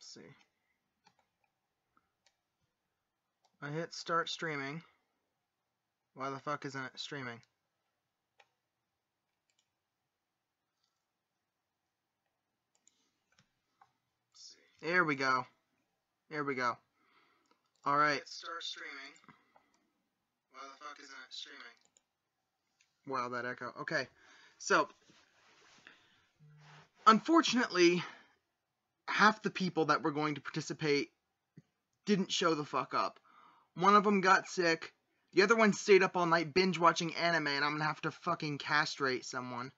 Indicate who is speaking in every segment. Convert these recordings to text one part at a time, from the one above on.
Speaker 1: Let's see. I hit start streaming. Why the fuck isn't it streaming? There we go. There we go. Alright. Start streaming. Why the fuck isn't it streaming? Wow, that echo. Okay. So, unfortunately, half the people that were going to participate didn't show the fuck up. One of them got sick. The other one stayed up all night binge watching anime, and I'm gonna have to fucking castrate someone.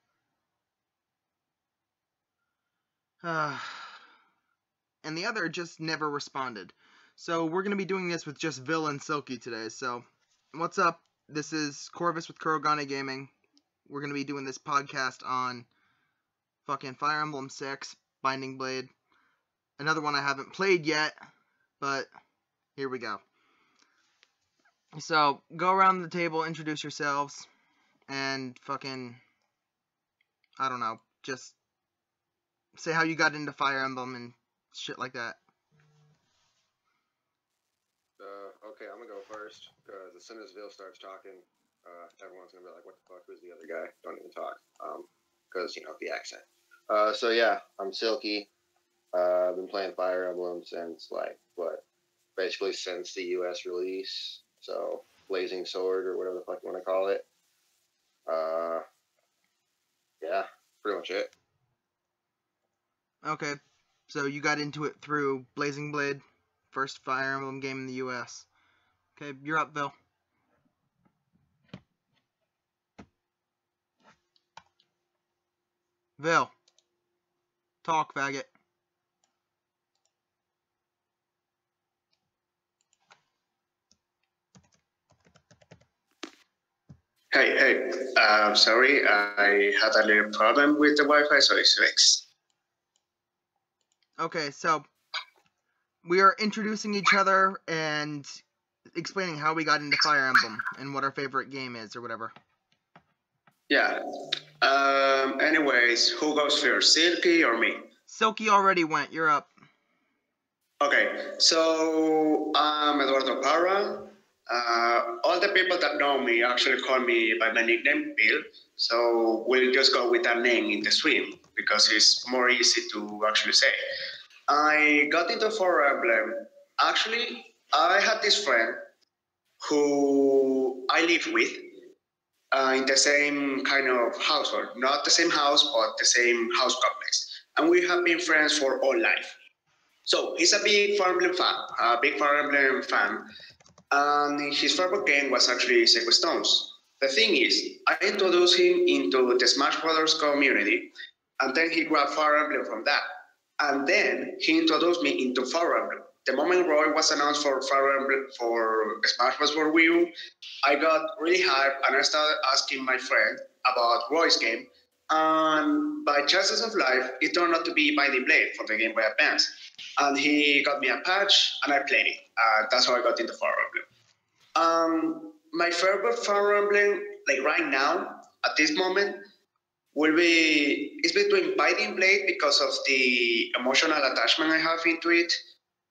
Speaker 1: And the other just never responded. So we're gonna be doing this with just Vill and Silky today. So, what's up? This is Corvus with Kurogane Gaming. We're gonna be doing this podcast on fucking Fire Emblem 6, Binding Blade. Another one I haven't played yet, but here we go. So, go around the table, introduce yourselves, and fucking, I don't know, just say how you got into Fire Emblem and shit like that.
Speaker 2: Okay, I'm gonna go first, because as soon as Vill starts talking, everyone's gonna be like, what the fuck, who's the other guy? Don't even talk, because, you know, the accent. So yeah, I'm Silky. I've been playing Fire Emblem since, basically since the US release. So, Blazing Sword, or whatever the fuck you want to call it. Yeah, pretty much it.
Speaker 1: Okay, so you got into it through Blazing Blade, first Fire Emblem game in the US. Okay, you're up, Vill. Vill. Talk, faggot.
Speaker 3: Hey, sorry, I had a little problem with the Wi-Fi, so it's fixed.
Speaker 1: Okay, so we are introducing each other and explaining how we got into Fire Emblem and what our favorite game is or whatever.
Speaker 3: Yeah. Anyways, who goes first, Silky or me?
Speaker 1: Silky already went. You're up.
Speaker 3: Okay, so I'm Eduardo Parra. All the people that know me actually call me by my nickname, Vill. So we'll just go with that name in the stream because it's more easy to actually say. I got into Fire Emblem. Actually, I had this friend who I live with in the same kind of household. Not the same house, but the same house complex. And we have been friends for all life. So he's a big Fire Emblem fan, and his favorite game was actually Sacred Stones. The thing is, I introduced him into the Smash Brothers community, and then he grabbed Fire Emblem from that. And then he introduced me into Fire Emblem. The moment Roy was announced for Fire Emblem for Smash Bros. For Wii U, I got really hyped and I started asking my friend about Roy's game. And by chances of life, it turned out to be Binding Blade for the Game Boy Advance. And he got me a patch and I played it. That's how I got into Fire Emblem. My favorite Fire Emblem, like right now, at this moment, it's between Binding Blade because of the emotional attachment I have into it,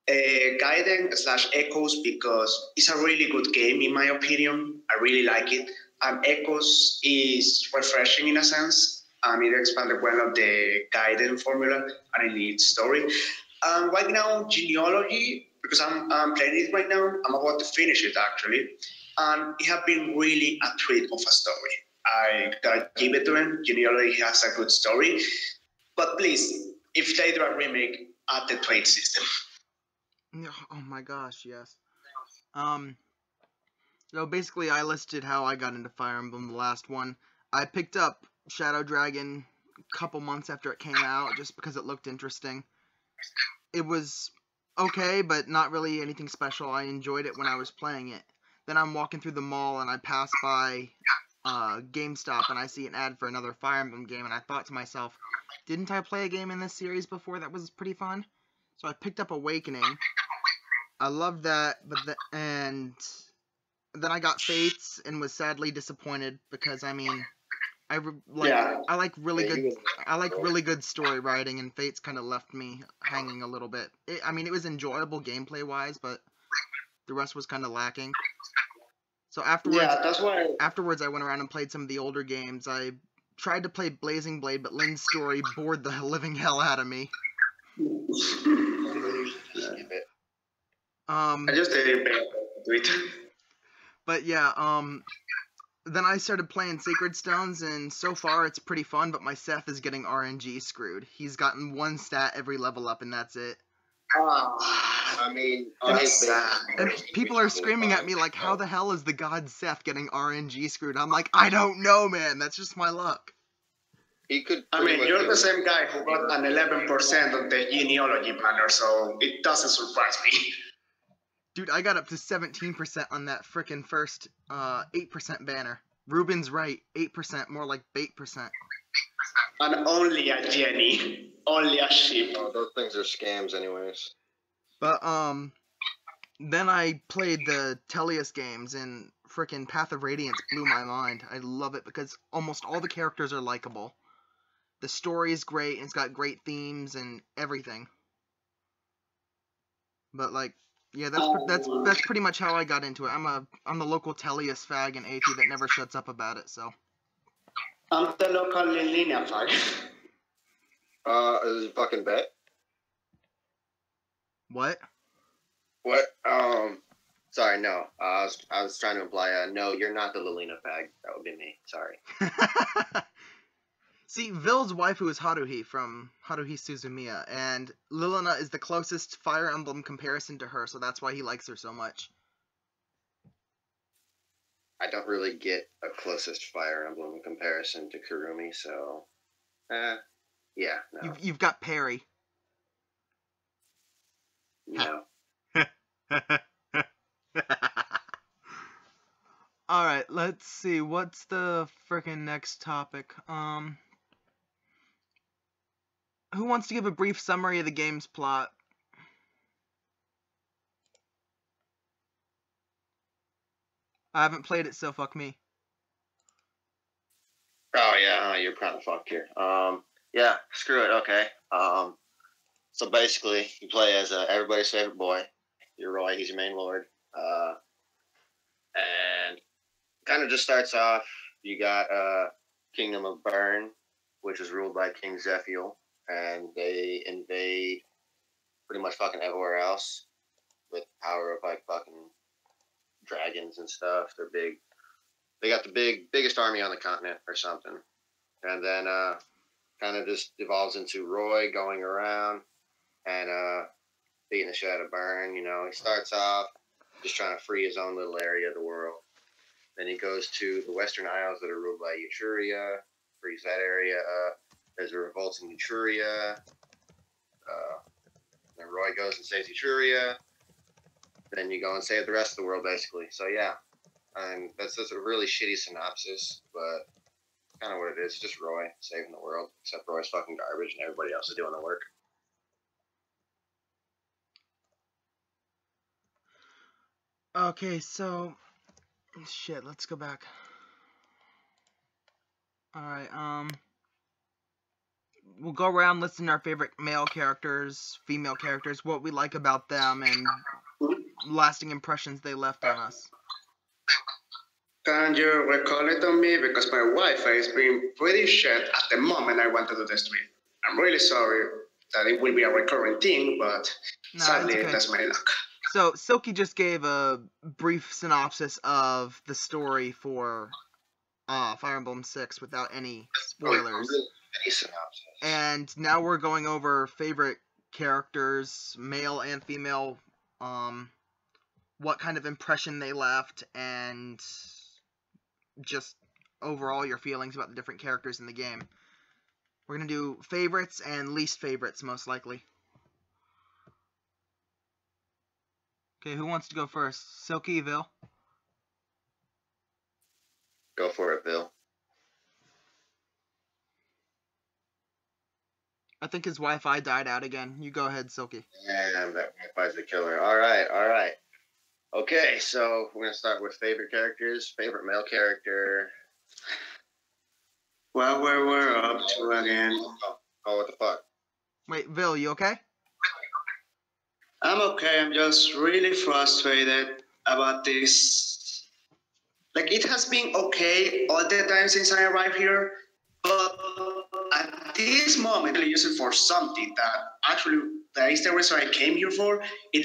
Speaker 3: Gaiden / Echoes because it's a really good game in my opinion. I really like it, and Echoes is refreshing in a sense, and it expanded well on the Gaiden formula and in its story. Right now, Genealogy, because I'm playing it right now, I'm about to finish it actually, and it has been really a treat of a story. I gotta give it to him. Genealogy has a good story. But please, if they do a remake, add the trade system.
Speaker 1: Oh my gosh, yes. So basically I listed how I got into Fire Emblem, the last one. I picked up Shadow Dragon a couple months after it came out, just because it looked interesting. It was okay, but not really anything special. I enjoyed it when I was playing it. Then I'm walking through the mall and I pass by GameStop and I see an ad for another Fire Emblem game, and I thought to myself, didn't I play a game in this series before that was pretty fun? So I picked up Awakening. I loved that, and then I got Fates and was sadly disappointed because, I mean,
Speaker 3: Yeah.
Speaker 1: I like really
Speaker 2: Yeah,
Speaker 1: good. I like really good story writing, and Fates kind of left me hanging a little bit. I mean, it was enjoyable gameplay wise, but the rest was kind of lacking. So
Speaker 3: That's why.
Speaker 1: afterwards, I went around and played some of the older games. I tried to play Blazing Blade, but Lynn's story bored the living hell out of me.
Speaker 2: Skip it.
Speaker 3: I just didn't pay attention to it.
Speaker 1: But yeah, then I started playing Sacred Stones, and so far it's pretty fun, but my Seth is getting RNG screwed. He's gotten one stat every level up, and that's it.
Speaker 2: I mean,
Speaker 1: And people are screaming at me like, how the hell is the god Seth getting RNG screwed? I'm like, I don't know, man. That's just my luck.
Speaker 2: He could.
Speaker 3: I mean, you're the same guy who got an 11% on the genealogy banner, so it doesn't surprise me.
Speaker 1: Dude, I got up to 17% on that frickin' first 8% banner. Ruben's right, 8%, more like 8%.
Speaker 3: And only a Jenny, only a sheep.
Speaker 2: Oh, those things are scams, anyways.
Speaker 1: But then I played the Tellius games, and frickin' Path of Radiance blew my mind. I love it because almost all the characters are likable. The story is great, and it's got great themes and everything. But like, yeah, that's pretty much how I got into it. I'm the local Tellius fag in Ayfew that never shuts up about it. So
Speaker 3: I'm the local Lilina fag.
Speaker 2: Is it fucking bet?
Speaker 1: what?
Speaker 2: What? Sorry, no. I was trying to imply, no, you're not the Lilina fag. That would be me. Sorry.
Speaker 1: See, Vill's waifu is Haruhi from Haruhi Suzumiya, and Lilina is the closest Fire Emblem comparison to her, so that's why he likes her so much.
Speaker 2: I don't really get a closest Fire Emblem comparison to Kurumi, so... yeah, no.
Speaker 1: You've got Perry.
Speaker 2: No.
Speaker 1: Alright, let's see. What's the frickin' next topic? Who wants to give a brief summary of the game's plot? I haven't played it, so fuck me.
Speaker 2: Oh, yeah, you're kind of fucked here. Yeah, screw it, okay. So basically, you play as everybody's favorite boy. You're Roy, he's your main lord. And kind of just starts off, you got Kingdom of Bern, which is ruled by King Zephiel, and they invade pretty much fucking everywhere else with power of like fucking dragons and stuff. They're big. They got the biggest army on the continent or something. And then kind of just evolves into Roy going around and beating the shit out of Bern. You know, he starts off just trying to free his own little area of the world. Then he goes to the Western Isles that are ruled by Etruria, frees that area up. There's a revolt in Etruria. Then Roy goes and saves Etruria. Then you go and save the rest of the world, basically. So, yeah. And that's a really shitty synopsis, but kind of what it is. It's just Roy saving the world, except Roy's fucking garbage and everybody else is doing the work.
Speaker 1: Okay, so... Shit, let's go back. Alright, we'll go around listing our favorite male characters, female characters, what we like about them, and lasting impressions they left on us.
Speaker 3: Can you recall it on me? Because my Wi-Fi is being pretty shit at the moment I want to do the stream. I'm really sorry that it will be a recurring thing, but sadly,
Speaker 1: okay.
Speaker 3: That's my luck.
Speaker 1: So, Silky just gave a brief synopsis of the story for Fire Emblem 6 without any spoilers. And now we're going over favorite characters, male and female, what kind of impression they left, and just overall your feelings about the different characters in the game. We're going to do favorites and least favorites, most likely. Okay, who wants to go first? Silky, Vill?
Speaker 2: Go for it, Vill.
Speaker 1: I think his Wi-Fi died out again. You go ahead, Silky.
Speaker 2: And that Wi-Fi's the killer. All right. Okay, so we're going to start with favorite characters. Favorite male character.
Speaker 3: What we're up to again?
Speaker 2: Oh, what the fuck?
Speaker 1: Wait, Vill, you okay?
Speaker 3: I'm okay. I'm just really frustrated about this. Like, it has been okay all the time since I arrived here, but at this moment, I use it for something that actually, that is the reason I came here for. It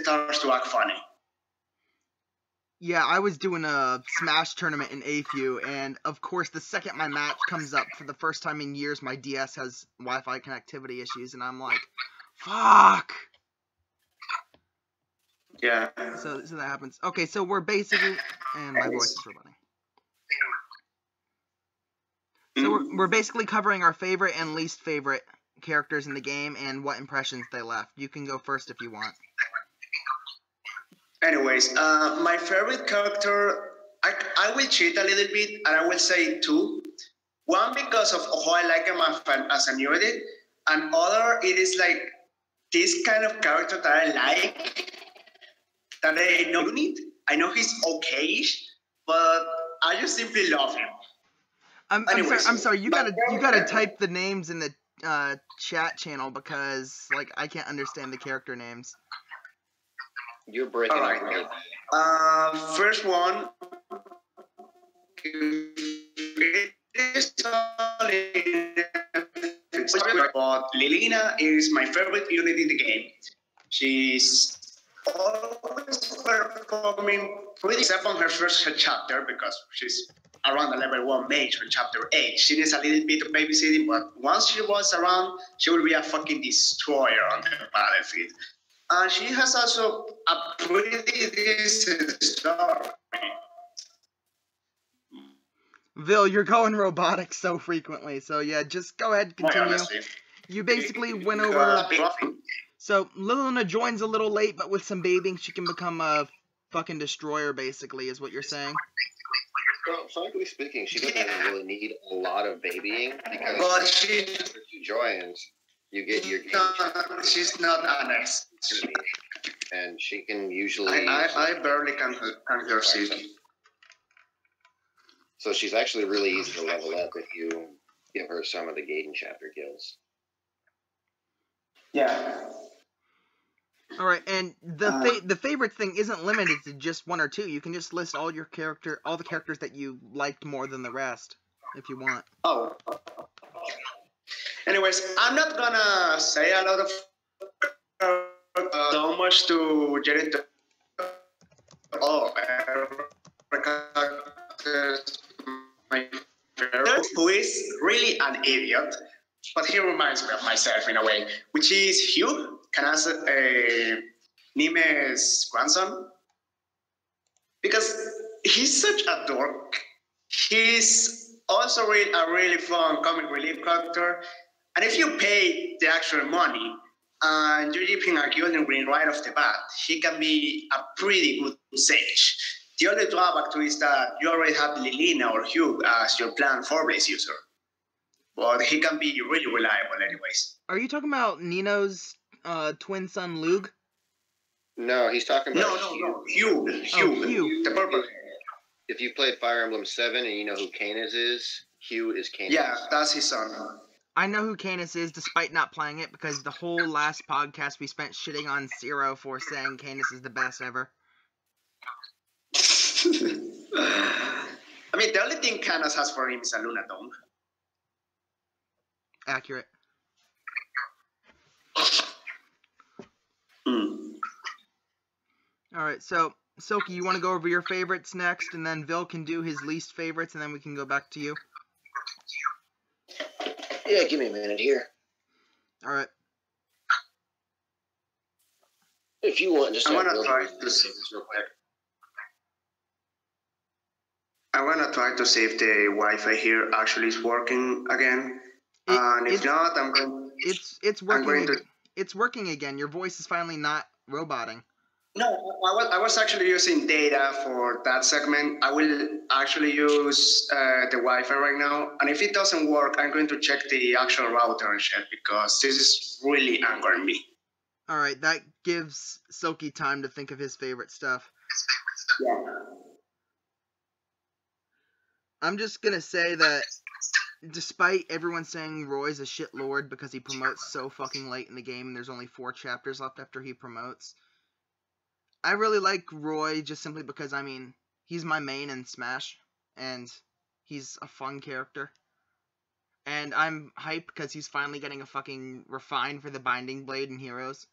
Speaker 3: starts to act funny.
Speaker 1: Yeah, I was doing a Smash tournament in Ayfew, and of course, the second my match comes up, for the first time in years, my DS has Wi-Fi connectivity issues, and I'm like, fuck!
Speaker 3: Yeah.
Speaker 1: So that happens. Okay, so we're basically... And my voice is roboting. So we're basically covering our favorite and least favorite characters in the game, and what impressions they left. You can go first if you want.
Speaker 3: Anyways, my favorite character, I will cheat a little bit, and I will say two. One, because of how I like him as a new edit, and other, it is like this kind of character that I like, that I know need. I know he's okay-ish, but I just simply love him.
Speaker 1: I'm sorry. You gotta type the names in the chat channel, because like I can't understand the character names.
Speaker 2: You're breaking
Speaker 3: All right.
Speaker 2: up really bad.
Speaker 3: First one. But Lilina is my favorite unit in the game. She's always performing pretty, except on her first chapter, because she's around the level 1 mage from chapter 8. She needs a little bit of babysitting, but once she was around, she will be a fucking destroyer on the battlefield. And she has also a pretty decent story.
Speaker 1: Vill, you're going robotic so frequently, so yeah, just go ahead, continue.
Speaker 3: Honestly.
Speaker 1: You basically went over... So, Lilina joins a little late, but with some babying, she can become a fucking destroyer, basically, is what you're saying?
Speaker 2: Well, frankly speaking, she doesn't even really need a lot of babying, because
Speaker 3: But
Speaker 2: she joins, you get your game.
Speaker 3: She's not honest.
Speaker 2: And she can usually...
Speaker 3: I barely can hear Silky.
Speaker 2: So she's actually really easy to level up if you give her some of the Gaiden chapter kills.
Speaker 3: Yeah.
Speaker 1: All right, and the favorite thing isn't limited to just one or two. You can just list all the characters that you liked more than the rest, if you want.
Speaker 3: Oh. Anyways, I'm not gonna say a lot of so much to get into. My favorite, who is really an idiot, but he reminds me of myself in a way, which is Hugh, Nime's grandson, because he's such a dork. He's also a really fun comic relief character, and if you pay the actual money and you give him a golden ring right off the bat, he can be a pretty good sage. The only drawback to it is that you already have Lilina or Hugh as your planned 4-base user. But he can be really reliable anyways.
Speaker 1: Are you talking about Nino's twin son, Lug?
Speaker 2: No, he's talking about
Speaker 3: Hugh.
Speaker 1: Hugh.
Speaker 3: The purple.
Speaker 2: If you played Fire Emblem 7 and you know who Canis is, Hugh is Canis.
Speaker 3: Yeah, that's his son.
Speaker 1: I know who Canis is, despite not playing it, because the whole last podcast we spent shitting on Zero for saying Canis is the best ever.
Speaker 3: I mean, the only thing Canis has for him is a Lunatone.
Speaker 1: Accurate. Alright, so, Silky, you want to go over your favorites next, and then Vill can do his least favorites, and then we can go back to you?
Speaker 2: Yeah, give me a minute here.
Speaker 1: Alright.
Speaker 2: If you want, just...
Speaker 3: I want to try to see this real quick. I want to try to see if the Wi-Fi here actually is working again. And if not, I'm going...
Speaker 1: It's working. It's working again. Your voice is finally not roboting.
Speaker 3: No, I was actually using data for that segment. I will actually use the Wi-Fi right now. And if it doesn't work, I'm going to check the actual router and shit, because this is really angering me.
Speaker 1: Alright, that gives Silky time to think of his favorite stuff.
Speaker 3: Yeah.
Speaker 1: I'm just gonna say that despite everyone saying Roy's a shit lord because he promotes so fucking late in the game and there's only 4 chapters left after he promotes, I really like Roy just simply because, I mean, he's my main in Smash, and he's a fun character. And I'm hyped because he's finally getting a fucking refine for the Binding Blade in Heroes.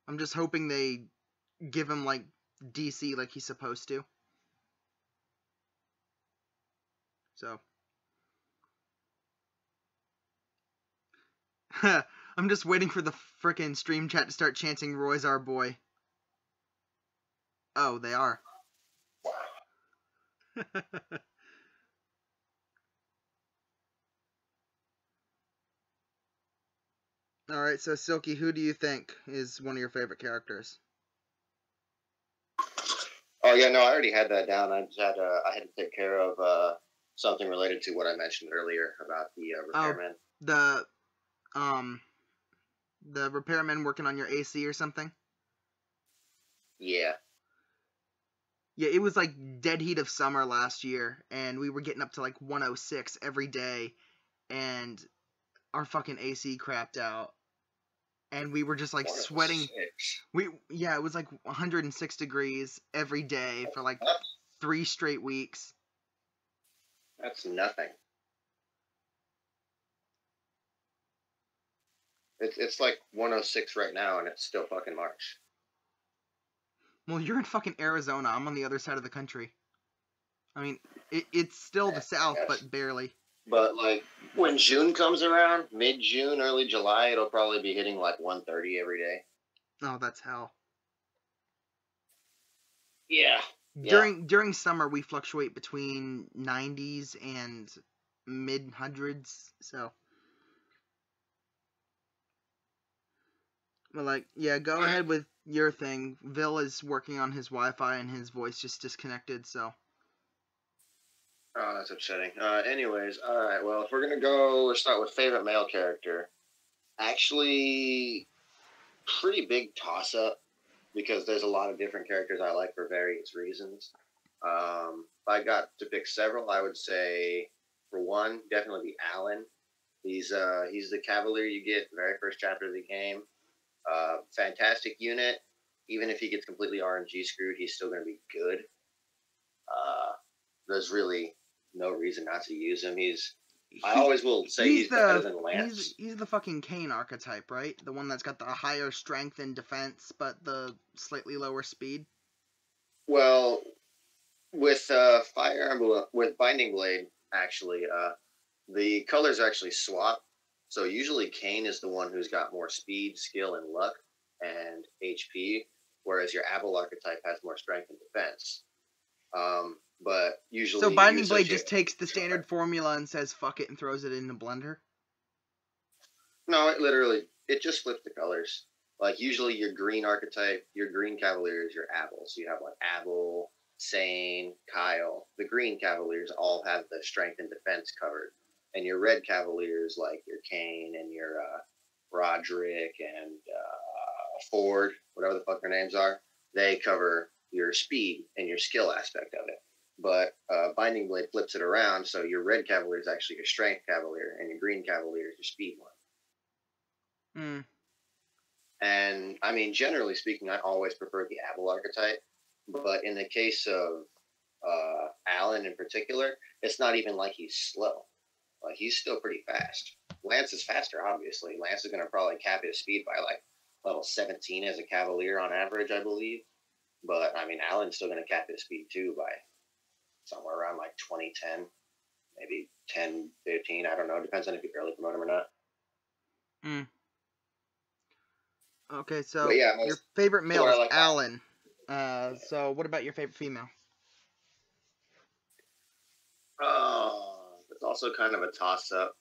Speaker 1: I'm just hoping they give him, like, DC like he's supposed to. So. I'm just waiting for the frickin' stream chat to start chanting Roy's our boy. Oh, they are. Alright, so Silky, who do you think is one of your favorite characters?
Speaker 2: Oh yeah, no, I already had that down. I had to take care of something related to what I mentioned earlier about the repairman.
Speaker 1: The repairman working on your AC or something?
Speaker 2: Yeah.
Speaker 1: Yeah, it was like dead heat of summer last year, and we were getting up to like 106 every day, and our fucking AC crapped out. And we were just like sweating. It was like 106 degrees every day for like 3 straight weeks.
Speaker 2: That's nothing. It's like 106 right now, and it's still fucking March.
Speaker 1: Well, you're in fucking Arizona. I'm on the other side of the country. I mean, it's still the South, but barely.
Speaker 2: But, like, when June comes around, mid-June, early July, it'll probably be hitting, like, 130 every day.
Speaker 1: Oh, that's hell.
Speaker 2: Yeah.
Speaker 1: During summer, we fluctuate between 90s and mid-hundreds, so... But, like, yeah, go ahead with your thing. Vill is working on his Wi-Fi, and his voice just disconnected, so...
Speaker 2: Oh, that's upsetting. Anyways, alright, well, if we're gonna go, let's start with favorite male character. Actually, pretty big toss-up, because there's a lot of different characters I like for various reasons. If I got to pick several, I would say, for one, definitely be Alan. He's the Cavalier you get very first chapter of the game. Fantastic unit. Even if he gets completely RNG screwed, he's still going to be good. There's really no reason not to use him. I always will say he's better than Lance.
Speaker 1: He's the fucking Kane archetype, right? The one that's got the higher strength and defense, but the slightly lower speed.
Speaker 2: Well, with with Binding Blade, actually, the colors actually swap. So usually Kane is the one who's got more speed, skill, and luck, and HP, whereas your Abel archetype has more strength and defense. But usually...
Speaker 1: So Binding Blade just takes the standard formula and says fuck it and throws it in the blender?
Speaker 2: No, it just flips the colors. Like, usually your green archetype, your green Cavalier is your Abel. So you have, like, Abel, Sane, Kyle. The green Cavaliers all have the strength and defense covered. And your red Cavaliers, like your Kane and your Roderick and Ford, whatever the fuck their names are, they cover your speed and your skill aspect of it. But Binding Blade flips it around, so your red Cavalier is actually your strength Cavalier, and your green Cavalier is your speed one. And, I mean, generally speaking, I always prefer the Abel archetype. But in the case of Alan in particular, it's not even like he's slow. Like, he's still pretty fast. Lance is faster, obviously. Lance is going to probably cap his speed by, like, level 17 as a Cavalier on average, I believe. But, I mean, Alan's still going to cap his speed, too, by somewhere around, like, 2010. Maybe 10, 15, I don't know. Depends on if you barely promote him or not.
Speaker 1: Okay, so yeah, your favorite male is Alan. So what about your favorite female?
Speaker 2: It's also kind of a toss-up.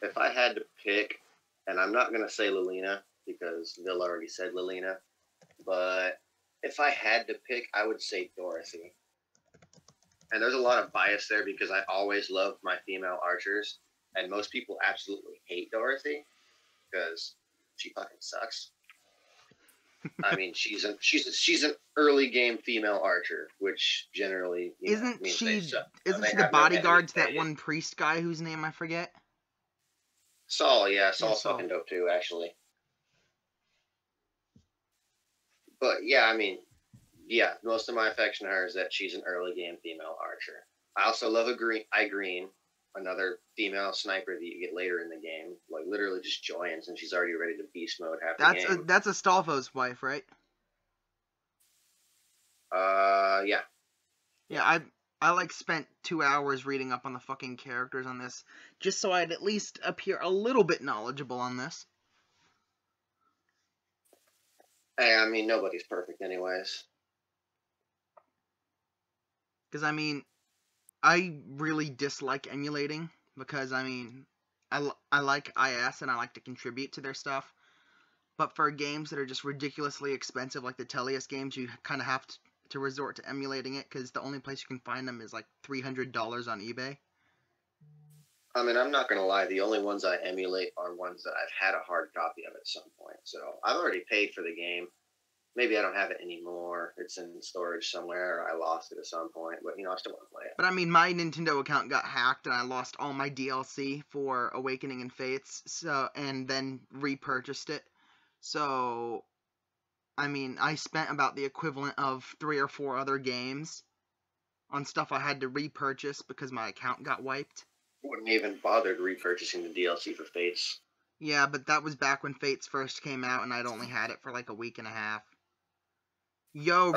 Speaker 2: If I had to pick, and I'm not going to say Lilina, because Vill already said Lilina, but if I had to pick, I would say Dorothy. And there's a lot of bias there, because I always loved my female archers, and most people absolutely hate Dorothy, because she fucking sucks. I mean, she's an early game female archer, which generally
Speaker 1: Isn't
Speaker 2: means
Speaker 1: she?
Speaker 2: they suck.
Speaker 1: Isn't
Speaker 2: They
Speaker 1: she the
Speaker 2: have no
Speaker 1: bodyguard to that
Speaker 2: enemies.
Speaker 1: one priest guy whose name I forget?
Speaker 2: Saul, yeah,
Speaker 1: Yeah,
Speaker 2: Saul's
Speaker 1: Saul.
Speaker 2: fucking dope too, actually. But yeah, I mean, yeah, most of my affection to her is that she's an early game female archer. I also love Green, another female sniper that you get later in the game. Like literally just joins and she's already ready to beast mode half the game.
Speaker 1: That's Astolfo's wife, right?
Speaker 2: Yeah.
Speaker 1: Yeah, I like spent 2 hours reading up on the fucking characters on this, just so I'd at least appear a little bit knowledgeable on this.
Speaker 2: Hey, I mean, nobody's perfect anyways.
Speaker 1: Because, I mean, I really dislike emulating, because, I mean, I like IS and I like to contribute to their stuff, but for games that are just ridiculously expensive, like the Tellius games, you kind of have to resort to emulating it, because the only place you can find them is like $300 on eBay.
Speaker 2: I mean, I'm not going to lie. The only ones I emulate are ones that I've had a hard copy of at some point. So I've already paid for the game. Maybe I don't have it anymore. It's in storage somewhere. Or I lost it at some point. But, I still want to play it.
Speaker 1: But, I mean, my Nintendo account got hacked, and I lost all my DLC for Awakening and Fates, and then repurchased it. So, I mean, I spent about the equivalent of 3 or 4 other games on stuff I had to repurchase because my account got wiped.
Speaker 2: Wouldn't even bothered repurchasing the DLC for Fates.
Speaker 1: Yeah, but that was back when Fates first came out, and I'd only had it for like a week and a half. Yo,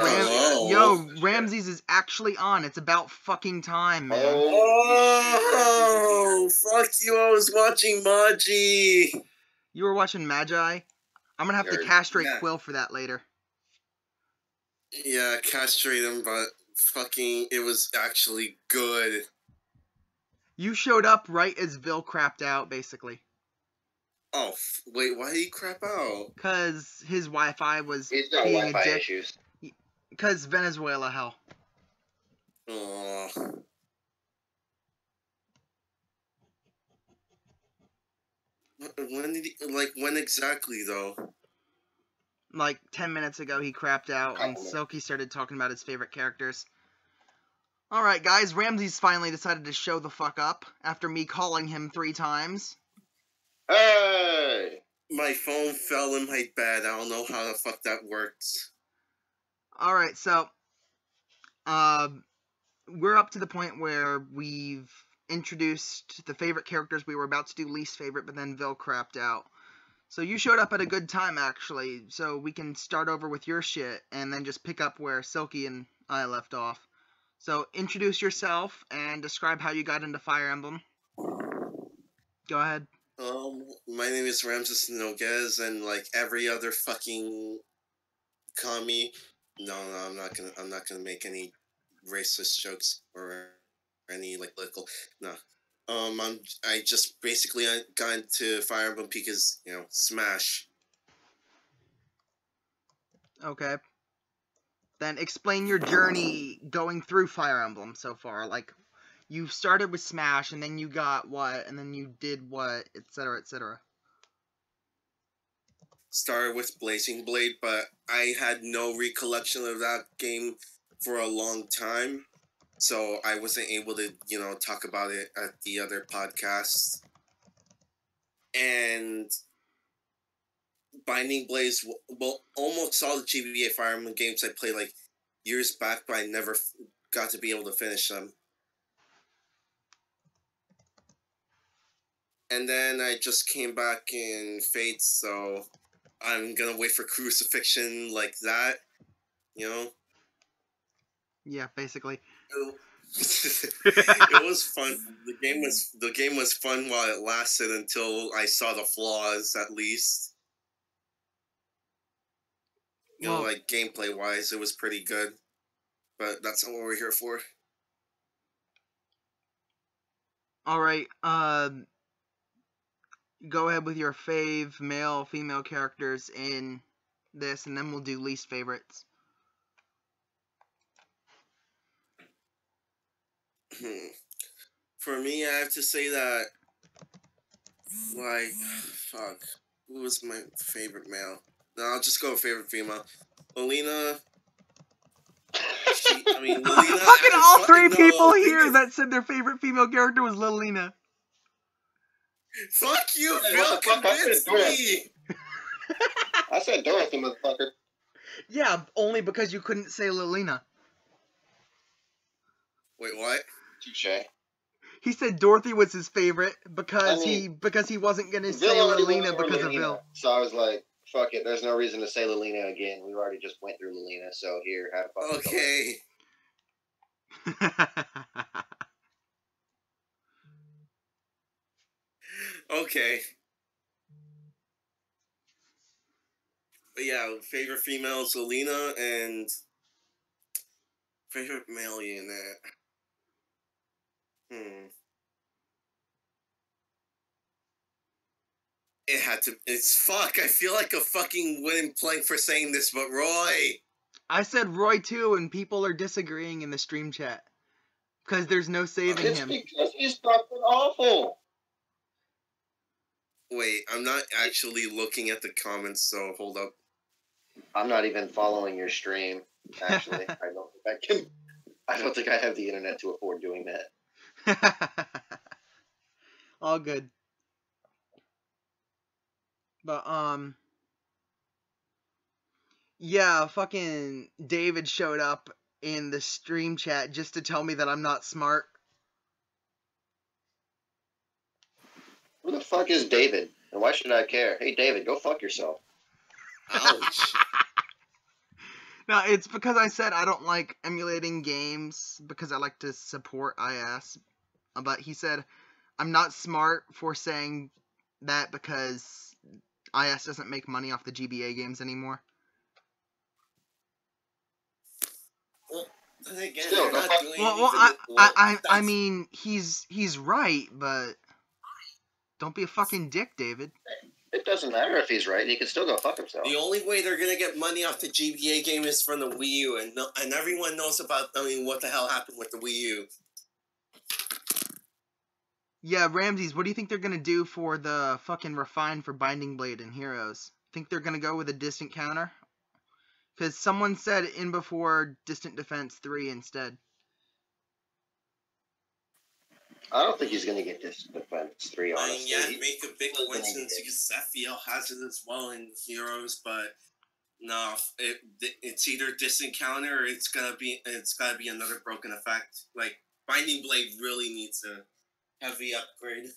Speaker 1: Ramses is actually on. It's about fucking time, man.
Speaker 4: Oh, fuck you. I was watching Maji.
Speaker 1: You were watching Magi? I'm gonna have to castrate Quill for that later.
Speaker 4: Yeah, castrate him, but fucking, it was actually good.
Speaker 1: You showed up right as Vill crapped out, basically.
Speaker 4: Oh, wait, why did he crap out?
Speaker 1: Because his Wi-Fi was
Speaker 2: He's got
Speaker 1: being
Speaker 2: Wi-Fi
Speaker 1: a dick.
Speaker 2: issues.
Speaker 1: Because Venezuela, hell.
Speaker 4: Oh. When did he, when exactly, though?
Speaker 1: Like 10 minutes ago, he crapped out, and Silky started talking about his favorite characters. Alright, guys, Ramses finally decided to show the fuck up after me calling him 3 times.
Speaker 2: Hey!
Speaker 4: My phone fell in my bed. I don't know how the fuck that works.
Speaker 1: Alright, so, we're up to the point where we've introduced the favorite characters. We were about to do least favorite, but then Vill crapped out. So you showed up at a good time, actually, so we can start over with your shit, and then just pick up where Silky and I left off. So, introduce yourself, and describe how you got into Fire Emblem. Go ahead.
Speaker 4: My name is Ramses Noguez, and like every other fucking commie, no, I'm not gonna make any racist jokes or any like political. No, I just basically got into Fire Emblem because Smash.
Speaker 1: Okay. Then explain your journey going through Fire Emblem so far. Like, you started with Smash, and then you got what, and then you did what, etc., etc.
Speaker 4: Started with Blazing Blade, but I had no recollection of that game for a long time, so I wasn't able to, talk about it at the other podcasts. And Binding Blades, well, almost all the GBA Fire Emblem games I played like years back, but I never got to be able to finish them. And then I just came back in Fates, so I'm gonna wait for Crucifixion like that,
Speaker 1: Yeah, basically.
Speaker 4: It was fun. The game was fun while it lasted until I saw the flaws, at least. Like gameplay wise, it was pretty good. But that's not what we're here for.
Speaker 1: Alright, go ahead with your fave male, female characters in this, and then we'll do least favorites.
Speaker 4: For me, I have to say that, like, fuck, who was my favorite male? No, I'll just go with favorite female. Lolina. Lolina.
Speaker 1: Fucking all three
Speaker 4: no,
Speaker 1: people here that said their favorite female character was Lolina.
Speaker 4: Fuck you,
Speaker 2: Hey,
Speaker 4: Vill
Speaker 2: what the fuck? I
Speaker 4: convinced
Speaker 2: said
Speaker 4: me.
Speaker 2: I said Dorothy, motherfucker.
Speaker 1: Yeah, only because you couldn't say Lolina.
Speaker 4: Wait, what?
Speaker 2: Touche.
Speaker 1: He said Dorothy was his favorite because
Speaker 2: I mean,
Speaker 1: he wasn't gonna
Speaker 2: Vill
Speaker 1: say
Speaker 2: already went
Speaker 1: Lolina
Speaker 2: over
Speaker 1: because of
Speaker 2: Lolina,
Speaker 1: Vill.
Speaker 2: so I was like, fuck it. There's no reason to say Lolina again. We already just went through Lolina, so here, have fun.
Speaker 4: Okay. Okay. But yeah, favorite female is Lolina, and favorite male unit. It had to. It's fuck. I feel like a fucking wooden plank for saying this, but Roy.
Speaker 1: I said Roy too, and people are disagreeing in the stream chat because there's no saving
Speaker 2: It's
Speaker 1: him.
Speaker 2: because he's fucking awful.
Speaker 4: Wait, I'm not actually looking at the comments, so hold up.
Speaker 2: I'm not even following your stream. Actually, I don't think I have the internet to afford doing that.
Speaker 1: All good. But yeah, fucking David showed up in the stream chat just to tell me that I'm not smart.
Speaker 2: Who the fuck is David? And why should I care? Hey, David, go fuck yourself.
Speaker 4: Ouch.
Speaker 1: No, it's because I said I don't like emulating games because I like to support IS. But he said I'm not smart for saying that because IS doesn't make money off the GBA games anymore.
Speaker 4: Well, then again,
Speaker 2: Still,
Speaker 4: they're
Speaker 2: go
Speaker 4: not
Speaker 2: fuck-
Speaker 4: doing
Speaker 1: I mean, he's right, but don't be a fucking dick, David.
Speaker 2: It doesn't matter if he's right. He can still go fuck himself.
Speaker 4: The only way they're gonna get money off the GBA game is from the Wii U, and everyone knows about. I mean, what the hell happened with the Wii U?
Speaker 1: Yeah, Ramses, what do you think they're gonna do for the fucking refine for Binding Blade and Heroes? Think they're gonna go with a distant counter? Because someone said in before Distant Defense 3 instead.
Speaker 2: I don't think he's going to get Distant Defense 3, honestly.
Speaker 4: I mean, yeah, make a big coincidence because Zephiel has it as well in Heroes, but no, it's either distant counter or it's gotta be another broken effect. Like Binding Blade really needs a heavy upgrade.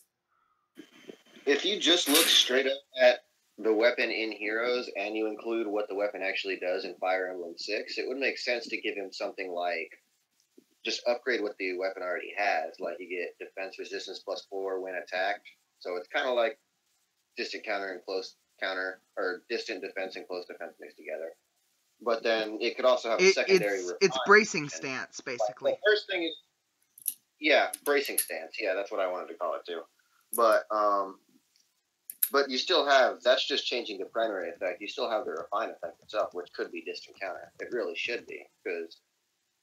Speaker 2: If you just look straight up at the weapon in Heroes and you include what the weapon actually does in Fire Emblem 6, it would make sense to give him something like just upgrade what the weapon already has. Like you get defense resistance +4 when attacked. So it's kind of like distant counter and close counter, or distant defense and close defense mixed together. But then it could also have a secondary.
Speaker 1: It's bracing stance, basically.
Speaker 2: The first thing is, yeah, bracing stance. Yeah, that's what I wanted to call it too. But you still have, that's just changing the primary effect. You still have the refine effect itself, which could be distant counter. It really should be, because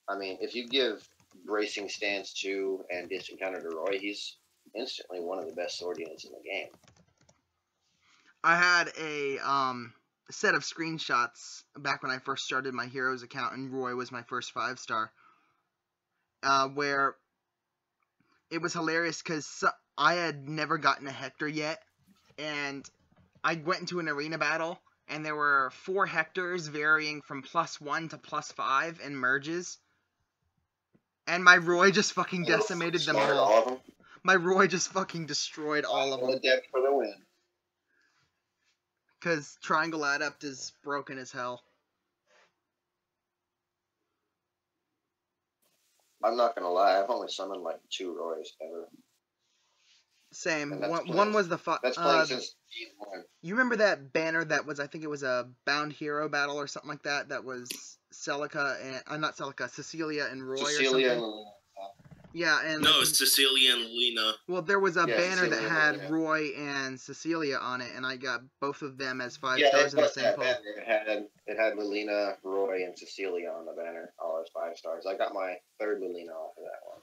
Speaker 2: I mean, if you give bracing stance to and distant counter to Roy, he's instantly one of the best sword units in the game.
Speaker 1: I had a set of screenshots back when I first started my Heroes account, and Roy was my first 5-star, where it was hilarious because I had never gotten a Hector yet, and I went into an arena battle, and there were 4 Hectors varying from +1 to +5 in merges. And my Roy just fucking decimated them all.
Speaker 2: Of them.
Speaker 1: My Roy just fucking destroyed all of them.
Speaker 2: Deck for the win.
Speaker 1: Because Triangle Adept is broken as hell.
Speaker 2: I'm not gonna lie, I've only summoned like 2 Roys ever.
Speaker 1: Same. One was the
Speaker 2: That's playing since season 1.
Speaker 1: You remember that banner that was, I think it was a Bound Hero battle or something like that? That was Celica and not Celica, Cecilia and Roy
Speaker 2: Cecilia
Speaker 1: or something. Yeah, and
Speaker 4: no, it's Cecilia and Lena.
Speaker 1: Well, there was a banner
Speaker 2: Cecilia
Speaker 1: that had
Speaker 2: and
Speaker 1: Roy and Cecilia on it, and I got both of them as 5
Speaker 2: Yeah,
Speaker 1: stars in the same poll.
Speaker 2: It had Lelina, Roy, and Cecilia on the banner, all as 5 stars. I got my 3rd Lelina off of that one.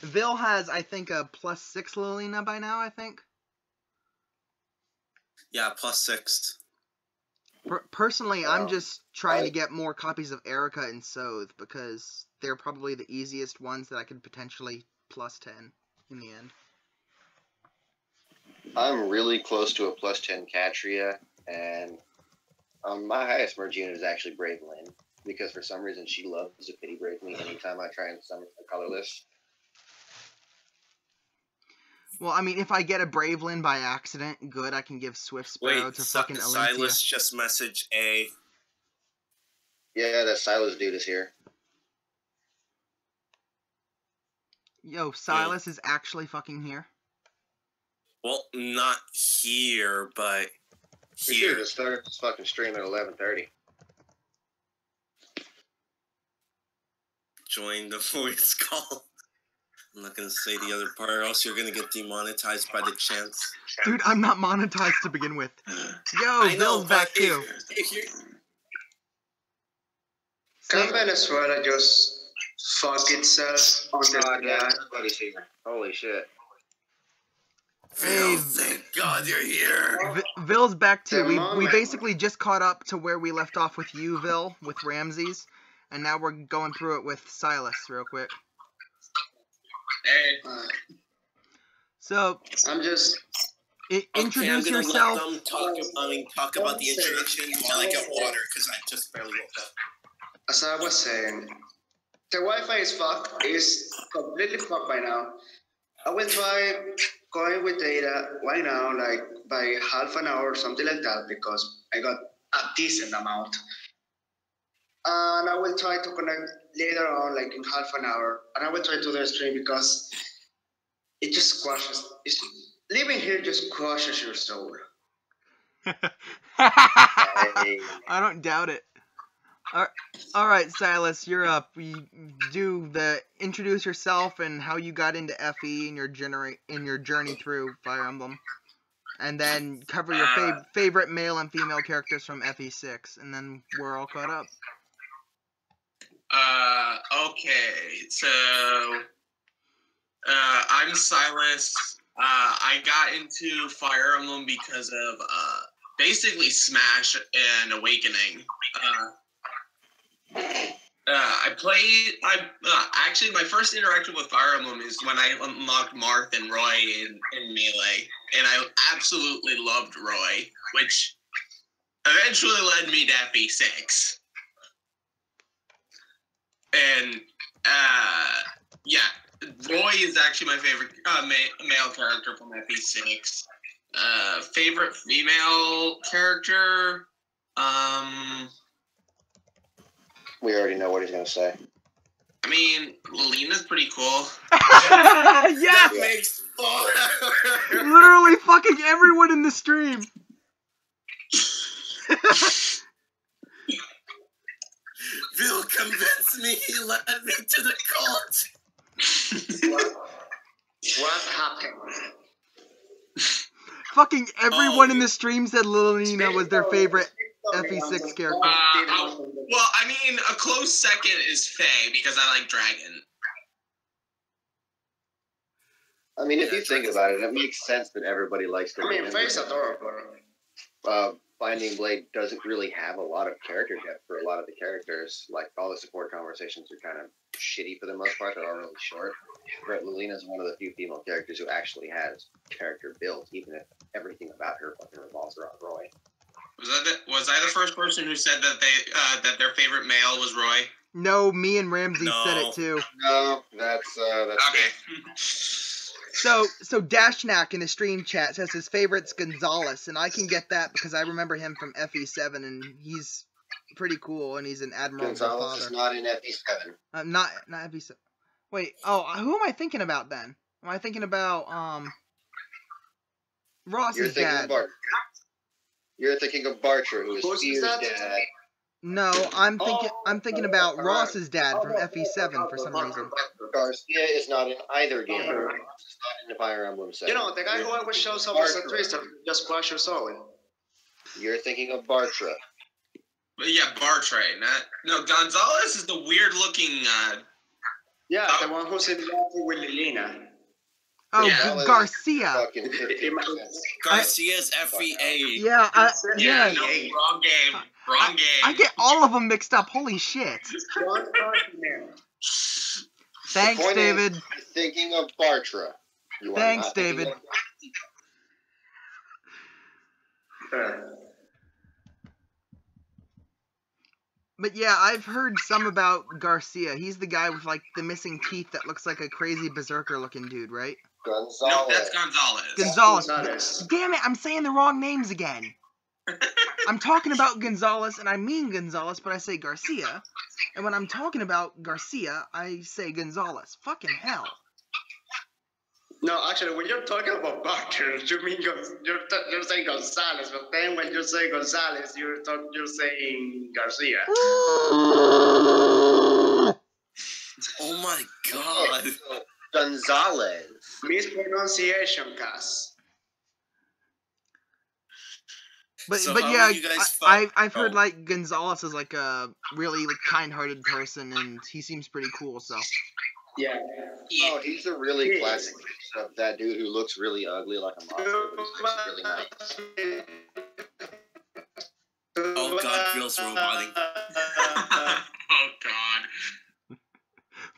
Speaker 1: Vill has, I think, a +6 Lelina by now, I think.
Speaker 4: Yeah, +6.
Speaker 1: Personally, I'm just trying to
Speaker 2: I-
Speaker 1: get more copies of Erica and Soth because they're probably the easiest ones that I could potentially +10 in the end.
Speaker 2: I'm really close to a +10 Catria, and my highest merge unit is actually Brave Lynn, because for some reason she loves to pity brave me anytime I try and summon a colorless.
Speaker 1: Well, I mean, if I get a Bravelin by accident, good, I can give Swift Sparrow
Speaker 4: Wait,
Speaker 1: to fucking Olympia.
Speaker 4: Silas just messaged A.
Speaker 2: Yeah, that Silas dude is here.
Speaker 1: Yo, Silas is actually fucking here.
Speaker 4: Well, not here, but
Speaker 2: We should
Speaker 4: here.
Speaker 2: have started this fucking stream at 11:30.
Speaker 4: Join the voice call. I'm not gonna say the other part, or else you're gonna get demonetized by the chance.
Speaker 1: Dude, I'm not monetized to begin with. Yo,
Speaker 4: I know,
Speaker 1: Vill's back
Speaker 4: but
Speaker 1: too.
Speaker 4: if you're...
Speaker 3: Can Venezuela just fuck itself on the
Speaker 2: Everybody's here. Holy shit.
Speaker 4: Phil, thank God you're here.
Speaker 1: Vill's back too. We
Speaker 3: moment.
Speaker 1: basically just caught up to where we left off with you, Vill, with Ramses, and now we're going through it with Silas real quick. So,
Speaker 3: I'm just
Speaker 1: introduce
Speaker 4: I'm gonna
Speaker 1: yourself.
Speaker 4: Let them talk about the introduction while I get water, because I just barely woke up.
Speaker 3: as I was saying, the Wi-Fi is completely fucked by now. I will try going with data right now, like by half an hour or something like that, because I got a decent amount. And I will try to connect later on, like in half an hour, and I will try to do the stream because it just crushes. Living here just crushes your soul.
Speaker 1: I don't doubt it. All right, Silas, you're up. You do the introduce yourself and how you got into FE and your journey through Fire Emblem, and then cover your favorite male and female characters from FE6, and then we're all caught up.
Speaker 5: Okay, so I'm Silas. I got into Fire Emblem because of basically Smash and Awakening. Actually, my first interaction with Fire Emblem is when I unlocked Marth and Roy in Melee, and I absolutely loved Roy, which eventually led me to FE6. And yeah, Roy is actually my favorite male character from FE6. Favorite female character?
Speaker 2: We already know what he's gonna say.
Speaker 5: I mean, Lilina's pretty cool.
Speaker 1: Yes!
Speaker 4: That makes fun.
Speaker 1: Literally fucking everyone in the stream.
Speaker 4: Vill convinced me. He led me to the cult.
Speaker 3: What happened?
Speaker 1: Fucking everyone in the stream said Lilina was their favorite FE6 character.
Speaker 5: Well, I mean, a close second is Faye because I like Dragon.
Speaker 2: I mean, if you think about it, it makes sense that everybody likes the.
Speaker 3: I mean, Faye's adorable.
Speaker 2: Binding Blade doesn't really have a lot of character depth for a lot of the characters. Like, all the support conversations are kind of shitty for the most part. They're all really short. But Lilina is one of the few female characters who actually has character built, even if everything about her fucking revolves around Roy.
Speaker 5: Was I the first person who said that that their favorite male was Roy?
Speaker 1: No, me and Ramsey said it too.
Speaker 2: No, that's
Speaker 5: okay.
Speaker 1: So Dashnak in the stream chat says his favorite's Gonzalez, and I can get that because I remember him from FE7, and he's pretty cool, and he's an admirable
Speaker 2: Gonzalez
Speaker 1: father.
Speaker 2: is not in FE7.
Speaker 1: Not FE7. Wait, who am I thinking about then? Am I thinking about Ross's dad?
Speaker 2: You're thinking of Barcher, who is Fear's dad.
Speaker 1: No, I'm thinking about Ross's dad from FE7 for some reason.
Speaker 2: Garcia is not in either game. He's not in the Fire Emblem set.
Speaker 3: You know, the guy who always shows up as a twister just crush your soul.
Speaker 2: You're thinking of Bartra.
Speaker 5: Yeah, Bartray. No, Gonzalez is the weird looking.
Speaker 3: Yeah, the one who's in love with Lilina.
Speaker 1: Oh,
Speaker 5: Yeah.
Speaker 1: Garcia.
Speaker 2: Fucking 50%.
Speaker 4: Garcia's FEA.
Speaker 1: Yeah,
Speaker 5: Yeah,
Speaker 1: yeah.
Speaker 5: no, wrong game. Wrong game.
Speaker 1: I get all of them mixed up. Holy shit.
Speaker 3: Don't touch me.
Speaker 1: Thanks,
Speaker 2: Point
Speaker 1: David.
Speaker 2: is, you're thinking of Bartra. You are
Speaker 1: Thanks,
Speaker 2: not thinking
Speaker 1: David.
Speaker 2: of-
Speaker 1: But yeah, I've heard some about Garcia. He's the guy with like the missing teeth that looks like a crazy berserker looking dude, right?
Speaker 2: Gonzalez.
Speaker 5: No, that's Gonzalez.
Speaker 1: Gonzalez. Damn it, I'm saying the wrong names again. I'm talking about Gonzalez and I mean Gonzalez, but I say Garcia. And when I'm talking about Garcia, I say Gonzalez. Fucking hell.
Speaker 3: No, actually, when you're talking about Barker, you mean you're saying Gonzalez, but then when you say Gonzalez, you're saying Garcia.
Speaker 4: Oh my god.
Speaker 2: Gonzalez.
Speaker 3: Mispronunciation, Cass.
Speaker 1: But
Speaker 4: So
Speaker 1: but
Speaker 4: how
Speaker 1: yeah,
Speaker 4: would you guys
Speaker 1: I've heard
Speaker 4: oh.
Speaker 1: like Gonzalez is like a really like kind-hearted person, and he seems pretty cool. So
Speaker 3: Yeah.
Speaker 2: Oh, he's a really classic case of that dude who looks really ugly like a monster, but he's actually really nice.
Speaker 4: Oh god, Vill's roboting.
Speaker 5: Oh god.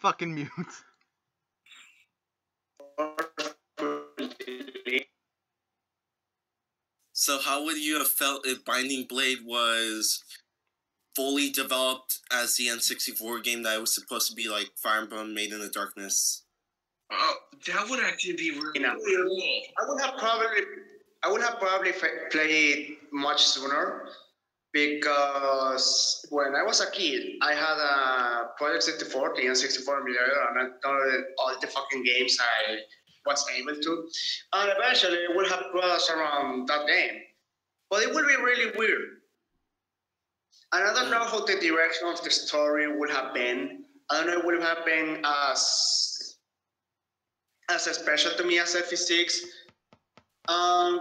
Speaker 1: fucking mute.
Speaker 4: So how would you have felt if Binding Blade was fully developed as the N64 game that was supposed to be like Fire Emblem Made in the Darkness?
Speaker 5: Oh, that would actually be really
Speaker 3: You know,
Speaker 5: cool.
Speaker 3: I would have probably played much sooner because when I was a kid, I had a Project 64, the N64 emulator, and I downloaded all the fucking games I was able to. And eventually, it would have brought us around that game. But it would be really weird. And I don't know how the direction of the story would have been. I don't know if it would have been as special to me as FE6.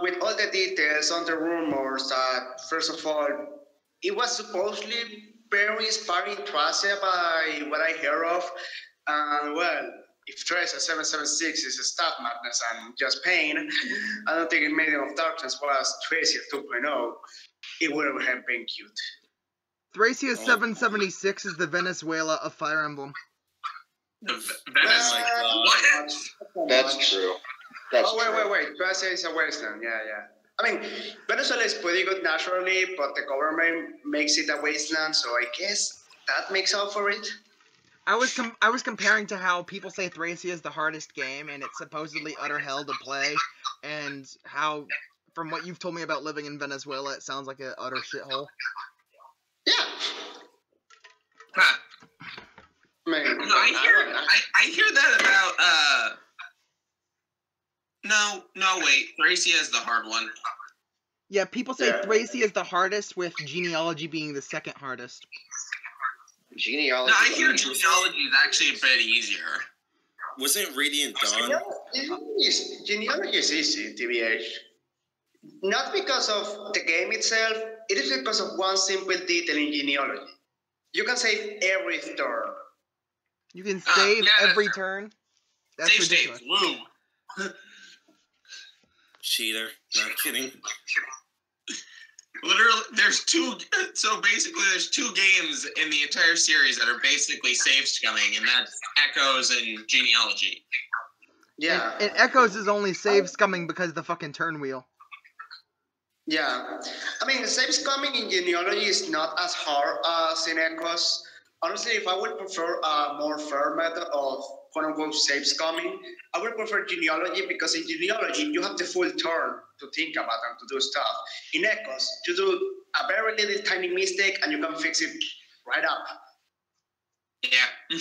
Speaker 3: With all the details on the rumors that, first of all, it was supposedly very inspiring Tracia by what I hear of. And well, if Tracia 776 is a staff madness and just pain, I don't think Medium of Darkness was Tracia 2.0. It would have been cute.
Speaker 1: Thracia 776 is the Venezuela of Fire Emblem.
Speaker 5: The Venice. What?
Speaker 2: That's true. That's true.
Speaker 3: Wait. Tracia is a wasteland. Yeah. I mean, Venezuela is pretty good naturally, but the government makes it a wasteland, so I guess that makes up for it.
Speaker 1: I was comparing to how people say Thracia is the hardest game, and it's supposedly utter hell to play, and how, from what you've told me about living in Venezuela, it sounds like an utter shithole.
Speaker 3: Yeah.
Speaker 5: Huh.
Speaker 3: Man,
Speaker 5: No, I hear that about No, wait. Thracia is the hard one.
Speaker 1: Yeah, people say Thracia is the hardest, with Genealogy being the second hardest.
Speaker 2: Genealogy.
Speaker 5: No, I hear Genealogy is actually a bit easier.
Speaker 4: Wasn't Radiant Dawn?
Speaker 3: Genealogy is easy, TBH. Not because of the game itself, it is because of one simple detail in Genealogy. You can save every turn.
Speaker 1: You can save every turn? That's
Speaker 5: save
Speaker 1: ridiculous.
Speaker 5: states, woo.
Speaker 4: Cheater. Not kidding.
Speaker 5: Literally, there's two games in the entire series that are basically save scumming, and that's Echoes and Genealogy.
Speaker 3: Yeah.
Speaker 1: And Echoes is only save scumming because of the fucking turn wheel.
Speaker 3: Yeah. I mean, the save scumming in Genealogy is not as hard as in Echoes. Honestly, if I would prefer a more fair method of quote-unquote save scumming, I would prefer Genealogy, because in Genealogy, you have the full turn to think about and to do stuff. In Echoes, you do a very little tiny mistake and you can fix it right up.
Speaker 5: Yeah.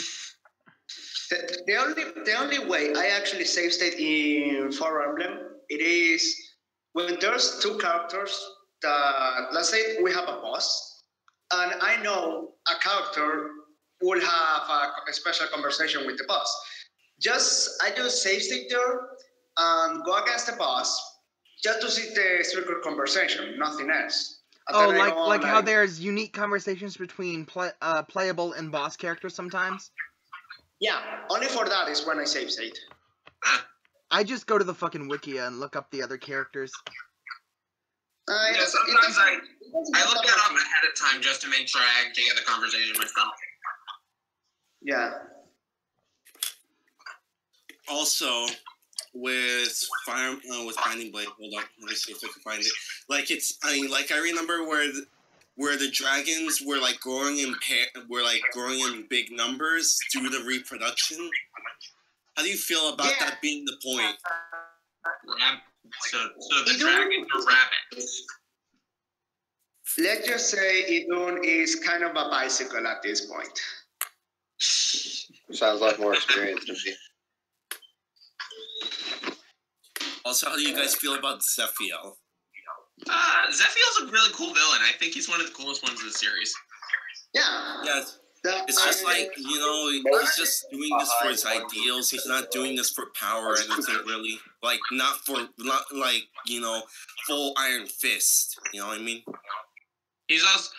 Speaker 3: The only way I actually save state in Fire Emblem, it is when there's two characters that, let's say we have a boss, and I know a character will have a special conversation with the boss. I just save state there and go against the boss just to see the secret conversation, nothing else. And
Speaker 1: Oh,
Speaker 3: then
Speaker 1: like how there's unique conversations between playable and boss characters sometimes?
Speaker 3: Yeah, only for that is when I save state.
Speaker 1: I just go to the fucking Wikia and look up the other characters.
Speaker 5: Yeah, sometimes I look that up ahead of time just to make sure I actually get the conversation myself.
Speaker 3: Yeah.
Speaker 4: Also, with Binding Blade, hold on, let me see if I can find it. Like I remember where the dragons were like growing in big numbers due to reproduction. How do you feel about that being the point?
Speaker 5: So the dragons are rabbits.
Speaker 3: Let's just say Idun is kind of a bicycle at this point.
Speaker 2: Sounds like more experience to me.
Speaker 4: Also, how do you guys feel about Zephiel?
Speaker 5: Zephiel's a really cool villain. I think he's one of the coolest ones in the series.
Speaker 3: Yeah.
Speaker 4: Yeah, it's just like, he's just doing this for his ideals. He's not doing this for power or anything, really. Like, not full Iron Fist. You know what I mean?
Speaker 5: He's also...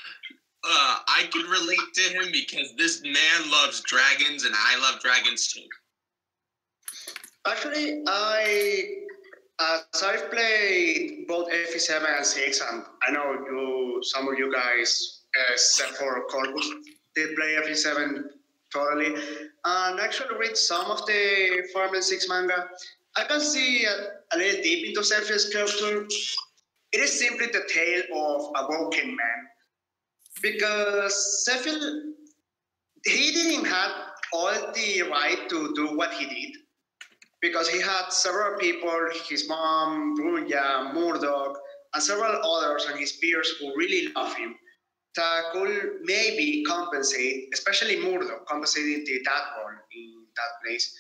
Speaker 5: I can relate to him because this man loves dragons, and I love dragons too.
Speaker 3: Actually, I've played both FE7 and 6, and I know some of you guys, except for Corpus, they play FE7 totally, and actually read some of the Fire Emblem 6 manga. I can see a little deep into Zephyel's character. It is simply the tale of a broken man. Because Zephyl, he didn't have all the right to do what he did. Because he had several people, his mom, Brunya, Murdoch, and several others and his peers who really love him, that could maybe compensate, especially Murdoch, compensating that role in that place,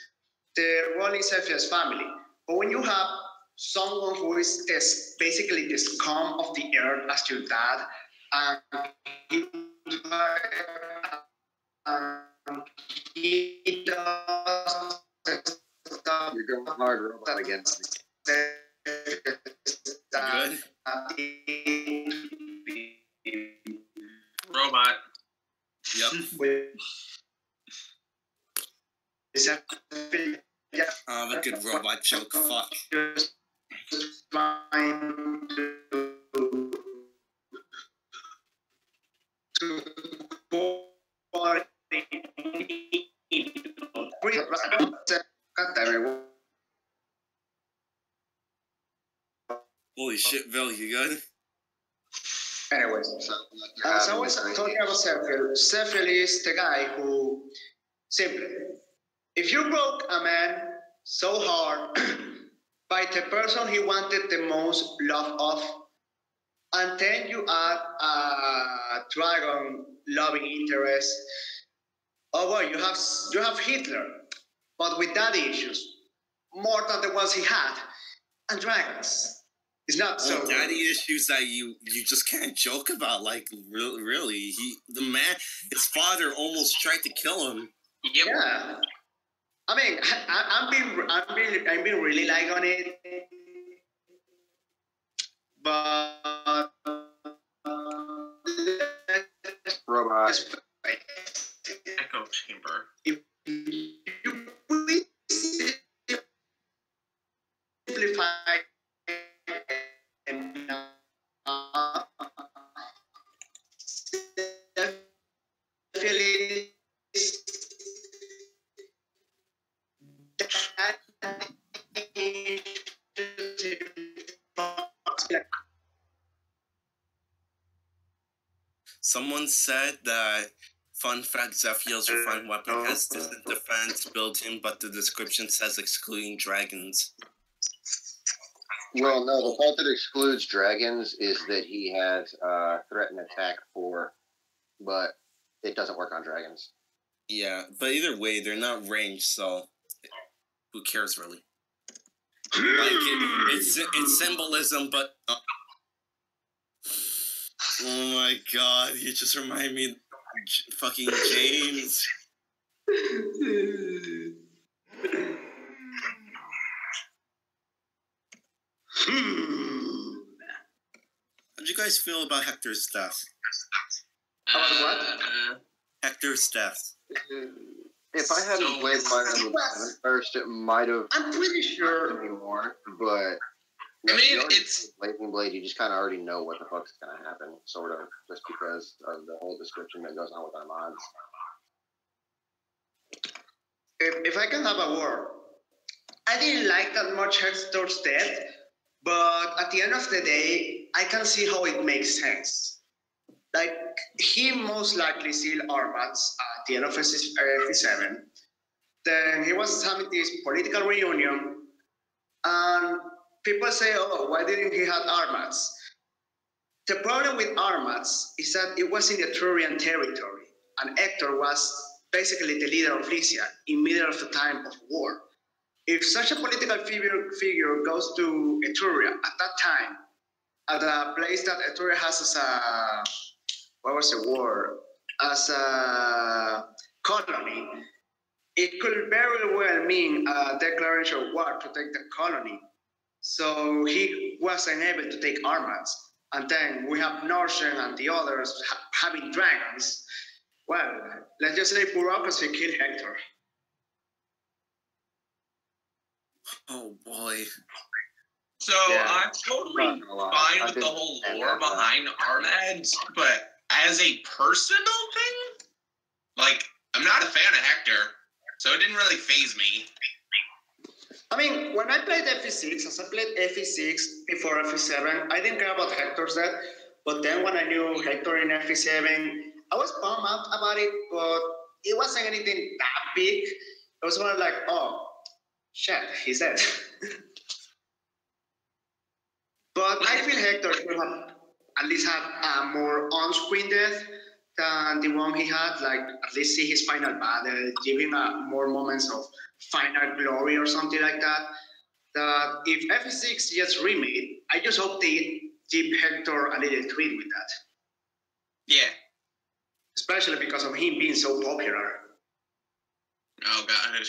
Speaker 3: the role in Zephyr's family. But when you have someone who is basically the scum of the earth as your dad, and he does
Speaker 2: You're going hard robot against me.
Speaker 4: Good.
Speaker 5: Robot.
Speaker 4: Yep. A good robot joke. Fuck. Holy shit, Vill, you good?
Speaker 3: Anyways, as I was talking about Zephyl is the guy who simply, if you broke a man so hard by the person he wanted the most love of, and then you add a dragon loving interest, oh boy, you have Hitler, but with daddy issues, more than the ones he had, and dragons. It's not so.
Speaker 4: Daddy issues that you just can't joke about. Like really, his father almost tried to kill him.
Speaker 5: Yep.
Speaker 3: Yeah. I mean, I'm being really light on it, but
Speaker 2: Robot.
Speaker 5: Echo chamber.
Speaker 3: If you simplify
Speaker 4: Someone said that, fun fact, Zephiel's refined weapon has distant defense built in, but the description says excluding dragons.
Speaker 2: Well, no, the part that excludes dragons is that he has threat and attack 4, but it doesn't work on dragons.
Speaker 4: Yeah, but either way, they're not ranged, so who cares, really? Like, it's symbolism, but... Oh my god, you just remind me of fucking James. How'd you guys feel about Hector's death?
Speaker 3: About what?
Speaker 4: Hector's death.
Speaker 2: If I hadn't played Fire Emblem first, it might have.
Speaker 3: I'm pretty sure.
Speaker 2: Anymore, but.
Speaker 5: I mean, it's
Speaker 2: Blazing Blade. You just kind of already know what the fuck's gonna happen, sort of, just because of the whole description that goes on with our mods.
Speaker 3: If I can have a word, I didn't like that much Hector's death, but at the end of the day, I can see how it makes sense. Like, he most likely sealed Armats at the end of FE7. Then he was having this political reunion, and people say, oh, why didn't he have Armats? The problem with Armats is that it was in the Etrurian territory, and Hector was basically the leader of Lycia in middle of the time of war. If such a political figure goes to Etruria at that time, at a place that Etruria has as a, what was the word? As a colony, it could very well mean a declaration of war to take the colony. So he wasn't able to take Armats. And then we have Norsen and the others having dragons. Well, let's just say bureaucracy killed Hector.
Speaker 4: Oh boy.
Speaker 5: So I'm totally fine with the whole lore behind Armads, but as a personal thing, like, I'm not a fan of Hector, so it didn't really faze me.
Speaker 3: I mean, when I played FE6, as I played FE6 before FE7, I didn't care about Hector's death, but then when I knew Hector in FE7, I was bummed out about it, but it wasn't anything that big. It was more like, oh, shit, he's dead. But I feel Hector should have at least had a more on-screen death than the one he had. Like, at least see his final battle, give him more moments of final glory or something like that. That if FE6 gets remade, I just hope they give Hector a little tweet with that.
Speaker 5: Yeah.
Speaker 3: Especially because of him being so popular.
Speaker 5: Oh, God.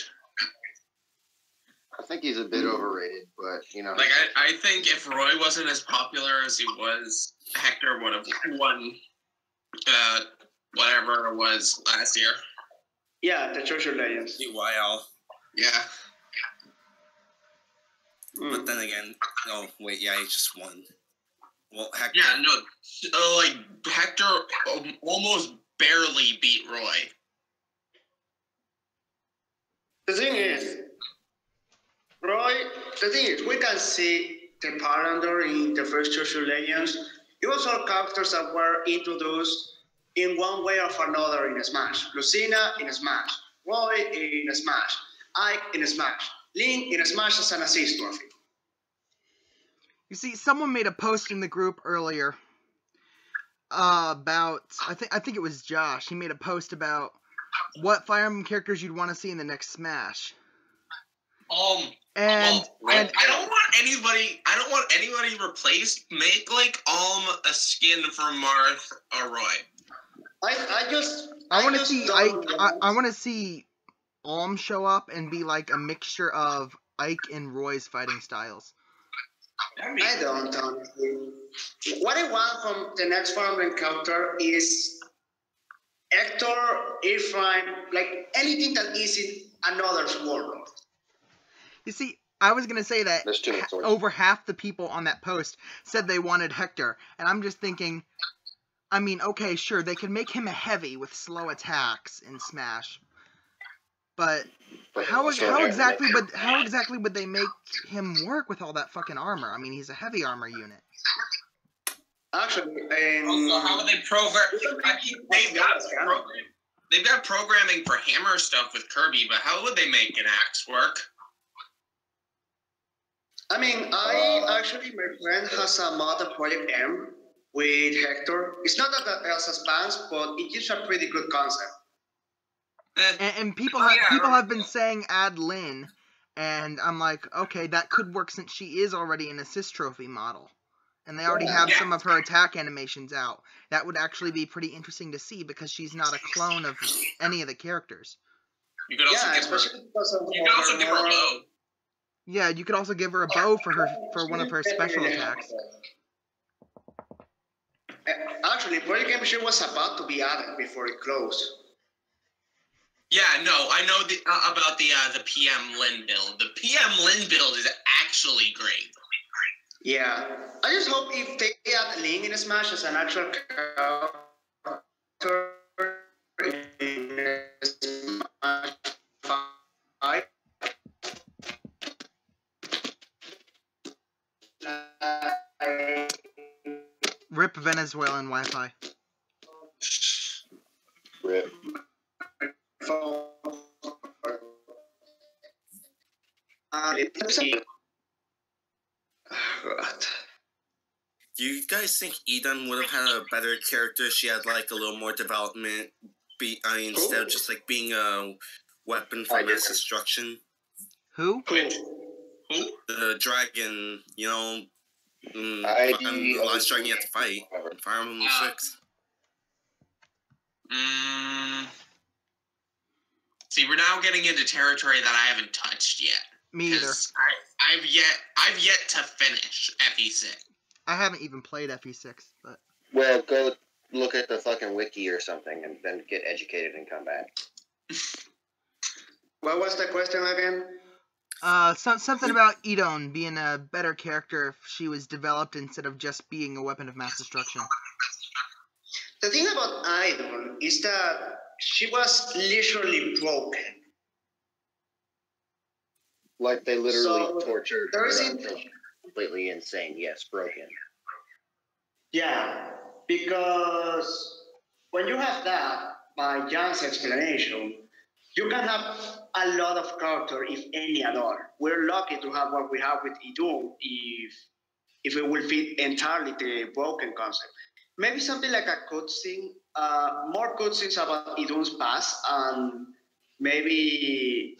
Speaker 2: I think he's a bit overrated, but, you know.
Speaker 5: Like, I think if Roy wasn't as popular as he was, Hector would have won whatever it was last year.
Speaker 3: Yeah, the Church of Legends.
Speaker 4: UYL.
Speaker 5: Yeah.
Speaker 4: But then again, oh, wait, yeah, he just won. Well, Hector.
Speaker 5: Yeah, no, like, Hector almost barely beat Roy.
Speaker 3: The thing is, we can see the Palantir in the first Church of Legends. It was all characters that were introduced in one way or another in Smash. Lucina in Smash, Roy in Smash, Ike in Smash, Link in Smash as an assist trophy.
Speaker 1: You see, someone made a post in the group earlier about, I think it was Josh. He made a post about what Fire Emblem characters you'd want to see in the next Smash.
Speaker 5: I don't want anybody replaced. Make, like, a skin for Marth or Roy.
Speaker 1: I want to see Alm show up and be like a mixture of Ike and Roy's fighting styles.
Speaker 3: I don't, honestly. What I want from the next Fire Emblem character is Hector, Ephraim, like anything that is in another's world.
Speaker 1: You see, I was going to say that over half the people on that post said they wanted Hector, and I'm just thinking, I mean, okay, sure, they could make him a heavy with slow attacks in Smash, but how exactly would they make him work with all that fucking armor? I mean, he's a heavy armor unit.
Speaker 3: Actually,
Speaker 5: also, how would they program? They've got programming for hammer stuff with Kirby, but how would they make an axe work?
Speaker 3: I mean, my friend has a mod of Project M with Hector. It's not that as advanced, but it gives a pretty good concept.
Speaker 1: And people have been saying add Lynn, and I'm like, okay, that could work since she is already an assist trophy model. And they already have some of her attack animations out. That would actually be pretty interesting to see because she's not a clone of any of the characters.
Speaker 5: You could also give her a bow.
Speaker 1: Yeah, you could also give her a bow for one of her special attacks.
Speaker 3: Actually, Project M was about to be added before it closed.
Speaker 5: Yeah, no, I know about the PM Lin build. The PM Lin build is actually great.
Speaker 3: Yeah, I just hope if they add Link in Smash as an actual character in Smash 5.
Speaker 1: Rip Venezuelan Wi-Fi.
Speaker 2: Rip.
Speaker 4: Do you guys think Eden would have had a better character if she had like a little more development? Instead of just like being a weapon for mass destruction.
Speaker 1: Who?
Speaker 5: Who?
Speaker 4: The dragon, you know,
Speaker 2: ID
Speaker 4: the last dragon you have to fight. Fire Emblem 6.
Speaker 5: See, we're now getting into territory that I haven't touched yet.
Speaker 1: Me either.
Speaker 5: I've yet to finish FE6.
Speaker 1: I haven't even played FE6, but...
Speaker 2: Well, go look at the fucking wiki or something and then get educated and come back.
Speaker 3: What was the question again?
Speaker 1: Something about Edon being a better character if she was developed instead of just being a weapon of mass destruction.
Speaker 3: The thing about Idol is that she was literally broken.
Speaker 2: Like they literally
Speaker 3: So,
Speaker 2: tortured
Speaker 3: there
Speaker 2: her
Speaker 3: isn't-
Speaker 2: until she's completely insane. Yes, broken.
Speaker 3: Yeah, because when you have that, by Jan's explanation, you can have a lot of character, if any at all. We're lucky to have what we have with Idun, if it will fit entirely the broken concept. Maybe something like a cutscene, more cutscenes about Idun's past, and maybe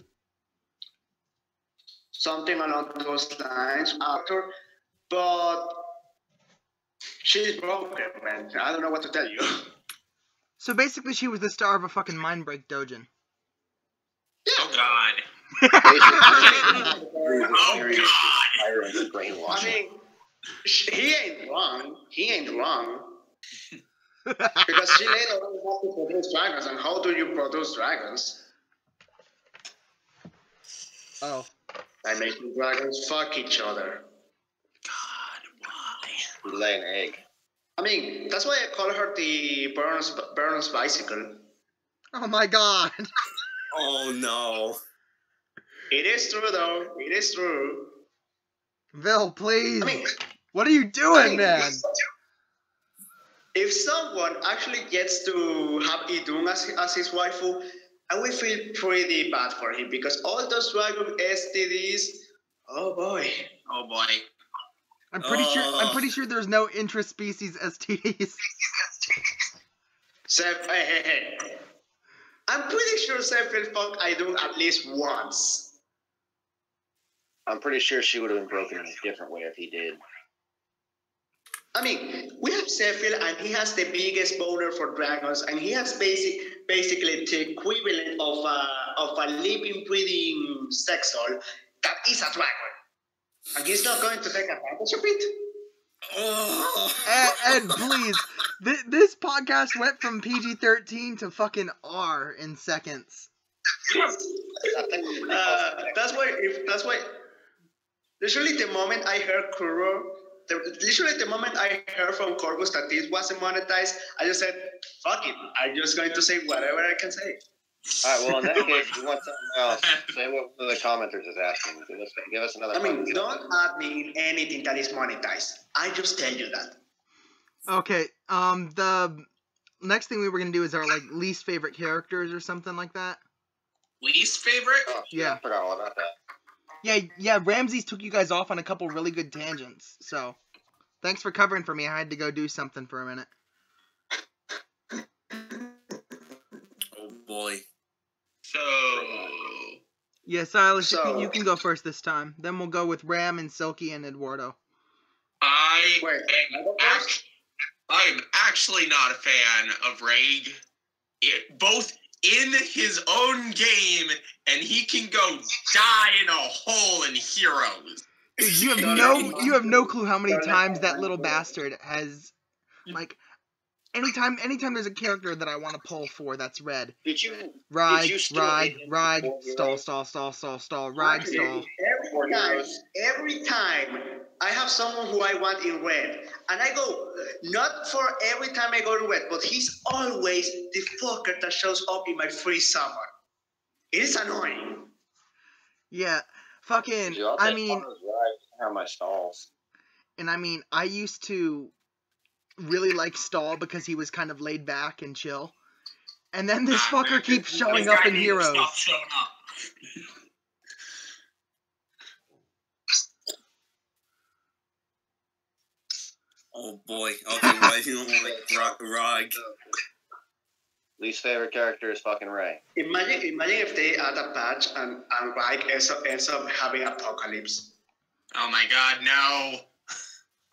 Speaker 3: something along those lines after, but she's broken, man. I don't know what to tell you.
Speaker 1: So basically she was the star of a fucking Mindbreak Dojin.
Speaker 5: Oh God.
Speaker 2: Oh
Speaker 5: God.
Speaker 3: I mean, he ain't wrong. He ain't wrong. Because she later on had to produce dragons, and how do you produce dragons?
Speaker 1: Oh.
Speaker 3: By making dragons fuck each other.
Speaker 5: God, why?
Speaker 2: You lay an egg.
Speaker 3: I mean, that's why I call her the Burns bicycle.
Speaker 1: Oh my god.
Speaker 4: Oh no.
Speaker 3: It is true, though. It is true.
Speaker 1: Vill, please.
Speaker 3: I mean,
Speaker 1: what are you doing, man?
Speaker 3: If someone actually gets to have Idun as his waifu, I will feel pretty bad for him, because all those dragon STDs, oh boy.
Speaker 5: Oh boy.
Speaker 1: I'm pretty sure there's no intra-species STDs.
Speaker 3: Seth, hey. I'm pretty sure Seth will fuck Idun at least once.
Speaker 2: I'm pretty sure she would have been broken in a different way if he did.
Speaker 3: I mean, we have Zephyr, and he has the biggest boner for dragons, and he has basically the equivalent of a living, breathing sex doll that is a dragon. And he's not going to take advantage of it?
Speaker 1: Ed, please. This podcast went from PG-13 to fucking R in seconds.
Speaker 3: That's why. Literally, the moment I heard Kuro, the moment I heard from Corvus that this wasn't monetized, I just said, fuck it. I'm just going to say whatever I can say.
Speaker 2: All right, well, in that case, if you want something else, say what the commenters is asking. Give us another comment.
Speaker 3: Don't add me in anything that is monetized. I just tell you that.
Speaker 1: Okay, the next thing we were gonna do is our, like, least favorite characters or something like that.
Speaker 5: Least favorite?
Speaker 2: Oh,
Speaker 1: Yeah.
Speaker 2: I forgot all about that.
Speaker 1: Yeah, Ramses took you guys off on a couple really good tangents, so thanks for covering for me. I had to go do something for a minute.
Speaker 4: Oh boy.
Speaker 5: So...
Speaker 1: Yeah, Silas, you can go first this time. Then we'll go with Ram and Silky and Eduardo.
Speaker 5: I'm actually not a fan of Raig. Both in his own game, and he can go die in a hole in Heroes.
Speaker 1: Dude, you have no clue how many times that little bastard has, like, anytime there's a character that I want to pull for that's red.
Speaker 2: Did you
Speaker 1: Ride,
Speaker 2: steal
Speaker 1: ride,
Speaker 2: Aiden's
Speaker 1: ride,
Speaker 2: four
Speaker 1: stall,
Speaker 2: heroes?
Speaker 1: ride,
Speaker 3: Actually,
Speaker 1: stall.
Speaker 3: every time I have someone who I want in red, and I go, not for every time I go to red, but he's always the fucker that shows up in my free summon. It is annoying.
Speaker 1: Yeah, fucking,
Speaker 2: Dude, I'll
Speaker 1: I
Speaker 2: take
Speaker 1: mean,
Speaker 2: one of those rides and have my stalls.
Speaker 1: and I mean, I used to really like Stall because he was kind of laid back and chill. And then this fucker keeps showing up in Heroes.
Speaker 5: Stop showing up.
Speaker 4: Oh boy. Okay, why do you don't like Rog?
Speaker 2: Least favorite character is fucking Ray.
Speaker 3: Imagine if they add a patch and Reich ends up having Apocalypse.
Speaker 5: Oh my god, no.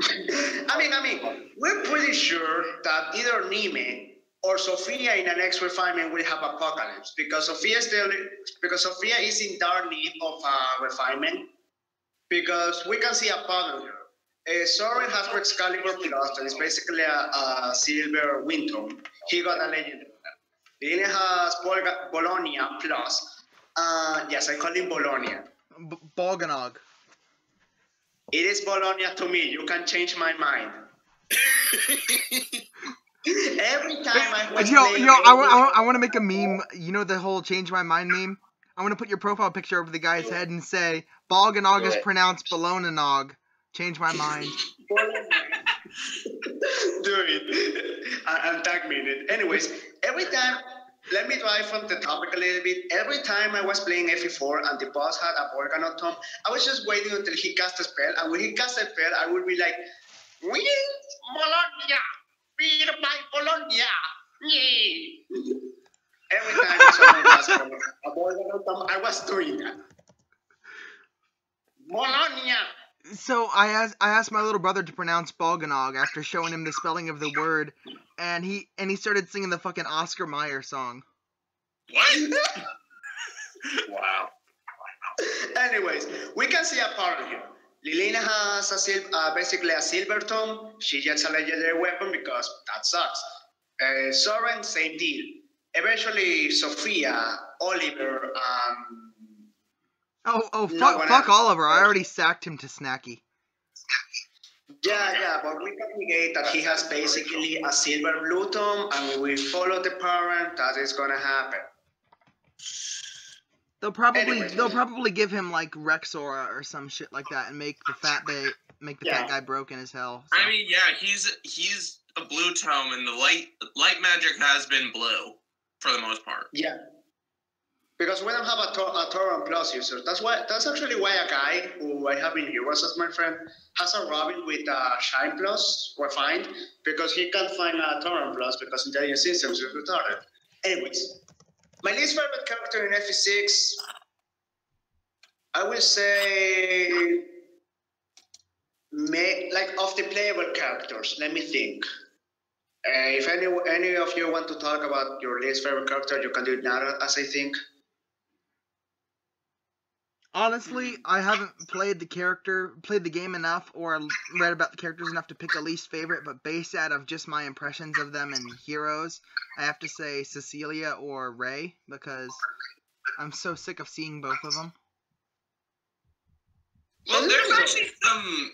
Speaker 3: I mean, we're pretty sure that either Nime or Sophia in the next refinement will have Apocalypse because Sophia is in dire need of refinement because we can see a pattern here. Soren has Excalibur Plus, that is basically a silver Windtone. He got a legendary. Lillian has Bologna Plus. Yes, I call him Bologna.
Speaker 1: Bolganog.
Speaker 3: It is Bologna to me. You can change my mind. Every time I was
Speaker 1: I want to make a meme. You know the whole change my mind meme? I want to put your profile picture over the guy's head and say, Bolganog is pronounced Bolognanog. Change my mind.
Speaker 3: Do it. And tag me in it. Anyways, every time, let me drive from the topic a little bit. Every time I was playing FE4 and the boss had a Bolganog Tom, I was just waiting until he cast a spell. And when he cast a spell, I would be like, Win Bologna! Beat by Bologna! Yay! Every time someone asked for a Bolganog Tom, I was doing that. Bologna!
Speaker 1: So I asked my little brother to pronounce Bolganog after showing him the spelling of the word, and he started singing the fucking Oscar Mayer song.
Speaker 5: What?
Speaker 2: Wow.
Speaker 3: Anyways, we can see a pattern here. Lilina has basically a silver tome. She gets a legendary weapon because that sucks. Soren, same deal. Eventually, Sophia, Oliver,
Speaker 1: Fuck Oliver. I already sacked him to Snacky.
Speaker 3: Yeah, but we can negate that he has basically a silver blue tome, and we follow the parent, that is gonna happen.
Speaker 1: They'll probably give him like Rexora or some shit like that and make the fat guy broken as hell. So.
Speaker 5: I mean, yeah, he's a blue tome, and the light magic has been blue for the most part.
Speaker 3: Yeah. Because we don't have a Torrent Plus user. That's actually why a guy who I have in Heroes as my friend has a Robin with a Shine Plus refined because he can't find a Torrent Plus because intelligent systems is retarded. Anyways, my least favorite character in FE6, I will say, like of the playable characters. Let me think. If any of you want to talk about your least favorite character, you can do it now, as I think.
Speaker 1: Honestly, I haven't played the game enough or read about the characters enough to pick a least favorite, but based out of just my impressions of them in Heroes, I have to say Cecilia or Ray, because I'm so sick of seeing both of them.
Speaker 5: Well, there's actually some,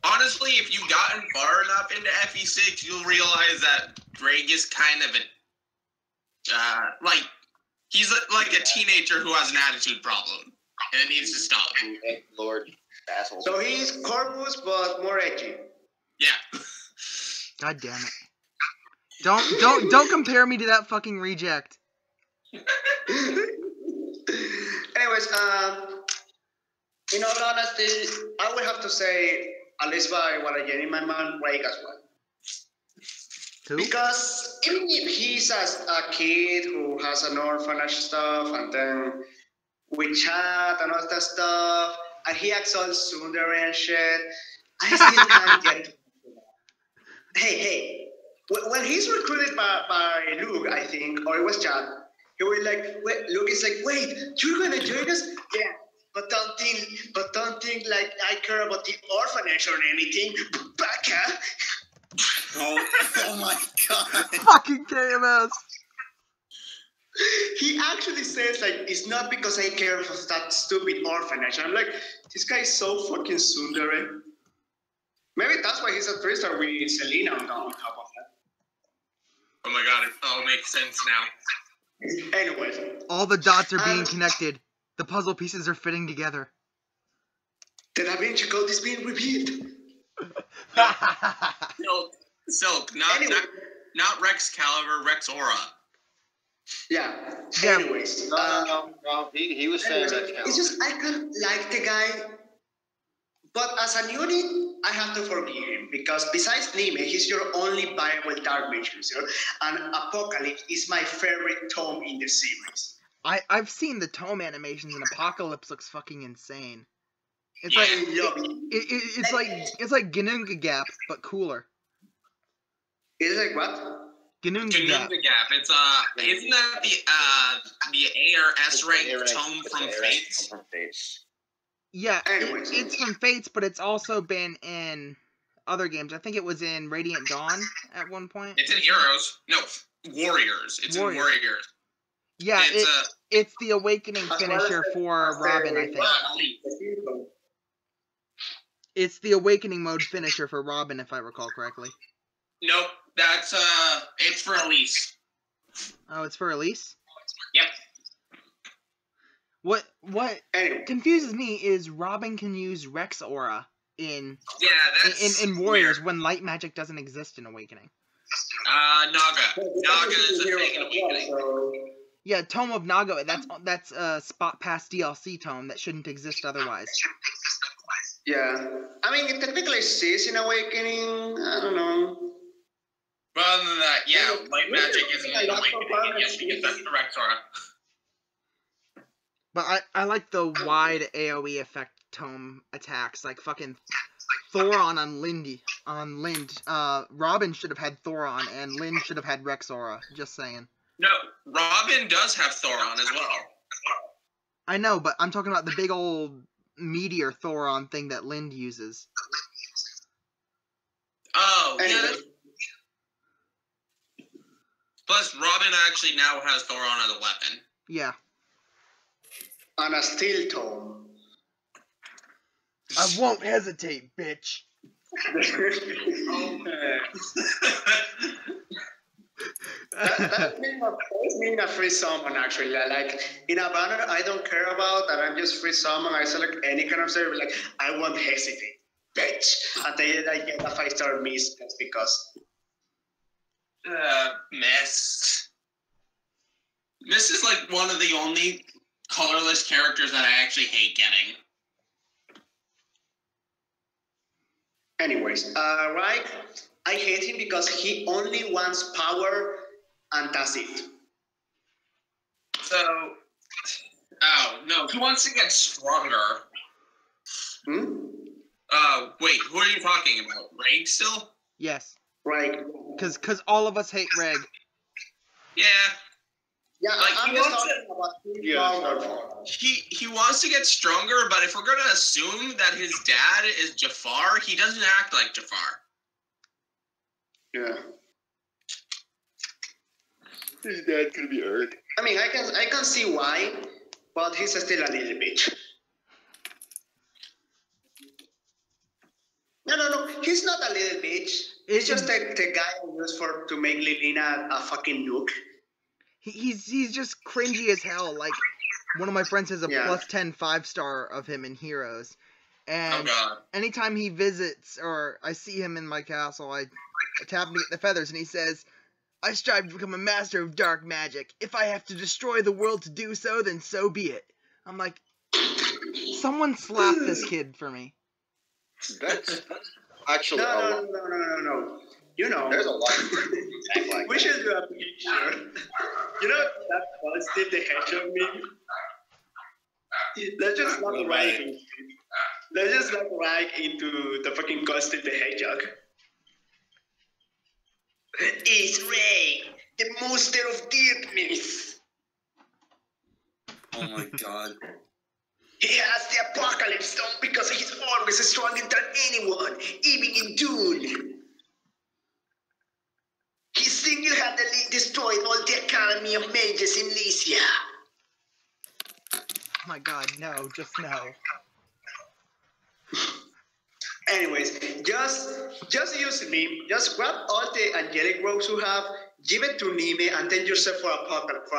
Speaker 5: honestly, if you've gotten far enough into FE6, you'll realize that Drake is kind of he's like a teenager who has an attitude problem, and it needs to stop.
Speaker 2: Lord, asshole.
Speaker 3: So he's Corvus, but more edgy.
Speaker 5: Yeah.
Speaker 1: God damn it! Don't compare me to that fucking reject.
Speaker 3: Anyways, in all honesty, I would have to say, at least by what I get in my mind, Ray as well.
Speaker 1: Who?
Speaker 3: Because even if he's a kid who has an orphanage stuff, and then we chat and all that stuff, and he acts all tsundere and shit, I still can't get to that. Hey, when he's recruited by Luke, I think, or it was Chad, he was like, Luke is like, wait, you're gonna join us? Yeah. But don't think like I care about the orphanage or anything, baka.
Speaker 4: Oh my god.
Speaker 1: Fucking KMS.
Speaker 3: He actually says, like, it's not because I care for that stupid orphanage. And I'm like, this guy is so fucking tsundere. Maybe that's why he's a three-star with Selena on top of that.
Speaker 5: Oh my god, it all makes sense now.
Speaker 3: Anyways.
Speaker 1: All the dots are being connected. The puzzle pieces are fitting together.
Speaker 3: The Da Vinci Code is being revealed.
Speaker 5: Silk,
Speaker 3: Anyway.
Speaker 5: not Rex Caliber, Rex Aura.
Speaker 3: Yeah.
Speaker 1: Yeah.
Speaker 3: Anyways.
Speaker 2: No. He was saying that.
Speaker 3: It's just, I could like the guy, but as a unit, I have to forgive him, because besides Nime, he's your only viable dark mage user, and Apocalypse is my favorite tome in the series.
Speaker 1: I've seen the tome animations, and Apocalypse looks fucking insane. It's
Speaker 5: Yeah.
Speaker 1: it's like Gnunga Gap, but cooler.
Speaker 3: Is it like what?
Speaker 1: Gnunga
Speaker 5: Gnunga
Speaker 1: Gap.
Speaker 5: Gap. It's isn't that the A or S rank tome from Fates?
Speaker 1: Yeah,
Speaker 3: Anyways.
Speaker 1: it's from Fates, but it's also been in other games. I think it was in Radiant Dawn at one point.
Speaker 5: It's in Heroes. No, Warriors. It's in Warriors.
Speaker 1: Yeah, it's the awakening
Speaker 3: As well
Speaker 1: finisher
Speaker 3: as
Speaker 1: for Robin, I think.
Speaker 5: Well,
Speaker 1: It's the awakening mode finisher for Robin, if I recall correctly.
Speaker 5: nope, that's it's for Elise.
Speaker 1: Oh, it's for Elise?
Speaker 5: Yep.
Speaker 1: What
Speaker 3: Anyway.
Speaker 1: confuses me is Robin can use Rex Aura in
Speaker 5: Yeah, that's
Speaker 1: in Warriors
Speaker 5: weird.
Speaker 1: when light magic doesn't exist in Awakening.
Speaker 5: Naga. Naga is a thing in Awakening.
Speaker 1: Yeah, Tome of Naga, that's a Spot Pass DLC tome that shouldn't exist otherwise.
Speaker 3: Yeah. I mean, it technically exists in Awakening. I don't know.
Speaker 5: But other than that, yeah, light magic isn't in Awakening. Yes, because that's the Rex Aura.
Speaker 1: But I like the wide AoE effect tome attacks, like fucking Thoron on Lind. Robin should have had Thoron, and Lind should have had Rex Aura. Just saying.
Speaker 5: No, Robin does have Thoron as well.
Speaker 1: I know, but I'm talking about the big old meteor Thoron thing that Lind uses.
Speaker 5: Oh,
Speaker 3: Anyway.
Speaker 5: yeah. Plus, Robin actually now has Thoron as a weapon.
Speaker 1: Yeah.
Speaker 3: On a steel tome.
Speaker 1: I won't hesitate, bitch.
Speaker 3: That's being a free summon, actually. Like, in a banner I don't care about, and I'm just free summon. I select any kind of server, like, I won't hesitate, bitch. And then I get a 5-star miss just because.
Speaker 5: Miss. Miss is like one of the only colorless characters that I actually hate getting.
Speaker 3: Anyways, right? I hate him because he only wants power, and that's it.
Speaker 5: So, oh, no, he wants to get stronger.
Speaker 3: Hmm?
Speaker 5: Wait, who are you talking about? Reg still?
Speaker 1: Yes.
Speaker 3: Right.
Speaker 1: Cause all of us hate Reg.
Speaker 5: Yeah.
Speaker 3: Yeah,
Speaker 5: Like,
Speaker 3: I'm
Speaker 5: he
Speaker 3: just
Speaker 5: wants
Speaker 3: talking about
Speaker 5: He wants to get stronger, but if we're gonna assume that his dad is Jafar, he doesn't act like Jafar.
Speaker 3: Yeah.
Speaker 2: His dad could be Earth.
Speaker 3: I mean, I can see why, but he's still a little bitch. No. He's not a little bitch. He's just the guy who used to make Lilina a fucking nuke.
Speaker 1: He's just cringy as hell. Like, one of my friends has a
Speaker 3: Yeah.
Speaker 1: plus 10 5-star of him in Heroes. And
Speaker 5: Oh god.
Speaker 1: anytime he visits or I see him in my castle, I tap him to get the feathers, and he says, I strive to become a master of dark magic. If I have to destroy the world to do so, then so be it. I'm like, someone slap this kid for me.
Speaker 2: That's actually a lot.
Speaker 3: No. You know,
Speaker 2: There's a lot of act like
Speaker 3: we should do a picture. You know that Constantine the Hedgehog meme? Let's just look right into the fucking Constantine the Hedgehog. It's Ray, the monster of darkness.
Speaker 4: Oh my god.
Speaker 3: He has the Apocalypse Stone because he's always stronger than anyone, even in Dune. finally destroyed all the Academy of Mages in Lycia.
Speaker 1: Oh my god, no, just no.
Speaker 3: Anyways, just use me. Just grab all the angelic robes you have, give it to Nime, and then yourself for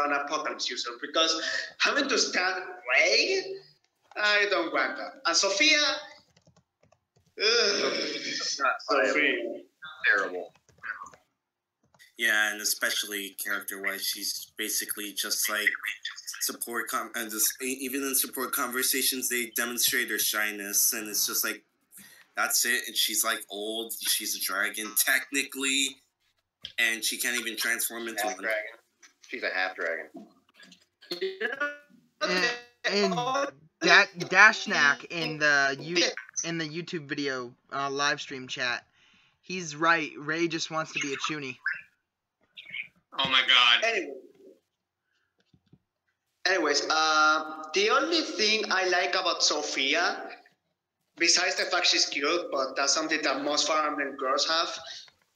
Speaker 3: an apocalypse user. Because having to stand Ray, I don't want that. And Sophia,
Speaker 2: It's not
Speaker 3: Sophia.
Speaker 2: terrible.
Speaker 4: Yeah, and especially character-wise, she's basically just like support and just even in support conversations, they demonstrate her shyness, and it's just like that's it. And she's like old. She's a dragon technically, and she can't even transform into
Speaker 2: Half
Speaker 4: one.
Speaker 2: dragon. She's a half dragon.
Speaker 1: And that Dashnak in the YouTube video live stream chat, he's right. Ray just wants to be a chuny.
Speaker 5: Oh my god.
Speaker 3: Anyways, the only thing I like about Sophia, besides the fact she's cute, but that's something that most Fire Emblem girls have,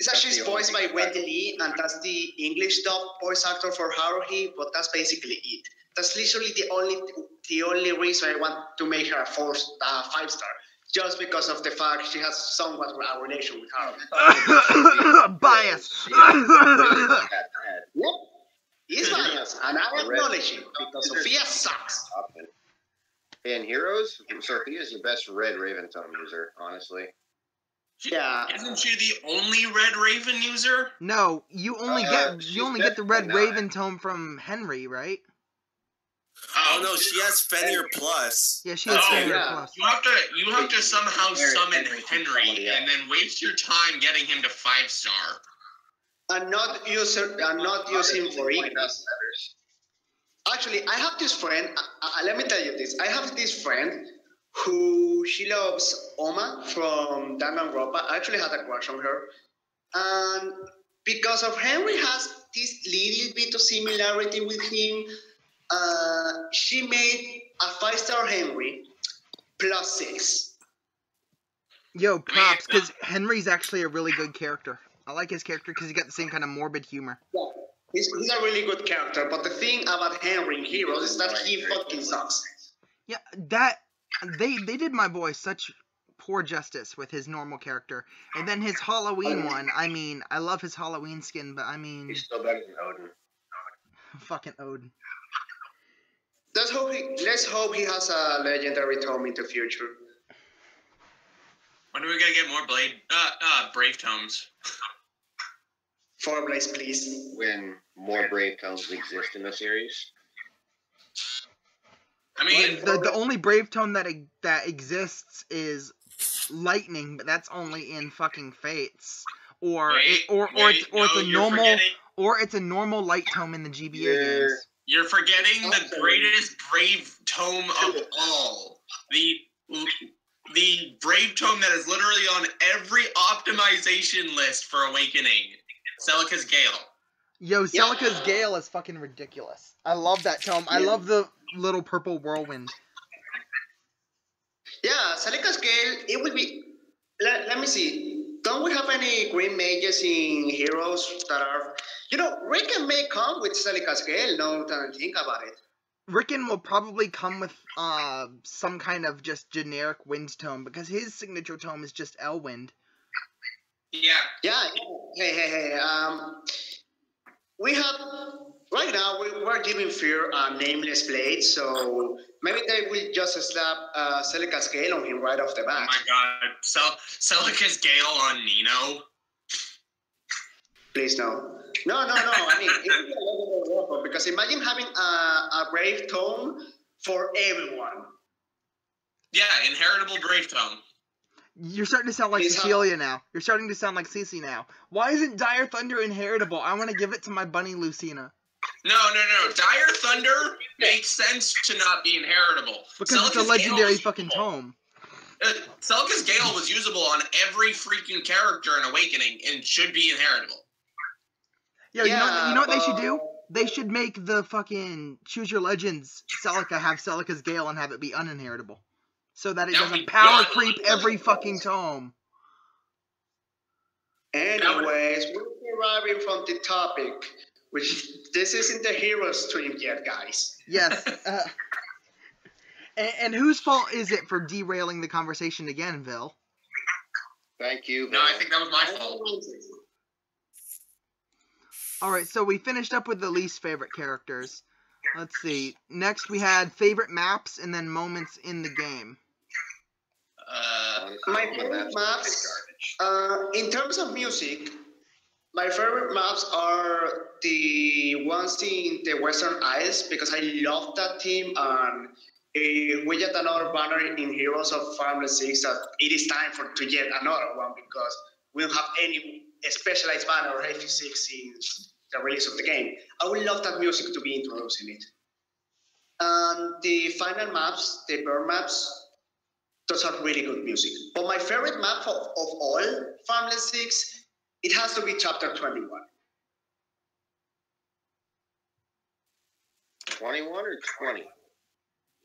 Speaker 3: is that she's voiced by Wendy Lee, and that's the English dub voice actor for Haruhi, but that's basically it. That's literally the only reason I want to make her a 5-star, just because of the fact she has somewhat a relation with Haruhi.
Speaker 1: Bias.
Speaker 3: Yep. He's biased, and I acknowledge it, because Sophia sucks.
Speaker 2: In Heroes, Sophia's your best red Raven Tome user, honestly.
Speaker 3: Yeah.
Speaker 5: Isn't she the only Red Raven user?
Speaker 1: No, you only get the Red
Speaker 2: definitely not.
Speaker 1: Raven tome from Henry, right?
Speaker 4: Oh no, she has Fenrir Plus.
Speaker 1: Yeah, she has
Speaker 5: Oh,
Speaker 1: Fenrir
Speaker 3: yeah.
Speaker 1: Plus.
Speaker 5: You have to somehow summon Henry
Speaker 2: somebody else.
Speaker 5: and then waste your time getting him to 5-star.
Speaker 3: And not use him for Ignis. Actually, I have this friend. Let me tell you this. I have this friend who she loves Oma from Danganronpa. I actually had a crush on her, and because of Henry has this little bit of similarity with him, she made a 5-star Henry +6.
Speaker 1: Yo, props, because Henry's actually a really good character. I like his character because he got the same kind of morbid humor.
Speaker 3: Yeah. He's a really good character, but the thing about Henry in Heroes is that he fucking sucks.
Speaker 1: Yeah, that they did my boy such poor justice with his normal character, and then his Halloween one. I mean, I love his Halloween skin, but I mean,
Speaker 2: He's still better than Odin.
Speaker 1: fucking Odin.
Speaker 3: Let's hope he has a legendary tome in the future.
Speaker 5: When are we gonna get more Brave Tomes?
Speaker 3: 4 Blaze, please.
Speaker 2: When more Brave Tomes exist in the series.
Speaker 5: I mean,
Speaker 1: The only Brave tome that exists is Lightning, but that's only in fucking Fates, it's a normal light tome in the GBA games.
Speaker 5: you're forgetting the greatest Brave Tome of all. The Brave Tome that is literally on every optimization list for Awakening. Celica's Gale.
Speaker 1: Yo, Celica's Gale is fucking ridiculous. I love that tome. I love the little purple whirlwind.
Speaker 3: Yeah, Celica's Gale, it will be... Let me see. Don't we have any green mages in Heroes that are... Rickon may come with Celica's Gale, now that I think about it.
Speaker 1: Rickon will probably come with some kind of just generic wind tome, because his signature tome is just Elwind.
Speaker 5: Yeah.
Speaker 3: Yeah. Hey. We have right now we're giving Fear a nameless blade, so maybe they will just slap Celica's Gale on him right off the bat.
Speaker 5: Oh my god. Celica's Gale on Nino.
Speaker 3: Please no. No. I mean, it would be a legendary weapon, because imagine having a Brave Tome for everyone.
Speaker 5: Yeah, inheritable Brave Tome.
Speaker 1: You're starting to sound like Cecilia now. You're starting to sound like Cece now. Why isn't Dire Thunder inheritable? I want to give it to my bunny Lucina.
Speaker 5: No. Dire Thunder makes sense to not be inheritable.
Speaker 1: Because it's a legendary fucking tome.
Speaker 5: Celica's Gale was usable on every freaking character in Awakening and should be inheritable.
Speaker 1: Yo, you know what they should do? They should make the fucking Choose Your Legends Celica have Celica's Gale and have it be uninheritable. So that it doesn't power creep every fucking tome.
Speaker 3: Anyways, deriving from the topic, which this isn't the hero stream yet, guys.
Speaker 1: Yes. And whose fault is it for derailing the conversation again, Vill?
Speaker 2: Thank you.
Speaker 5: No, I think that was my fault.
Speaker 1: Alright, so we finished up with the least favorite characters. Let's see. Next we had favorite maps and then moments in the game.
Speaker 3: My favorite maps, in terms of music, my favorite maps are the ones in the Western Isles because I love that team, and we get another banner in Heroes of Fire Emblem 6 that it is time to get another one because we don't have any specialized banner or Ayfew 6 since the release of the game. I would love that music to be introduced in it. And the final maps, the burn maps, those are really good music. But my favorite map of all, Fire Emblem 6, it has to be Chapter 21.
Speaker 2: 21 or 20?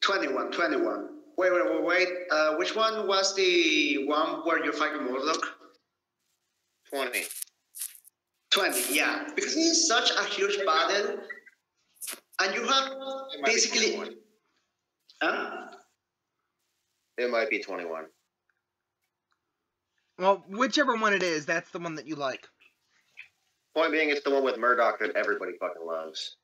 Speaker 3: 21. Wait. Which one was the one where you fight Murdoch?
Speaker 2: 20.
Speaker 3: 20, yeah. Because it is such a huge battle. And you have basically... Huh?
Speaker 2: It might be 21.
Speaker 1: Well, whichever one it is, that's the one that you like.
Speaker 2: Point being, it's the one with Murdoch that everybody fucking loves.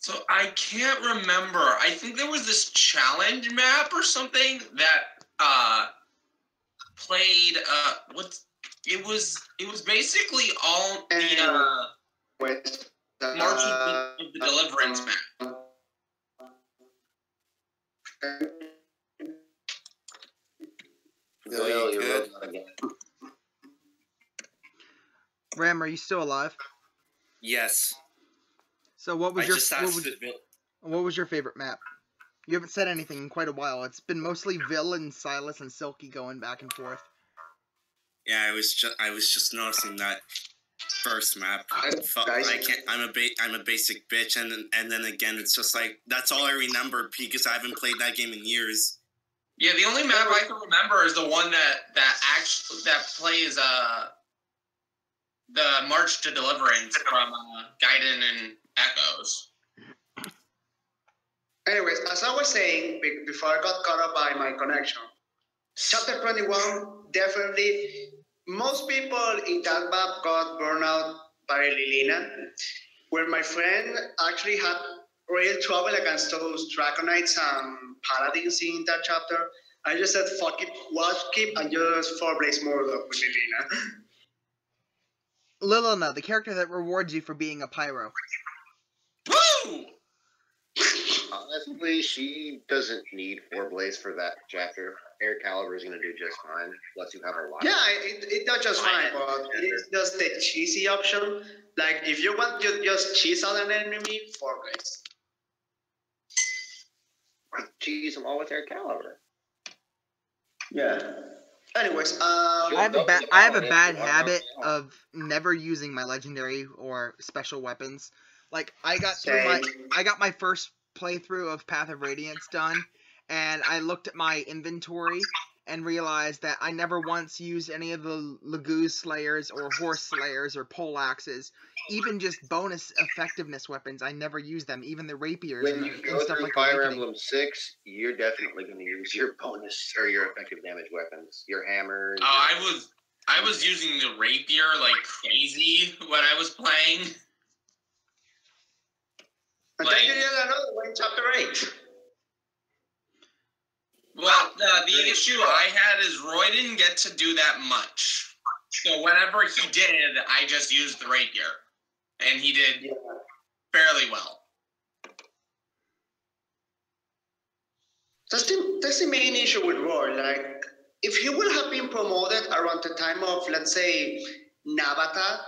Speaker 5: So I can't remember. I think there was this challenge map or something that played it was basically all the March of the Deliverance map.
Speaker 2: Vill, you're
Speaker 4: good.
Speaker 2: again.
Speaker 1: Ram, are you still alive?
Speaker 4: Yes.
Speaker 1: So what was
Speaker 4: I
Speaker 1: your
Speaker 4: just asked if Vill.
Speaker 1: what was your favorite map? You haven't said anything in quite a while. It's been mostly Vill and Silas and Silky going back and forth.
Speaker 4: Yeah, I was just noticing that first map. I can't. I'm a basic bitch, and then again, it's just like that's all I remember because I haven't played that game in years.
Speaker 5: Yeah, the only map I can remember is the one that plays the March to Deliverance from Gaiden and Echoes.
Speaker 3: Anyways, as I was saying before I got caught up by my connection, Chapter 21, definitely, most people in that map got burned out by Lilina, where my friend actually had real trouble against those Draconites and Paladins in that chapter. I just said, fuck it, watch keep, and just 4-blaze Murdoch with Lilina.
Speaker 1: Lilina, the character that rewards you for being a pyro.
Speaker 5: Woo!
Speaker 2: Honestly, she doesn't need 4-blaze for that chapter. Air Caliber is going to do just fine, unless you have a lot.
Speaker 3: Yeah, it does just fine, but it is just the cheesy option. Like, if you want to just cheese out an enemy, 4-blaze.
Speaker 2: Cheese them all with Air Caliber.
Speaker 3: Yeah. Anyways,
Speaker 1: I have a bad habit of never using my legendary or special weapons. Like I got my first playthrough of Path of Radiance done, and I looked at my inventory and realized that I never once used any of the Laguz Slayers or Horse Slayers or Pole Axes, even just bonus effectiveness weapons. I never used them, even the rapiers
Speaker 2: When you go
Speaker 1: stuff
Speaker 2: through
Speaker 1: like
Speaker 2: Fire
Speaker 1: Awakening.
Speaker 2: Emblem 6, you're definitely going to use your bonus or your effective damage weapons, your hammer.
Speaker 5: Oh, I was using the rapier like crazy when I was playing.
Speaker 3: and then you get another one in Chapter 8.
Speaker 5: Well, the issue I had is Roy didn't get to do that much. So whenever he did, I just used the rapier. And he did fairly well.
Speaker 3: That's the main issue with Roy. Like, if he would have been promoted around the time of, let's say, Nabata,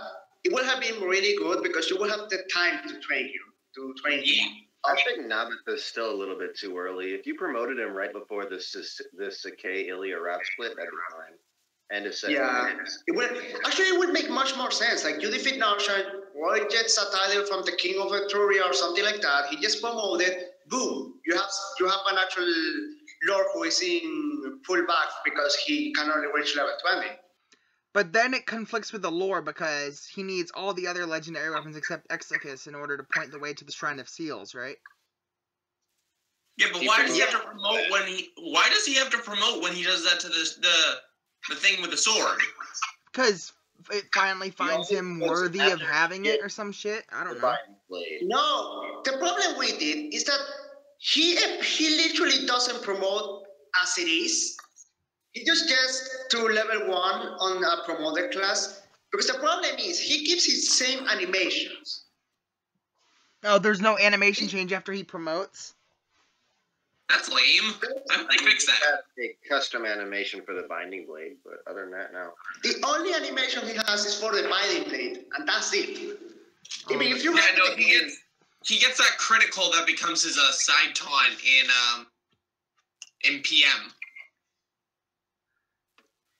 Speaker 3: it would have been really good because you would have the time to train him.
Speaker 2: I think Nabata is still a little bit too early. If you promoted him right before this Sakai Ilya route split, that'd be fine. And a second.
Speaker 3: Yeah, it would make much more sense. Like, you defeat Narshan, Roy gets a title from the King of Etruria or something like that. He gets promoted. Boom! You have an actual Lord who is in full buff because he can only reach level 20.
Speaker 1: But then it conflicts with the lore because he needs all the other legendary weapons except Exocus in order to point the way to the Shrine of Seals, right?
Speaker 5: Yeah, but why does he have to promote when he? Why does he have to promote when he does that to the thing with the sword?
Speaker 1: Because it finally finds him worthy of having it or some shit. I don't know.
Speaker 3: No, the problem with it is that he literally doesn't promote as it is. He just gets to level 1 on a promoted class. Because the problem is, he keeps his same animations.
Speaker 1: Oh, there's no animation change after he promotes?
Speaker 5: That's lame. I fix that.
Speaker 2: A custom animation for the Binding Blade, but other than that, no.
Speaker 3: The only animation he has is for the Binding Blade, and that's it.
Speaker 1: Oh,
Speaker 3: I mean, if you
Speaker 5: Yeah, no, he gets that critical that becomes his side taunt in PM.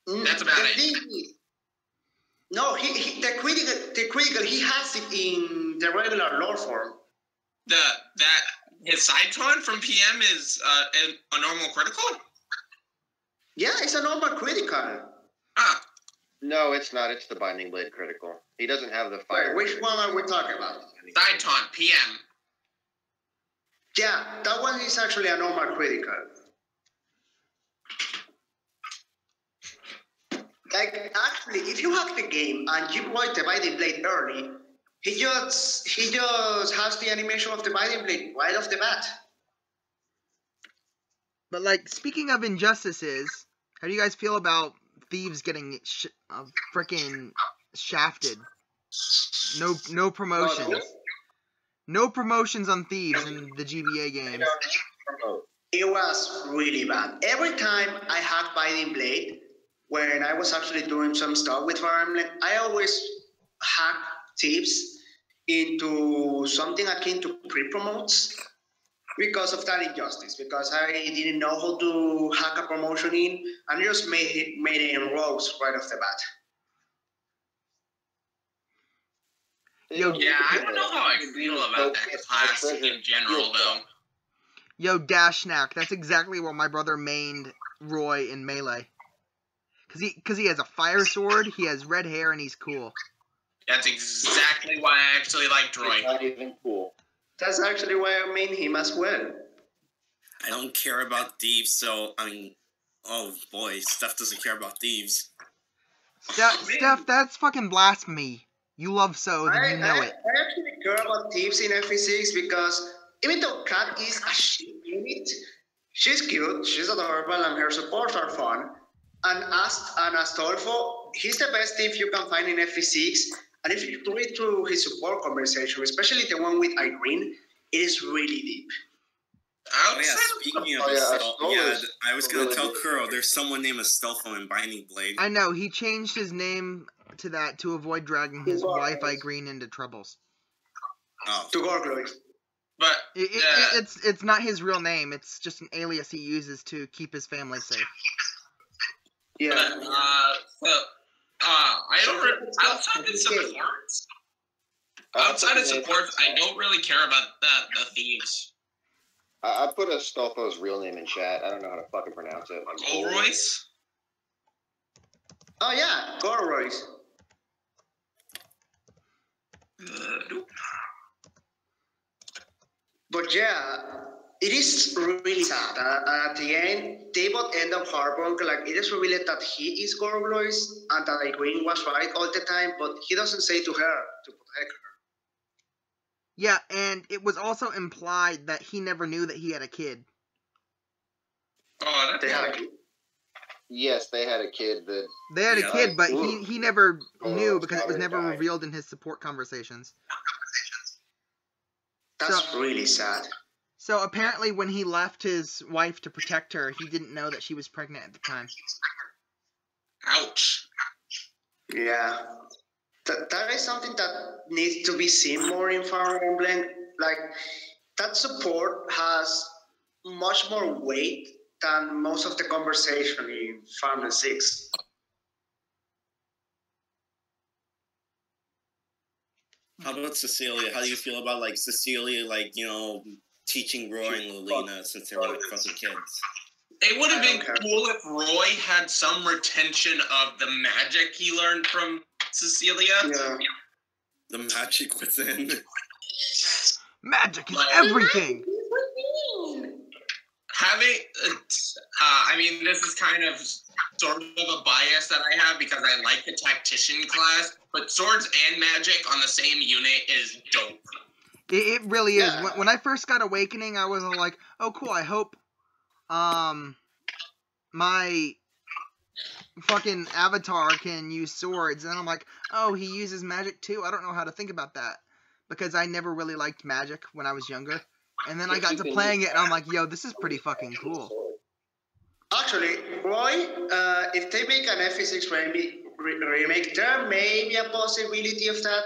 Speaker 5: That's about it.
Speaker 3: No, the critical he has it in the regular lore form.
Speaker 5: His side taunt from PM is a normal critical?
Speaker 3: Yeah, it's a normal critical.
Speaker 5: Ah.
Speaker 2: No, it's not. It's the Binding Blade critical. He doesn't have the fire.
Speaker 3: Wait, which one are we talking about?
Speaker 5: Side taunt, PM.
Speaker 3: Yeah, that one is actually a normal critical. Like, actually, if you hack the game and you play the Binding Blade early, he just has the animation of the Binding Blade right off the bat.
Speaker 1: But, like, speaking of injustices, how do you guys feel about Thieves getting freaking shafted? No promotions. No promotions on Thieves in the GBA games.
Speaker 3: It was really bad. Every time I hacked Binding Blade, when I was actually doing some stuff with Fire Emblem, I always hack Thieves into something akin to pre-promotes because of that injustice, because I didn't know how to hack a promotion in, and I just made it in rogues right off the bat.
Speaker 5: Yeah, I don't know how I feel about that class in general, though.
Speaker 1: Yo, Dash Snack, that's exactly what my brother mained Roy in Melee. Cause he has a fire sword, he has red hair, and he's cool.
Speaker 5: That's exactly why I actually liked Roy.
Speaker 2: He's not even cool.
Speaker 3: That's actually why I main him as well.
Speaker 6: I don't care about Thieves, so, I mean, oh boy, Steph doesn't care about Thieves.
Speaker 1: Steph, that's fucking blasphemy. You love so, then you know it.
Speaker 3: I actually care about Thieves in FE6 because even though Kat is a shit unit, she's cute, she's adorable, and her supports are fun. And Astolfo, he's the best thief you can find in FE6. And if you read through his support conversation, especially the one with Irene, it is really deep.
Speaker 6: Oh yeah, speaking of Astolfo, I was going to tell Kuro, there's someone named Astolfo in Binding Blade.
Speaker 1: I know, he changed his name to that to avoid dragging his wife Irene into troubles.
Speaker 6: Oh.
Speaker 3: To Gorglois.
Speaker 5: But
Speaker 1: it's not his real name, it's just an alias he uses to keep his family safe.
Speaker 3: Yeah.
Speaker 5: I don't outside of supports, I don't really care about the Thieves.
Speaker 2: I put Astolfo's real name in chat. I don't know how to fucking pronounce it.
Speaker 5: Golroyce?
Speaker 3: Oh yeah, Golroyce. But yeah, it is really sad. At the end, they both end up heartbroken. Like, it is revealed that he is Gorglois and that Irene was right all the time, but he doesn't say to her to protect her.
Speaker 1: Yeah, and it was also implied that he never knew that he had a kid.
Speaker 5: Oh, that's
Speaker 3: had a kid.
Speaker 2: Yes, they had a kid that...
Speaker 1: They had a kid, but he never knew because it was never revealed in his support conversations.
Speaker 3: That's really sad.
Speaker 1: So apparently when he left his wife to protect her, he didn't know that she was pregnant at the time.
Speaker 5: Ouch.
Speaker 3: Yeah. That is something that needs to be seen more in Fire Emblem. Like, that support has much more weight than most of the conversation in Fire Emblem 6.
Speaker 6: How about Cecilia? How do you feel about, like, Cecilia, like, you know, teaching Roy and Lilina since they were, like, fucking kids?
Speaker 5: It would have been cool if Roy had some retention of the magic he learned from Cecilia.
Speaker 3: Yeah.
Speaker 6: The magic within.
Speaker 1: Magic is everything.
Speaker 5: Having, I mean, this is kind of sort of a bias that I have because I like the tactician class, but swords and magic on the same unit is dope.
Speaker 1: It really is. When I first got Awakening, I was like, oh, cool, I hope my fucking avatar can use swords. And then I'm like, oh, he uses magic too? I don't know how to think about that. Because I never really liked magic when I was younger. And then I got to playing it, and I'm like, yo, this is pretty fucking cool.
Speaker 3: Actually, Roy, if they make an FE6 remake, there may be a possibility of that.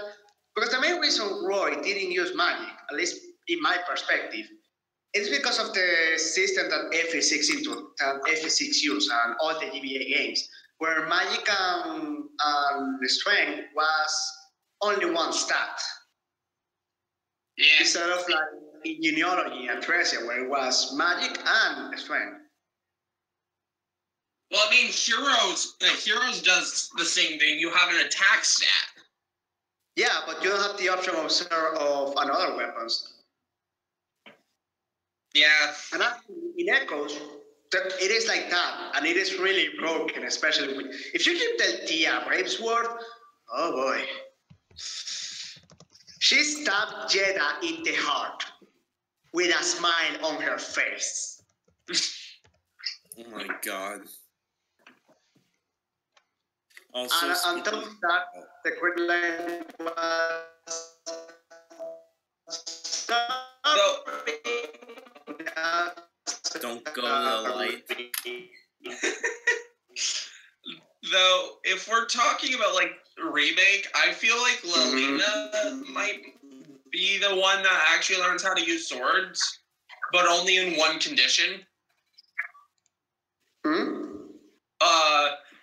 Speaker 3: Because the main reason Roy didn't use magic, at least in my perspective, is because of the system that FE6 use and all the GBA games, where magic and strength was only one stat.
Speaker 5: Yeah.
Speaker 3: Instead of like in genealogy and Thresia, where it was magic and strength.
Speaker 5: Well, I mean, Heroes does the same thing. You have an attack stat.
Speaker 3: Yeah, but you don't have the option of another weapons.
Speaker 5: Yeah.
Speaker 3: And actually, in Echoes, it is like that, and it is really broken, especially if you give Del Tia Brave Sword. Oh boy. She stabbed Jeddah in the heart with a smile on her face.
Speaker 6: Oh my god. Also,
Speaker 3: and on top of that, the quick line was...
Speaker 6: Don't go to the light.
Speaker 5: Though, if we're talking about, like, remake, I feel like Lilina might be the one that actually learns how to use swords, but only in one condition.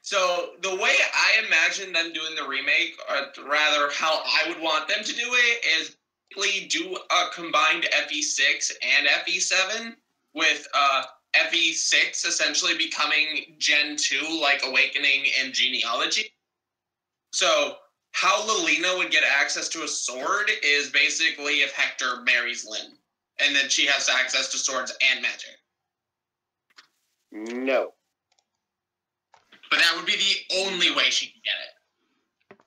Speaker 5: So the way I imagine them doing the remake, or rather how I would want them to do it, is basically do a combined FE6 and FE7 with FE6 essentially becoming Gen 2, like Awakening and Genealogy. So how Lilina would get access to a sword is basically if Hector marries Lynn. And then she has access to swords and magic.
Speaker 2: No.
Speaker 5: But that would be the only way she could get it.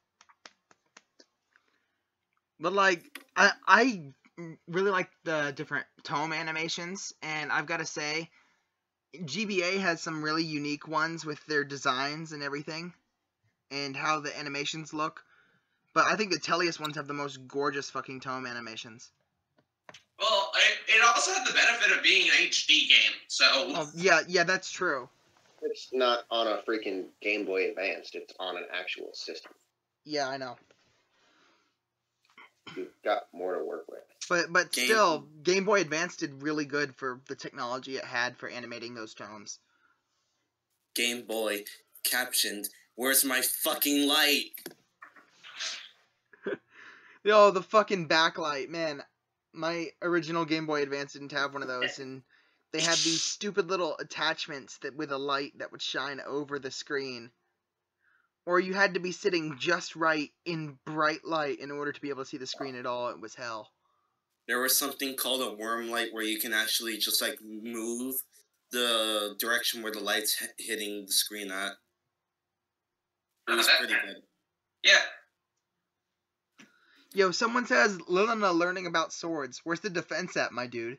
Speaker 1: But, like, I really like the different tome animations, and I've got to say, GBA has some really unique ones with their designs and everything, and how the animations look. But I think the Tellius ones have the most gorgeous fucking tome animations.
Speaker 5: Well, it also had the benefit of being an HD game, so...
Speaker 1: Oh, yeah, that's true.
Speaker 2: It's not on a freaking Game Boy Advanced. It's on an actual system.
Speaker 1: Yeah, I know.
Speaker 2: You've got more to work with.
Speaker 1: But still, Game Boy Advance did really good for the technology it had for animating those tomes.
Speaker 6: Game Boy captioned, "Where's my fucking light?"
Speaker 1: Yo, the fucking backlight, man. My original Game Boy Advance didn't have one of those, and they had these stupid little attachments that with a light that would shine over the screen. Or you had to be sitting just right in bright light in order to be able to see the screen at all. It was hell.
Speaker 6: There was something called a worm light where you can actually just, like, move the direction where the light's hitting the screen at. It was pretty good.
Speaker 5: Yeah.
Speaker 1: Yo, someone says, Lilina learning about swords. Where's the defense at, my dude?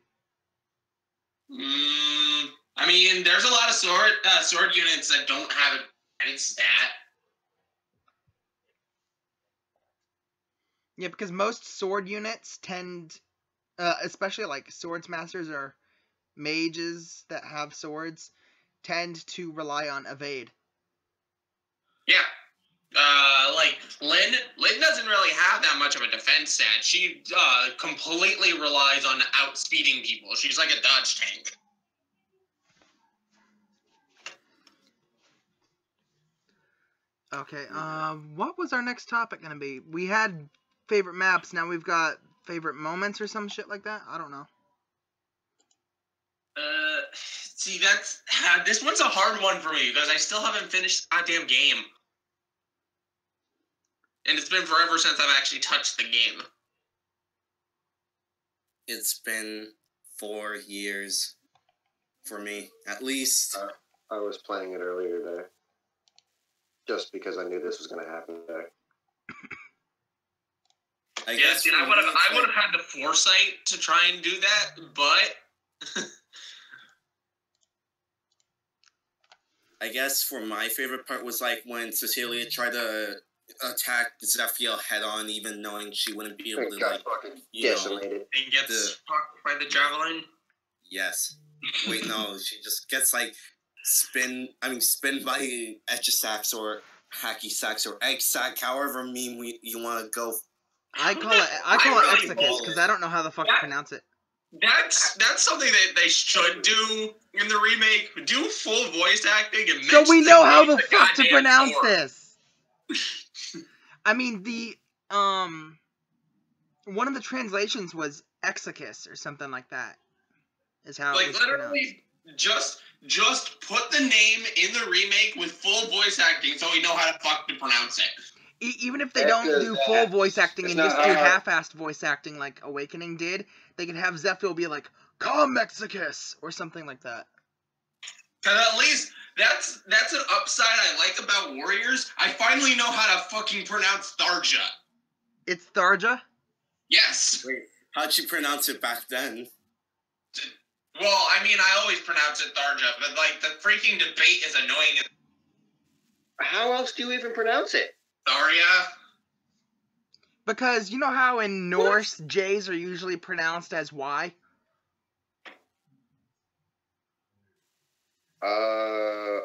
Speaker 5: I mean, there's a lot of sword units that don't have a defense stat.
Speaker 1: Yeah, because most sword units tend, especially like swords masters or mages that have swords, tend to rely on evade.
Speaker 5: Yeah. Like, Lynn doesn't really have that much of a defense stat. She completely relies on outspeeding people. She's like a dodge tank.
Speaker 1: Okay, what was our next topic going to be? We had favorite maps, now we've got favorite moments or some shit like that? I don't know.
Speaker 5: See, that's this one's a hard one for me because I still haven't finished the goddamn game, and it's been forever since I've actually touched the game.
Speaker 6: It's been 4 years for me, at least.
Speaker 2: I was playing it earlier today, just because I knew this was going to happen today.
Speaker 6: I guess
Speaker 5: I would have had the foresight to try and do that, but
Speaker 6: I guess for my favorite part was like when Cecilia tried to attack Zephiel head on, even knowing she wouldn't be able to, like, you know,
Speaker 2: Decimated.
Speaker 5: and gets fucked by the javelin.
Speaker 6: Yes. Wait, no, she just gets like spin by Etch-a-Sax or Hacky Sax or Egg Sack, however meme you want to go.
Speaker 1: I call it Exicus because I don't know how the fuck to pronounce it.
Speaker 5: That's something that they should do in the remake. Do full voice acting and
Speaker 1: So we know how the fuck to
Speaker 5: goddamn
Speaker 1: pronounce
Speaker 5: sword.
Speaker 1: this. I mean, the one of the translations was Exicus or something like that. Is how it was
Speaker 5: literally just put the name in the remake with full voice acting so we know how to fuck to pronounce it.
Speaker 1: Even if they don't do full voice acting and just do half-assed voice acting like Awakening did, they could have Zephiel be like, "Come, Exicus," or something like that.
Speaker 5: Cause at least that's an upside I like about Warriors. I finally know how to fucking pronounce Tharja.
Speaker 1: It's Tharja?
Speaker 5: Yes.
Speaker 6: Wait, how'd you pronounce it back then?
Speaker 5: Well, I mean, I always pronounce it Tharja, but like the freaking debate is annoying.
Speaker 2: How else do you even pronounce it?
Speaker 5: Tharja.
Speaker 1: Because you know how in Norse J's are usually pronounced as Y?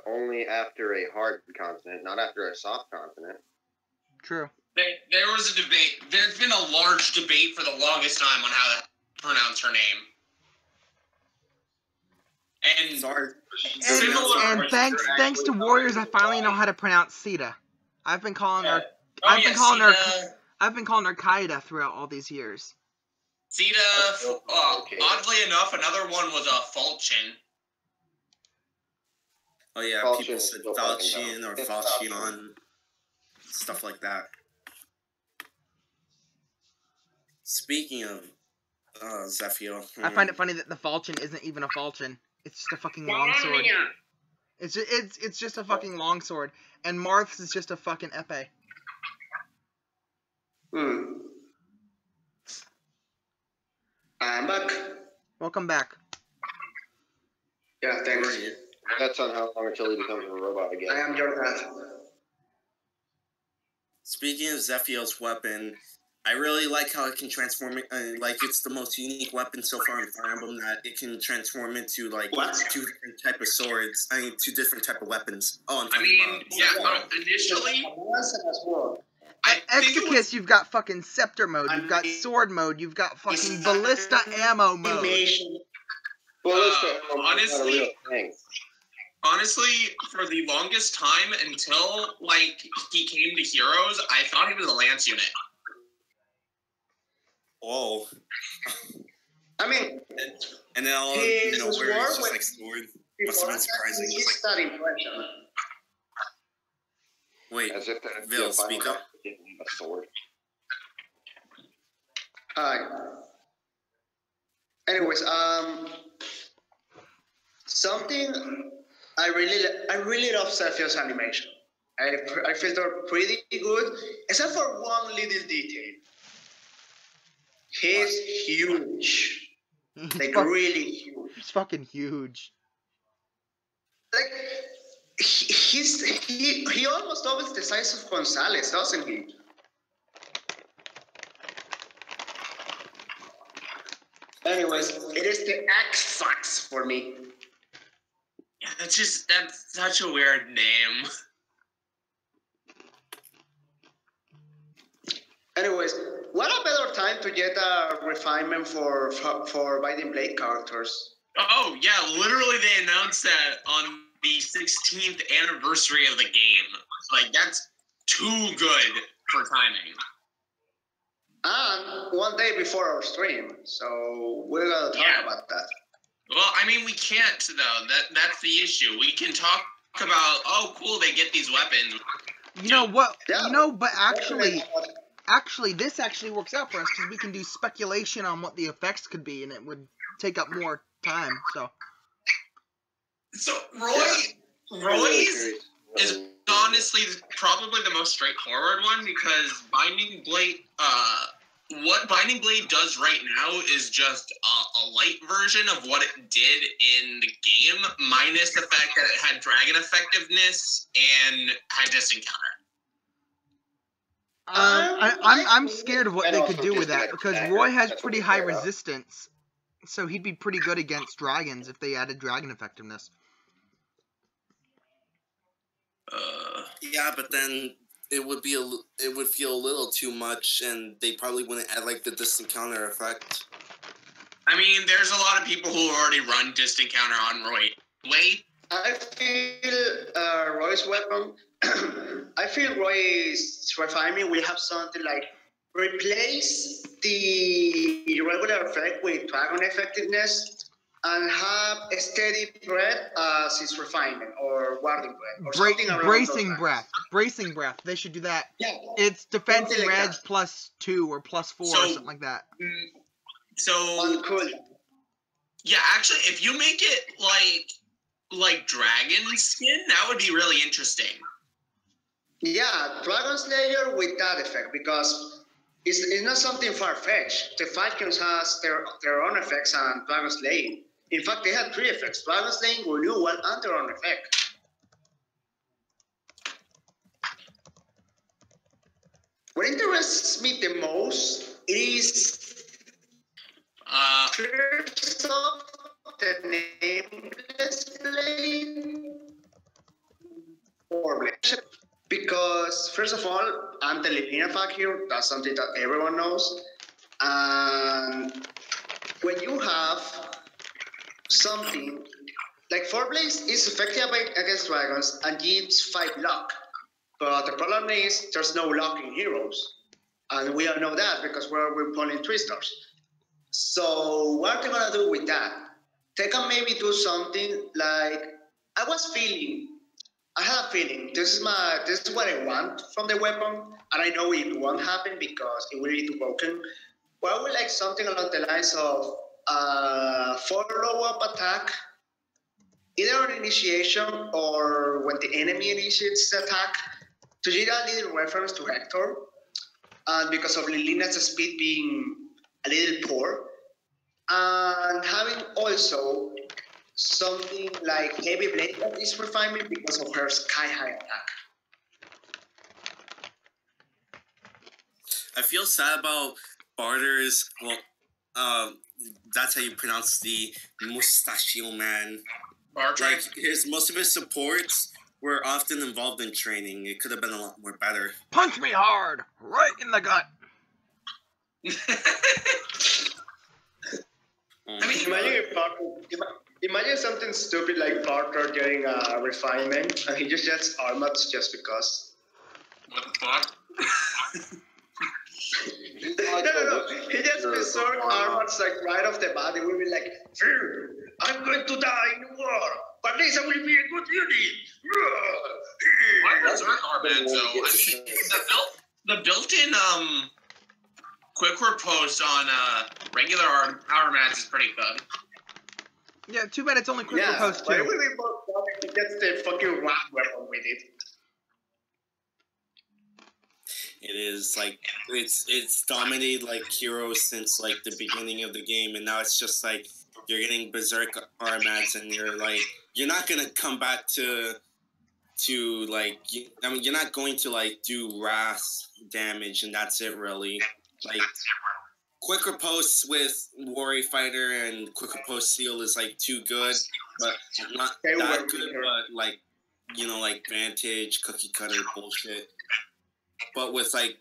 Speaker 2: Only after a hard consonant, not after a soft consonant.
Speaker 1: True.
Speaker 5: There was a debate. There's been a large debate for the longest time on how to pronounce her name. And
Speaker 6: Sorry.
Speaker 1: And thanks to Warriors, I finally know how to pronounce Sita. I've been calling her Kaida throughout all these years.
Speaker 5: Sita, oddly enough, another one was a Falchion.
Speaker 6: Oh yeah,
Speaker 2: Falchion
Speaker 6: people
Speaker 2: is
Speaker 6: said
Speaker 2: still
Speaker 6: Falchion or
Speaker 2: fucking
Speaker 6: Falchion, stuff like that. Speaking of Zephiel,
Speaker 1: I find it funny that the Falchion isn't even a Falchion. It's just a fucking longsword. It's just a fucking longsword. And Marth's is just a fucking epee.
Speaker 3: I'm back.
Speaker 1: Welcome back.
Speaker 3: Yeah, thanks.
Speaker 2: That's on how long until he becomes a robot again.
Speaker 3: I am your dad.
Speaker 6: Speaking of Zephiel's weapon, I really like how it can transform it. Like, it's the most unique weapon so far in Fire Emblem that it can transform into, like, two different type of swords. I mean, two different type of weapons. Oh,
Speaker 5: Initially,
Speaker 1: Exicus, you've got fucking scepter mode, you've got sword mode, you've got fucking ballista ammo mode.
Speaker 5: Honestly, for the longest time until like he came to Heroes, I thought he was a lance unit.
Speaker 6: Oh.
Speaker 3: I mean,
Speaker 6: and then all where it's just like sword. Must have been surprising.
Speaker 3: That impression.
Speaker 6: Wait,
Speaker 2: As if
Speaker 6: Vill, speak up.
Speaker 2: A sword.
Speaker 3: Hi. Anyways, something I really love Zephiel's animation. I feel they're pretty good, except for one little detail. He's huge. Like, really huge.
Speaker 1: He's fucking huge.
Speaker 3: Like, he almost doubles the size of Gonzalez, doesn't he? Anyways, it is the X-Fax for me.
Speaker 5: Yeah, that's such a weird name.
Speaker 3: Anyways, what a better time to get a refinement for Binding Blade characters.
Speaker 5: Oh, yeah, literally they announced that on the 16th anniversary of the game. Like, that's too good for timing.
Speaker 3: And one day before our stream, so we're gonna talk about that.
Speaker 5: Well, I mean, we can't though. That's the issue. We can talk about, oh, cool, they get these weapons.
Speaker 1: You know what?
Speaker 3: Yeah.
Speaker 1: You know, but actually, this actually works out for us because we can do speculation on what the effects could be, and it would take up more time.
Speaker 5: So Roy's is honestly probably the most straightforward one because Binding Blade. What Binding Blade does right now is just a light version of what it did in the game, minus the fact that it had dragon effectiveness and had distant counter.
Speaker 1: I'm scared of what they could do with that because Roy has pretty high resistance, so he'd be pretty good against dragons if they added dragon effectiveness.
Speaker 6: Yeah, but then it would feel a little too much, and they probably wouldn't add like the distant counter effect.
Speaker 5: I mean, there's a lot of people who already run distant counter on Roy. Wait.
Speaker 3: I feel Roy's weapon. I feel Roy's refinement will have something like replace the regular effect with dragon effectiveness and have a steady breath as its refinement or warding breath or something around
Speaker 1: bracing breath. Bracing breath. They should do that.
Speaker 3: Yeah.
Speaker 1: It's defense and
Speaker 3: Something like
Speaker 1: reg
Speaker 3: that.
Speaker 1: +2 or +4 or something like that.
Speaker 5: So
Speaker 3: Cool.
Speaker 5: yeah, actually, if you make it like dragon skin, that would be really interesting.
Speaker 3: Yeah, Dragon Slayer with that effect because it's not something far-fetched. The Falcons has their own effects and Dragon Slayer. In fact, they had 3 effects: Dragon Slayer, Renewal, and their own effect. What interests me the most is first off the Nameless Blade or Blade. Because, first of all, I'm the linear fact here. That's something that everyone knows. And when you have something like Forblaze is effective against dragons and gives 5 luck. But the problem is there's no luck in heroes. And we all know that because we're pulling 3 stars. So what are they going to do with that? They can maybe do something like, I had a feeling this is what I want from the weapon, and I know it won't happen because it will be too broken. But I would like something along the lines of follow-up attack, either on initiation or when the enemy initiates the attack, to give a little reference to Hector, and because of Lilina's speed being a little poor, and having also something like Heavy Blade that is refinement because of her sky-high attack.
Speaker 6: I feel sad about Barter's. Well, that's how you pronounce the Mustachio Man.
Speaker 5: Barter.
Speaker 6: Like most of his supports were often involved in training. It could have been a lot more better.
Speaker 1: Punch me hard, right in the gut.
Speaker 5: I mean,
Speaker 3: Imagine something stupid like Barter getting a refinement and he just gets armats just because.
Speaker 5: what the fuck?
Speaker 3: No. He gets Berserk armats like right off the bat. It will be like, I'm going to die in war, but this will be a good unit.
Speaker 5: Why Berserk armats though? I mean, the built-in quick riposte on regular armats is pretty good.
Speaker 1: Yeah, too bad it's only quick
Speaker 3: Yeah,
Speaker 1: riposte
Speaker 3: but it
Speaker 1: too.
Speaker 3: will be more fun if he gets the fucking rock weapon with it.
Speaker 6: It is like it's dominated like heroes since like the beginning of the game, and now it's just like you're getting Berserk armats, and you're not gonna come back to like you're not going to like do wrath damage, and that's it really. Like quick riposte with Warrior Fighter and quick riposte Seal is like too good, but not that good. But like like Vantage, Cookie Cutter bullshit. But with like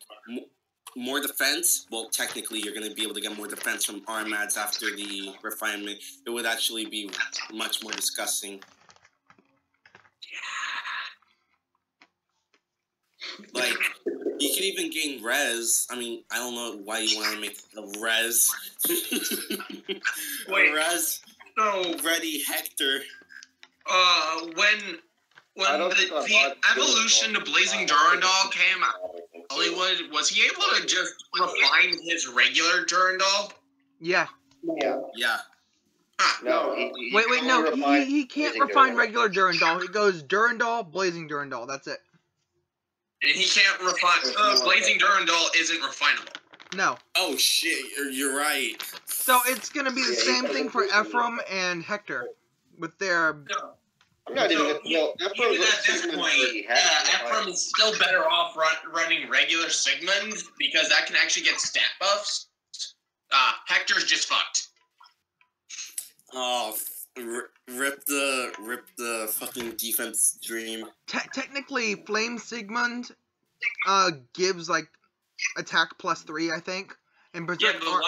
Speaker 6: more defense, well, technically you're going to be able to get more defense from armats after the refinement. It would actually be much more disgusting. Like, you could even gain res. I mean, I don't know why you want to make a res.
Speaker 5: Wait.
Speaker 6: A res.
Speaker 5: So
Speaker 6: ready Hector.
Speaker 5: When the evolution to Blazing Durandal came out, Hollywood, was he able to just refine his regular Durandal?
Speaker 1: Yeah.
Speaker 6: Yeah.
Speaker 5: Huh.
Speaker 2: No.
Speaker 1: He can't refine regular Durandal. He goes Durandal, Blazing Durandal. That's it.
Speaker 5: And he can't refine. Blazing Durandal isn't refinable.
Speaker 1: No.
Speaker 6: Oh shit, you're right.
Speaker 1: So it's gonna be the same thing for Ephraim and Hector with their.
Speaker 2: I'm not even.
Speaker 5: Even at this point, Ephraim is still better off running regular Sigmund because that can actually get stat buffs. Hector's just fucked.
Speaker 6: Oh, rip the fucking defense dream.
Speaker 1: Technically, Flame Sigmund gives like attack +3, I think, and Berserk.
Speaker 5: Yeah, but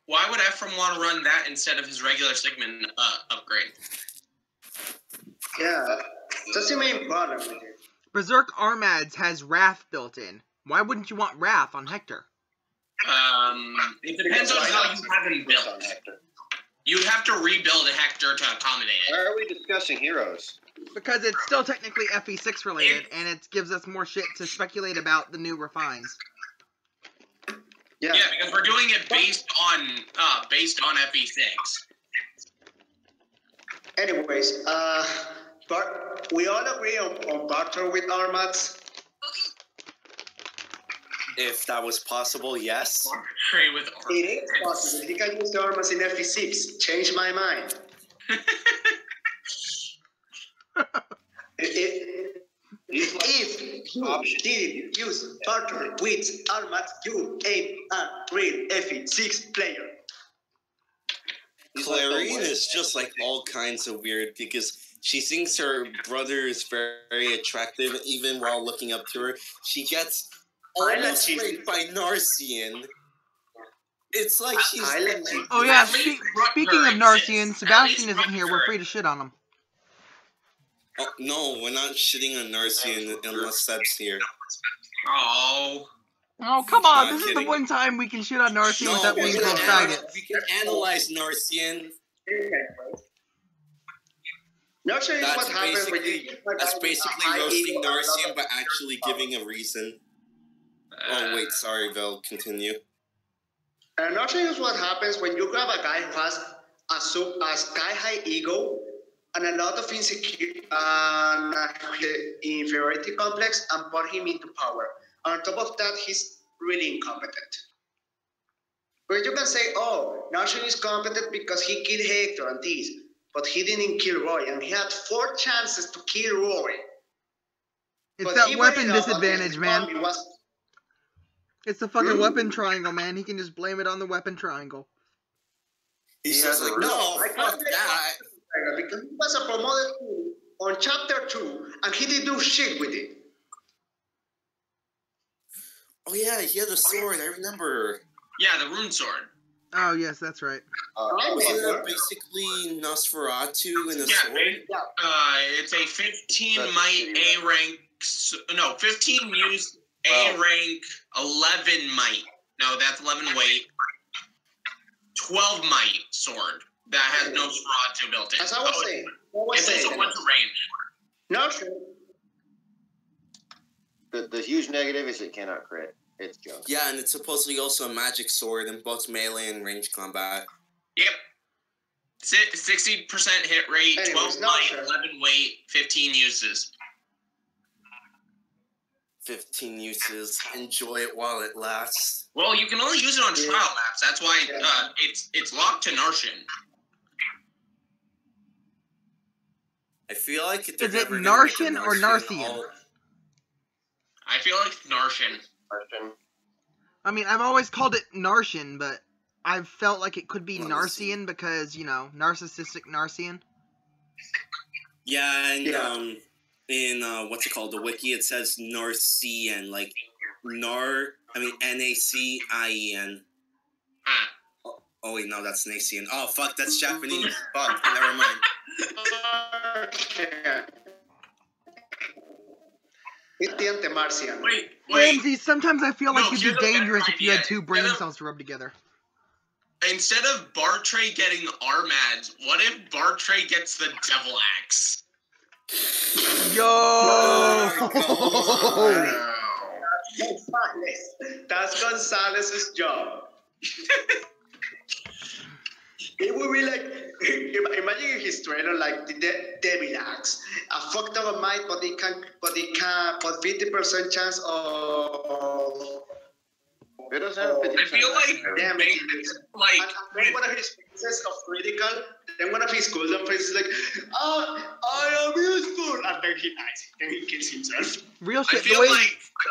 Speaker 5: why would Ephraim want to run that instead of his regular Sigmund upgrade?
Speaker 3: Yeah, that's the main problem with it.
Speaker 1: Berserk Armads has Wrath built in. Why wouldn't you want Wrath on Hector?
Speaker 5: It depends on how you have him built. You'd have to rebuild a Hector to accommodate it.
Speaker 2: Why are we discussing heroes?
Speaker 1: Because it's still technically FE6 related, and it gives us more shit to speculate about the new refines.
Speaker 5: Yeah, because we're doing it based on FE6.
Speaker 3: Anyways, but we all agree on barter with Armads.
Speaker 6: If that was possible, yes.
Speaker 5: Trade with
Speaker 3: It is possible. You can use the Armads in FE6. Change my mind. If you did use barter with Armads, you ain't a real FE6 player.
Speaker 6: Clarine is just like all kinds of weird because she thinks her brother is very attractive even while looking up to her. She gets almost raped by Narcian. It's like she's...
Speaker 1: Oh yeah, speaking of Narcian, Sebastian isn't here. We're free to shit on him.
Speaker 6: Oh, no, we're not shitting on Narcian unless Seb's here.
Speaker 5: Oh.
Speaker 1: Oh, come on. This is the one time we can shit on Narcian without being called faggots.
Speaker 6: We can analyze Narcian.
Speaker 3: Narcian is what happens when you...
Speaker 6: That's basically roasting Narcian, but actually giving a reason. Oh, wait, sorry, Vill, continue.
Speaker 3: Narcian is what happens when you grab a guy who has a sky-high ego and a lot of inferiority complex and put him into power. On top of that, he's really incompetent. But you can say, oh, Narcian is competent because he killed Hector and this, but he didn't kill Roy, and he had 4 chances to kill Roy.
Speaker 1: It's
Speaker 3: But
Speaker 1: that weapon disadvantage, man. It's the fucking weapon triangle, man. He can just blame it on the weapon triangle.
Speaker 6: He's just like, no, fuck that.
Speaker 3: Because he was a promoted on chapter 2, and he didn't do shit with it.
Speaker 6: Oh yeah, he had a sword, I remember.
Speaker 5: Yeah, the rune sword.
Speaker 1: Oh, yes, that's right.
Speaker 6: Wasn't that basically Nosferatu in a sword?
Speaker 5: It's a 15 might A rank... No, 15 use A rank, 11 might. No, that's 11 weight. 12 might sword that has no Nosferatu built in.
Speaker 3: As I was saying.
Speaker 5: It's also went to range.
Speaker 3: No, sure.
Speaker 2: The huge negative is it cannot crit. It's junk.
Speaker 6: Yeah, and it's supposedly also a magic sword in both melee and range combat.
Speaker 5: Yep. 60% hit rate, 12 might, 11 weight, 15 uses.
Speaker 6: 15 uses. Enjoy it while it lasts.
Speaker 5: Well, you can only use it on trial maps. That's why it's locked to Narcian.
Speaker 6: I feel like
Speaker 1: is it Narcian or Narcian?
Speaker 5: I feel like Narcian.
Speaker 1: I mean, I've always called it Narcian, but I've felt like it could be Narcian because, you know, narcissistic Narcian.
Speaker 6: Yeah, and in what's it called, the wiki, it says Narcian, like Nacien. Oh wait, no, that's Nacian. Oh fuck, that's Japanese. Fuck, never mind.
Speaker 5: Wait.
Speaker 1: Ramses, sometimes I feel like you'd be dangerous if you had 2 brain cells to rub together.
Speaker 5: instead of Bartray getting Armad, what if Bartray gets the Devil Axe?
Speaker 1: Yo!
Speaker 3: That's Gonzalez's job. It would be like, imagine if his trailer like the Devil Axe, a fucked up might, but it can, but 50% chance of.
Speaker 2: It doesn't have 50%.
Speaker 5: I feel like
Speaker 3: damage.
Speaker 5: Like
Speaker 3: then one of his faces of critical, then one of his cooldown faces like, I am useful, and then he dies, then he kills himself.
Speaker 1: Real
Speaker 5: I
Speaker 1: shit.
Speaker 5: feel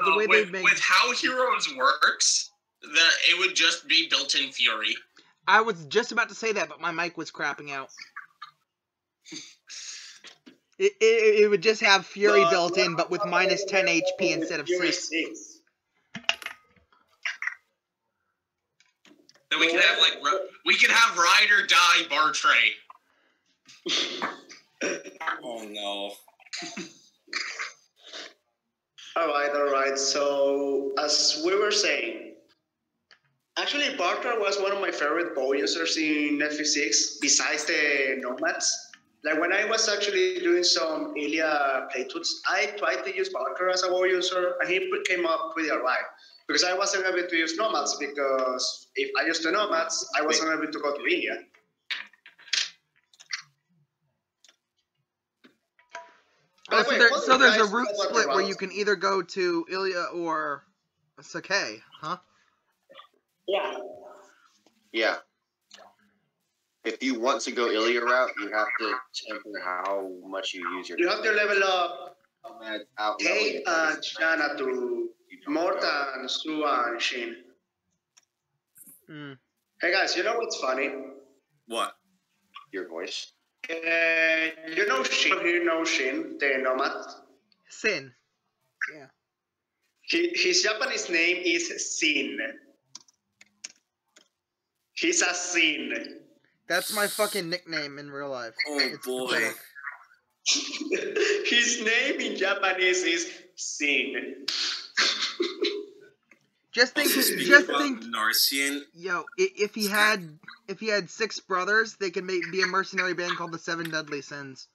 Speaker 1: The way they make.
Speaker 5: with how Heroes works, that it would just be built-in Fury.
Speaker 1: I was just about to say that, but my mic was crapping out. It would just have Fury built in, but with minus 10 HP instead of 6.
Speaker 5: Then we could have Ride or Die Bartray.
Speaker 6: Oh no.
Speaker 3: All right. So as we were saying, actually Bartra was one of my favorite bow users in FE6, besides the Nomads. Like when I was actually doing some Ilya playthroughs, I tried to use Bartra as a bow user, and he came up pretty alright. Because I wasn't able to use Nomads, because if I used the Nomads, I wasn't able to go to Ilya.
Speaker 1: So there's a route split where you can either go to Ilya or Sakai, huh?
Speaker 3: Yeah.
Speaker 2: Yeah. If you want to go Ilya route, you have to temper how much you use your.
Speaker 3: You have to level up
Speaker 2: out
Speaker 3: Kate and Shanna to more than Sue and Shin.
Speaker 1: Mm.
Speaker 3: Hey guys, you know what's funny?
Speaker 6: What?
Speaker 2: Your voice.
Speaker 3: You know Shin, the Nomad?
Speaker 1: Sin. Yeah.
Speaker 3: His Japanese name is Sin. He's a Sin.
Speaker 1: That's my fucking nickname in real life.
Speaker 6: Oh
Speaker 1: It's
Speaker 6: boy.
Speaker 1: pathetic.
Speaker 3: His name in Japanese is Sin.
Speaker 1: Just think,
Speaker 6: Narcian.
Speaker 1: yo, if he had 6 brothers, they could be a mercenary band called the 7 Deadly Sins.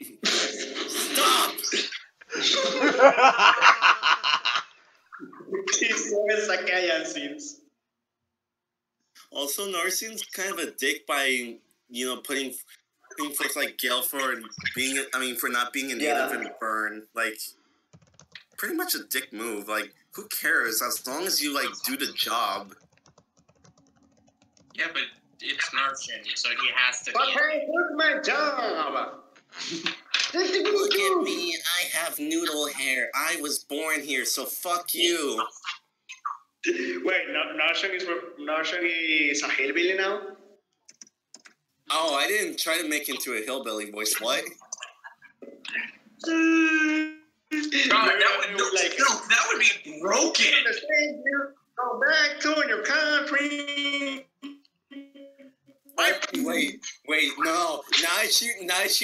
Speaker 6: Stop!
Speaker 3: He's always Sakayan Sins.
Speaker 6: Also, Narcian's kind of a dick by, putting forth like Gale for not being a native and burn. Like, pretty much a dick move. Like, who cares? As long as you do the job.
Speaker 5: Yeah, but it's Narcian, so he has to
Speaker 3: But
Speaker 5: be.
Speaker 3: hey, what's my job?
Speaker 6: Look at me, I have noodle hair. I was born here, so fuck you.
Speaker 3: Wait, Narcian is a hillbilly now?
Speaker 6: Oh, I didn't try to make into a hillbilly voice. What?
Speaker 5: God, that would be broken.
Speaker 3: Go back to your country.
Speaker 6: Wait, no. Now that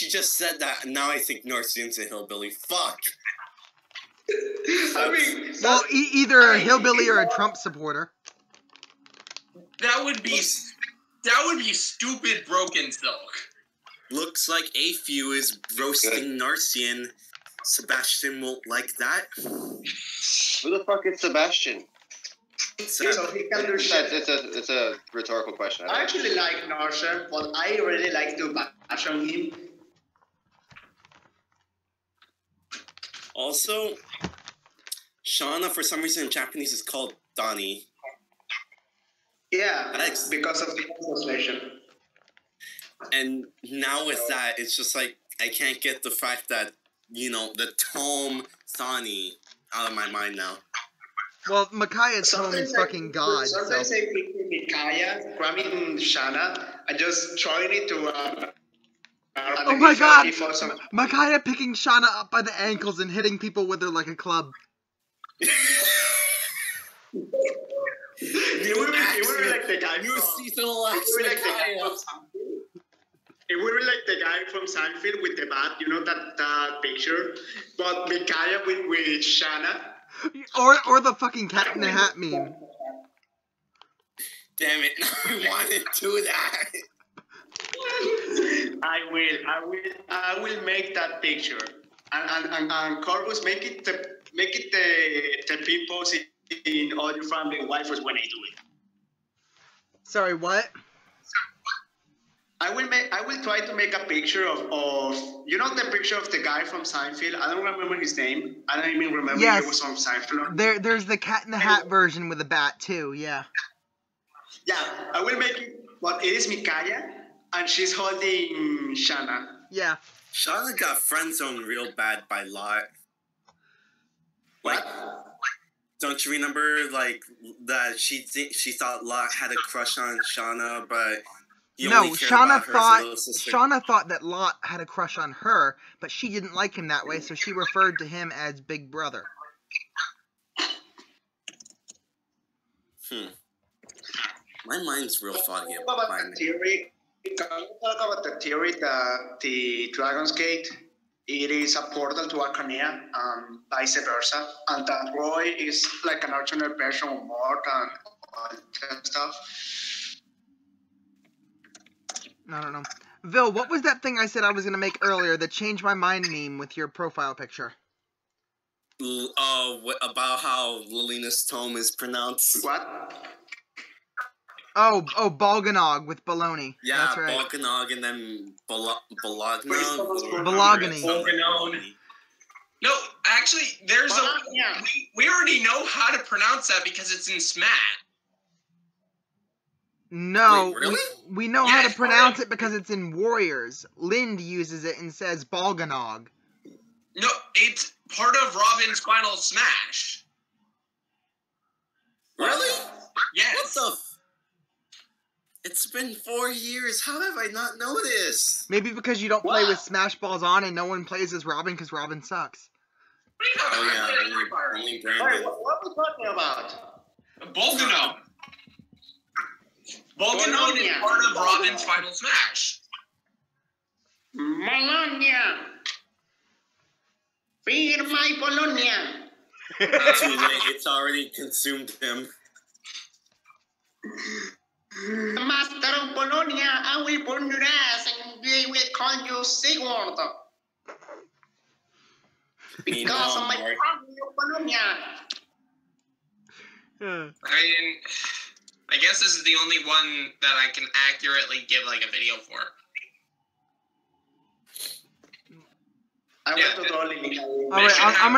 Speaker 6: you just said that, now I think Narcian's a hillbilly. Fuck.
Speaker 1: Well, either a hillbilly or a Trump supporter.
Speaker 5: That would be stupid broken silk.
Speaker 6: Looks like Ayfew is roasting Narcian. Sebastian won't like that.
Speaker 2: Who the fuck is Sebastian?
Speaker 3: So he can do shit.
Speaker 2: It's a rhetorical question.
Speaker 3: I actually like Narcian, but I really like to bash on him.
Speaker 6: Also, Shauna, for some reason in Japanese, is called Donnie.
Speaker 3: Yeah, because of the translation.
Speaker 6: And now with that, it's just like, I can't get the fact that, the tome Thani out of my mind now.
Speaker 1: Well, Micaiah's home is fucking God, so...
Speaker 3: Sometimes I pick Micaiah, grabbing Shanna, and just throwing it to...
Speaker 1: oh my god! Micaiah picking Shauna up by the ankles and hitting people with her like a club.
Speaker 3: It would be like the guy It would be like the guy from Seinfeld with the bat, that picture, but Micaiah with Shanna.
Speaker 1: Or the fucking Cat in the Hat meme.
Speaker 6: Damn it! I wanted to do that.
Speaker 3: I will make that picture. And Corvus, make it the people in all your family waifus when I do it.
Speaker 1: Sorry, what?
Speaker 3: I will try to make a picture of you know the picture of the guy from Seinfeld. I don't remember his name. I don't even remember
Speaker 1: Yes.
Speaker 3: he was on Seinfeld.
Speaker 1: There's the Cat in the Hat version with a bat too. Yeah.
Speaker 3: Yeah, I will make it. But it is Mikaya, and she's holding Shanna.
Speaker 1: Yeah.
Speaker 6: Shauna got friend zoned real bad by Lot. Like, don't you remember like that she thought Lot had a crush on Shauna, but he
Speaker 1: No,
Speaker 6: only cared
Speaker 1: Shauna
Speaker 6: about her as a little sister.
Speaker 1: thought that Lot had a crush on her, but she didn't like him that way, so she referred to him as Big Brother.
Speaker 6: My mind's real foggy
Speaker 3: Can we talk about the theory that the Dragon's Gate it is a portal to Arcania and vice versa, and that Roy is like an alternate version of Mort and all that stuff?
Speaker 1: I don't know. Vill, what was that thing I said I was going to make earlier, the change my mind meme with your profile picture?
Speaker 6: About how Lilina's tome is pronounced.
Speaker 3: What?
Speaker 1: Oh, Balganog with baloney.
Speaker 6: Yeah,
Speaker 1: That's right.
Speaker 6: Balganog and then Bologna.
Speaker 5: No, actually, there's we already know how to pronounce that because it's in Smash.
Speaker 1: No,
Speaker 6: Wait, really?
Speaker 1: we know how to pronounce it because it's in Warriors. Lind uses it and says Balganog.
Speaker 5: No, it's part of Robin's final Smash.
Speaker 6: Really?
Speaker 5: Yes.
Speaker 6: What the? It's been 4 years. How have I not noticed?
Speaker 1: Maybe because you don't play with Smash Balls on and no one plays as Robin because Robin sucks.
Speaker 6: Oh yeah, only Brandon.
Speaker 3: Wait, what are we talking about?
Speaker 5: Balganog. Balganog is part of Robin's final Smash.
Speaker 3: Bologna. Feed my Bologna.
Speaker 6: Too late. It's already consumed him.
Speaker 3: Master of Bologna, I will burn your ass and we will call you Sigurd. Because of my family of Bologna.
Speaker 5: I mean, I guess this is the only one that I can accurately give like a video for.
Speaker 3: I want to draw Lily.
Speaker 1: All right, I'm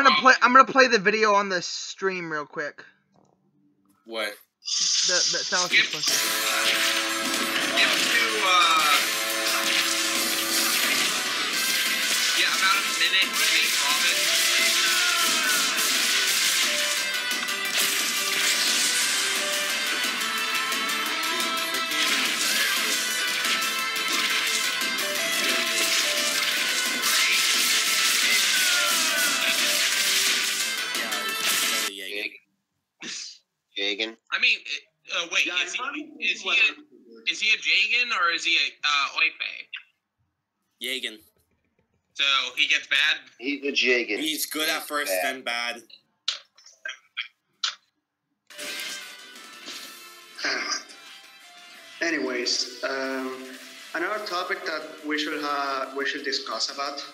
Speaker 1: gonna play the video on the stream real quick.
Speaker 6: What?
Speaker 1: That Silas is supposed to.
Speaker 5: About a minute to make Robin.
Speaker 2: Jagan.
Speaker 5: I mean, wait, is he a Jagan or is he a Ayfew?
Speaker 6: Jagan.
Speaker 5: So he gets bad?
Speaker 2: He's a Jagan.
Speaker 6: He's good at first, then bad.
Speaker 3: Anyways, another topic that we should discuss about.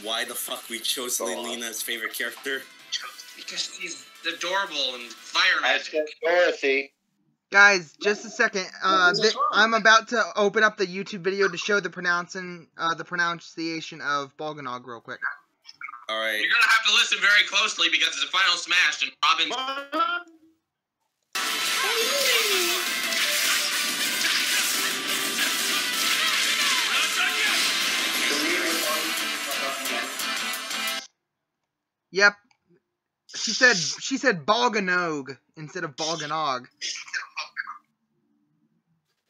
Speaker 6: Why the fuck we chose Lilina's favorite character?
Speaker 5: Because she's adorable and fire magic.
Speaker 2: That's Dorothy.
Speaker 1: Guys, just a second. I'm about to open up the YouTube video to show the pronunciation of Balganog real quick.
Speaker 6: All right.
Speaker 5: You're gonna have to listen very closely because it's a final Smash and Robin's.
Speaker 1: Yep. She said Balganog instead of Balganog.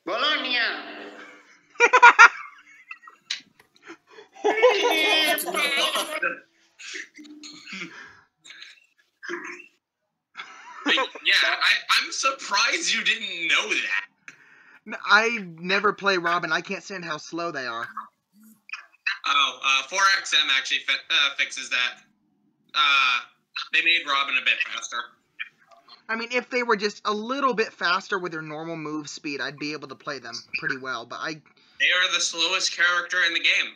Speaker 3: Bologna.
Speaker 5: I'm surprised you didn't know that.
Speaker 1: I never play Robin. I can't stand how slow they are.
Speaker 5: 4XM actually fixes that. They made Robin a bit faster.
Speaker 1: I mean, if they were just a little bit faster with their normal move speed, I'd be able to play them pretty well. But
Speaker 5: they are the slowest character in the game.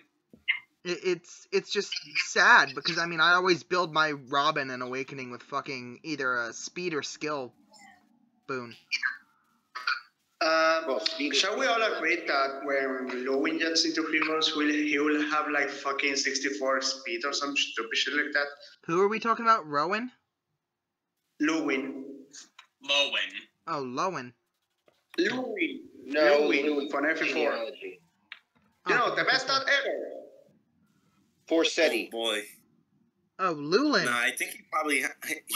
Speaker 1: It's just sad because I mean I always build my Robin and Awakening with fucking either a speed or skill boon.
Speaker 3: Shall we all agree that when Lowen gets into heroes, he will have like fucking 64 speed or some stupid shit like that?
Speaker 1: Who are we talking about? Rowan?
Speaker 3: Lowen.
Speaker 1: Oh, Lowen.
Speaker 3: Lowen.
Speaker 2: No,
Speaker 3: Lowen from FE4. You know, the best dot ever.
Speaker 2: Forseti.
Speaker 6: Oh boy.
Speaker 1: Oh, Lulin.
Speaker 6: No, I think he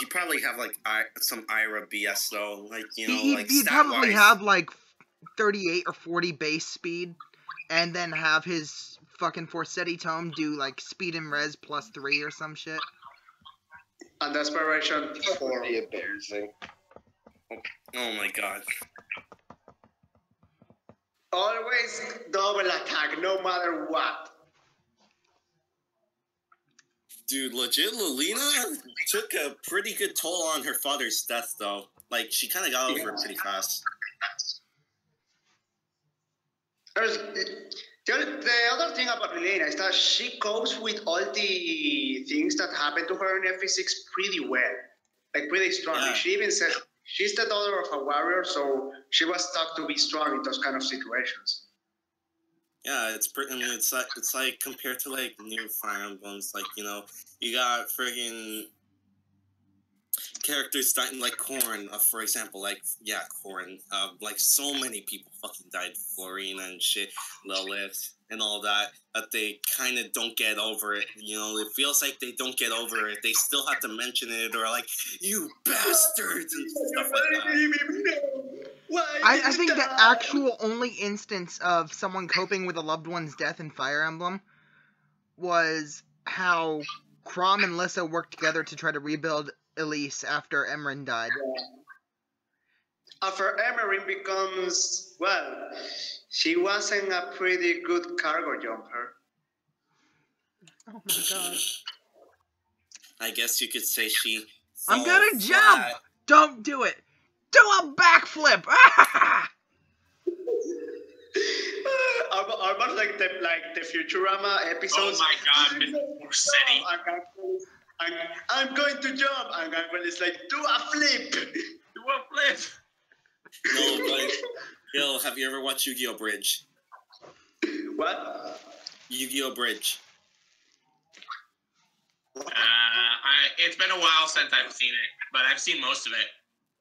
Speaker 6: probably have like some Ira BS though, like you know, like
Speaker 1: he'd probably have like 38 or 40 base speed, and then have his fucking Forseti tome do like speed and res +3 or some shit.
Speaker 3: And desperation 4.
Speaker 2: Pretty embarrassing.
Speaker 6: Oh my god.
Speaker 3: Always double attack, no matter what.
Speaker 6: Dude, legit, Lulina took a pretty good toll on her father's death, though. Like, she kind of got over it pretty fast.
Speaker 3: The other thing about Lulina is that she copes with all the things that happen to her in FE6 pretty well. Like, pretty strong.
Speaker 6: Yeah.
Speaker 3: She even said she's the daughter of a warrior, so she was taught to be strong in those kind of situations.
Speaker 6: Yeah, it's pretty. I mean, it's like compared to like new Fire Emblems, like you know, you got friggin' characters dying like Corrin, for example, like Corrin. Like so many people fucking died, Florina and shit, Lilith and all that. That they kind of don't get over it. You know, it feels like they don't get over it. They still have to mention it or like you bastards and stuff like that.
Speaker 1: I think the actual only instance of someone coping with a loved one's death in Fire Emblem was how Chrom and Lissa worked together to try to rebuild Elise after Emrin died.
Speaker 3: After Emrin becomes, well, she wasn't a pretty good cargo jumper.
Speaker 1: Oh my god.
Speaker 6: I guess you could say she...
Speaker 1: I'm gonna jump! Don't do it! Do a backflip!
Speaker 3: Almost like the Futurama episodes.
Speaker 5: Oh my god, Mr. Forseti.
Speaker 3: I'm going to jump. And it's like, do a flip.
Speaker 5: Do a flip.
Speaker 6: No, but Vill, have you ever watched Yu-Gi-Oh! Bridge?
Speaker 3: What?
Speaker 6: Yu-Gi-Oh! Bridge.
Speaker 5: It's been a while since I've seen it, but I've seen most of it.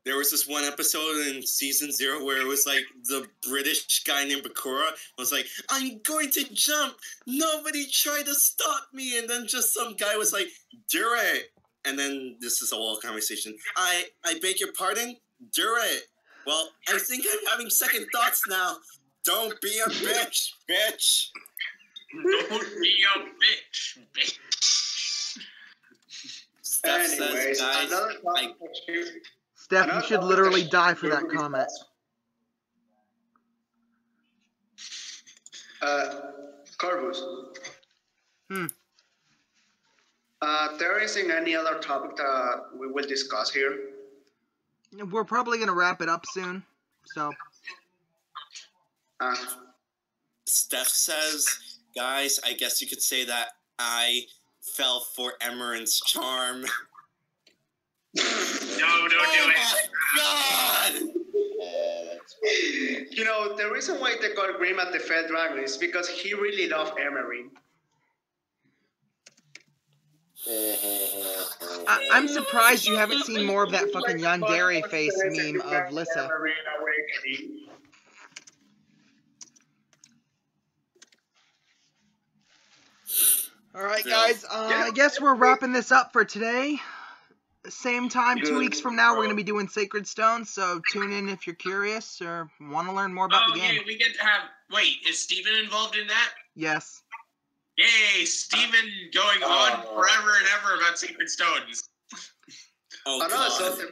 Speaker 6: There was this one episode in season 0 where it was like the British guy named Bakura was like, I'm going to jump. Nobody try to stop me. And then just some guy was like, do it. And then this is a whole conversation. I beg your pardon? Do it. Well, I think I'm having second thoughts now. Don't be a bitch, bitch.
Speaker 5: Don't be a bitch, bitch.
Speaker 6: Steph
Speaker 3: Anyways,
Speaker 6: says, guys,
Speaker 1: Steph, you should literally die for that comment.
Speaker 3: Corvus. There isn't any other topic that we will discuss here.
Speaker 1: We're probably going to wrap it up soon, so...
Speaker 6: Steph says, guys, I guess you could say that I fell for Emerin's charm.
Speaker 5: No, don't do it.
Speaker 6: God!
Speaker 3: You know, the reason why they got Grim at the Fed Dragon is because he really loved Emery.
Speaker 1: I'm surprised you haven't seen more of that fucking Yandere face meme of Lissa. Alright guys, I guess we're wrapping this up for today. Same time, 2 weeks from now, we're going to be doing Sacred Stone, so tune in if you're curious or want to learn more about the game.
Speaker 5: Yeah, we get to have... Wait, is Steven involved in that?
Speaker 1: Yes.
Speaker 5: Yay, Steven going on forever and ever about Sacred Stones.
Speaker 6: Oh,
Speaker 3: no,
Speaker 6: God.
Speaker 3: so the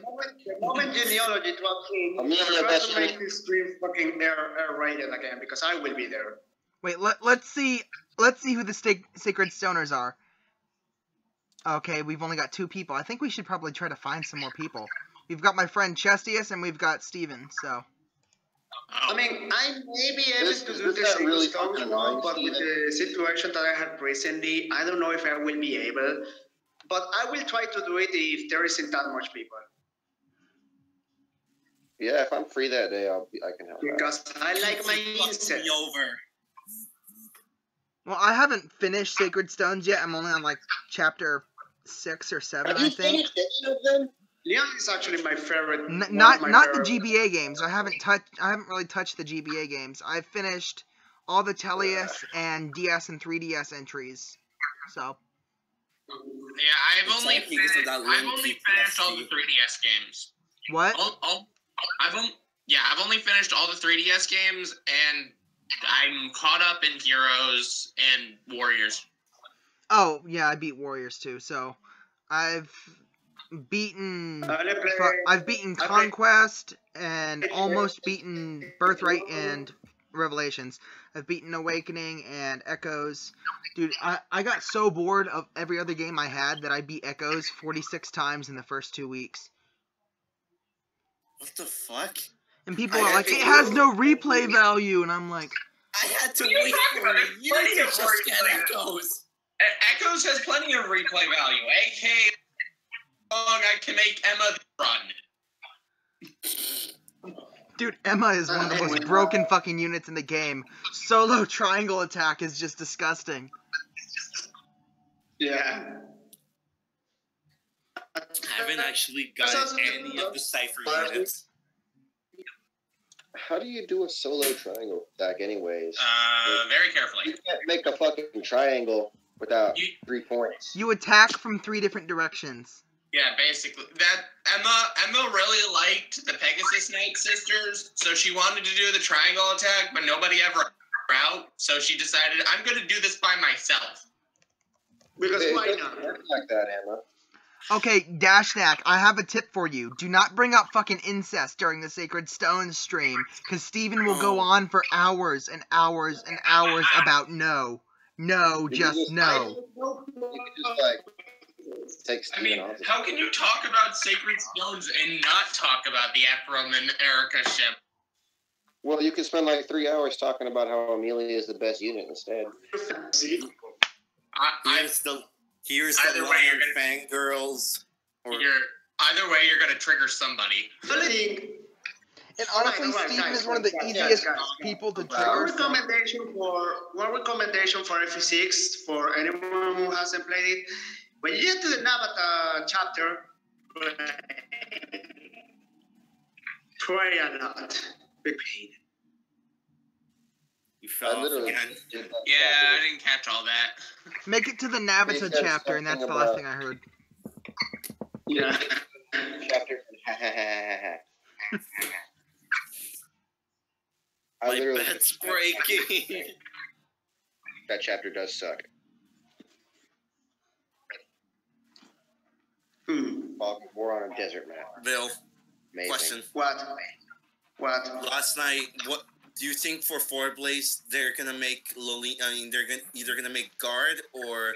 Speaker 3: moment genealogy drops in, try to make this stream fucking air-rated again, because I will be there.
Speaker 1: Wait, let's see who the Sacred Stoners are. Okay, we've only got 2 people. I think we should probably try to find some more people. We've got my friend Chestius and we've got Steven, so.
Speaker 3: I mean, I may be able to do
Speaker 2: this
Speaker 3: this
Speaker 2: got really
Speaker 3: Stone
Speaker 2: fucking
Speaker 3: tomorrow,
Speaker 2: annoying,
Speaker 3: but with
Speaker 2: Steven.
Speaker 3: the situation that I had recently, I don't know if I will be able. But I will try to do it if there isn't that much people.
Speaker 2: Yeah, if I'm free that day, I can help out.
Speaker 3: Because I like my
Speaker 6: Fuck
Speaker 3: insect.
Speaker 6: me over.
Speaker 1: Well, I haven't finished Sacred Stones yet. I'm only on like chapter 6 or 7, I think.
Speaker 2: finished any of them?
Speaker 3: Leon is actually my favorite.
Speaker 1: Not
Speaker 3: my
Speaker 1: the
Speaker 3: favorite.
Speaker 1: GBA games. I haven't really touched the GBA games. I've finished all the Tellius and DS and 3DS entries. So.
Speaker 5: Yeah, I've only finished all the 3DS games.
Speaker 1: What?
Speaker 5: I've only finished all the 3DS games, and I'm caught up in Heroes and Warriors.
Speaker 1: Oh, yeah, I beat Warriors too. So, I've beaten Conquest and almost beaten Birthright and Revelations. I've beaten Awakening and Echoes. Dude, I got so bored of every other game I had that I beat Echoes 46 times in the first 2 weeks.
Speaker 6: What the fuck?
Speaker 1: And people are like, it has no replay value, and I'm like,
Speaker 6: I had to wait for you to just get Echoes.
Speaker 5: Echoes has plenty of replay value. AK, I can make Emma run.
Speaker 1: Dude, Emma is one of the most broken fucking units in the game. Solo triangle attack is just disgusting.
Speaker 3: Yeah.
Speaker 6: I haven't actually got any of the Cypher units.
Speaker 2: How do you do a solo triangle attack anyways?
Speaker 5: Very carefully.
Speaker 2: You can't make a fucking triangle without 3 points.
Speaker 1: You attack from 3 different directions.
Speaker 5: Yeah, basically. That Emma really liked the Pegasus Knight sisters, so she wanted to do the triangle attack, but nobody ever out, so she decided, I'm going to do this by myself.
Speaker 3: Because
Speaker 2: It
Speaker 3: why
Speaker 2: doesn't
Speaker 3: not?
Speaker 2: work like that, Emma.
Speaker 1: Okay, Dashnak, I have a tip for you. Do not bring up fucking incest during the Sacred Stones stream, because Steven will go on for hours and hours and hours about no. No, just no.
Speaker 2: You could just, like, take Steven off.
Speaker 5: How can you talk about Sacred Stones and not talk about the Ephraim and Erica ship?
Speaker 2: Well, you could spend like 3 hours talking about how Amelia is the best unit instead.
Speaker 6: Here's the
Speaker 5: Either way,
Speaker 6: Lion Fangirls.
Speaker 5: Either way, you're going to trigger somebody.
Speaker 1: And honestly, Steven is one of the easiest people to trigger.
Speaker 3: One recommendation for F6 for anyone who hasn't played it. When you get to the Nabata chapter, pray a lot. Be paid.
Speaker 6: You fell off again.
Speaker 5: Yeah, I didn't catch all that.
Speaker 1: Make it to the Nabata chapter, and that's the last thing I heard.
Speaker 3: Yeah.
Speaker 2: Chapter.
Speaker 6: My bed's breaking.
Speaker 2: That chapter does suck. War on a desert map.
Speaker 6: Bill,
Speaker 2: Amazing.
Speaker 6: question.
Speaker 3: What?
Speaker 6: Last night, what do you think for Four Blaze they're gonna make they're either gonna make guard or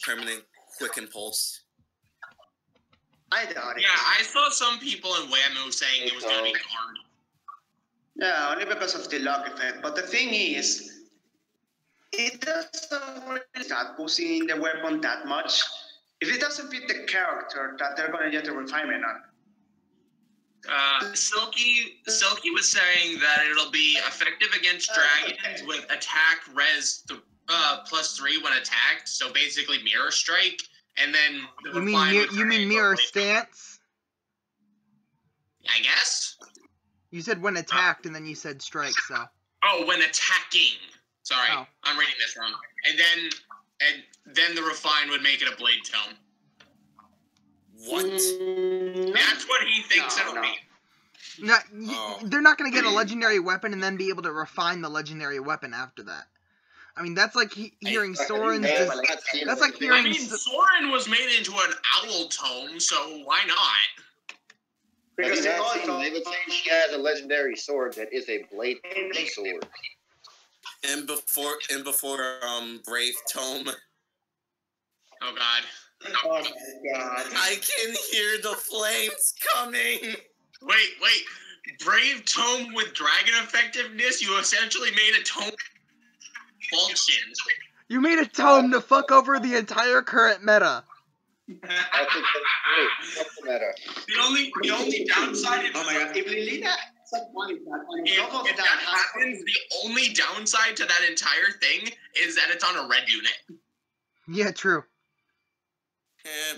Speaker 6: permanent quick impulse.
Speaker 3: I doubt it.
Speaker 5: Yeah, I saw some people in Whammo saying it was going to be guard.
Speaker 3: Yeah, only because of the lock effect. But the thing is, it doesn't really start boosting the weapon that much. If it doesn't fit the character that they're going to get a refinement on.
Speaker 5: Silky was saying that it'll be effective against dragons with attack res +3 when attacked, so basically mirror strike, and then
Speaker 1: You mean mirror stance?
Speaker 5: I guess.
Speaker 1: You said when attacked, and then you said strike. So.
Speaker 5: Oh, when attacking. Sorry,
Speaker 1: Oh.
Speaker 5: I'm reading this wrong. And then the refine would make it a blade tome.
Speaker 6: What?
Speaker 5: That's what he thinks it'll be.
Speaker 1: They're not going to get a legendary weapon and then be able to refine the legendary weapon after that. I mean, that's like hearing Soren's... That's like hearing...
Speaker 5: I mean, Soren was made into an owl tome, so why not?
Speaker 3: Because
Speaker 2: Have you not seen Levitate? She has a legendary sword that is a blade sword.
Speaker 6: And before Brave Tome.
Speaker 5: Oh god.
Speaker 3: Oh my god.
Speaker 6: I can hear the flames coming.
Speaker 5: Wait. Brave Tome with dragon effectiveness? You essentially made a tome function.
Speaker 1: You made a tome to fuck over the entire current meta.
Speaker 2: I think that's great. What's the matter?
Speaker 5: The only downside is
Speaker 3: Oh my god. If Lilina
Speaker 5: if that happens, the only downside to that entire thing is that it's on a red unit.
Speaker 1: Yeah, true.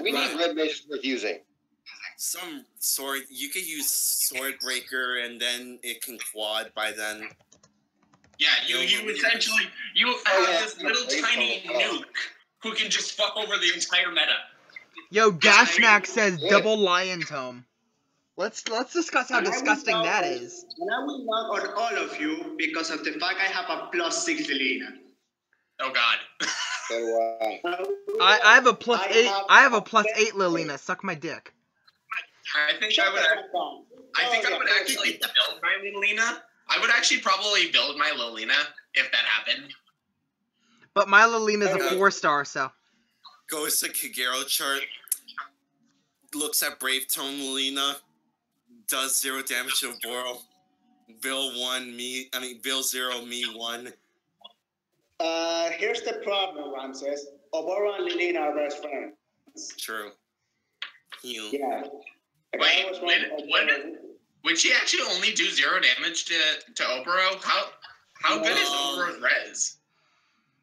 Speaker 2: We need red mages worth using.
Speaker 6: Some sword, you could use sword breaker and then it can quad by then.
Speaker 5: Yeah, you essentially have this little tiny nuke who can just fuck over the entire meta.
Speaker 1: Yo, Dashnak says double lion tome. Let's discuss how disgusting that is.
Speaker 3: And I will knock on all of you because of the fact I have a +6 Lilina.
Speaker 5: Oh god.
Speaker 2: So do I.
Speaker 1: I have a +8. I have a +8 Lilina. Suck my dick.
Speaker 5: I think I would actually build my Lilina. I would actually probably build my Lilina if that happened.
Speaker 1: But my Lilina's a 4-star, so.
Speaker 6: Goes to Kagero chart, looks at Brave Tome Lilina, does 0 damage to Boro. Vill 0, me 1.
Speaker 3: Here's the problem, Ramses. Oboro and Lilina are best friends.
Speaker 6: True. Heal.
Speaker 3: Yeah.
Speaker 5: Wait, would she actually only do 0 damage to Oboro? How good is Oboro's res?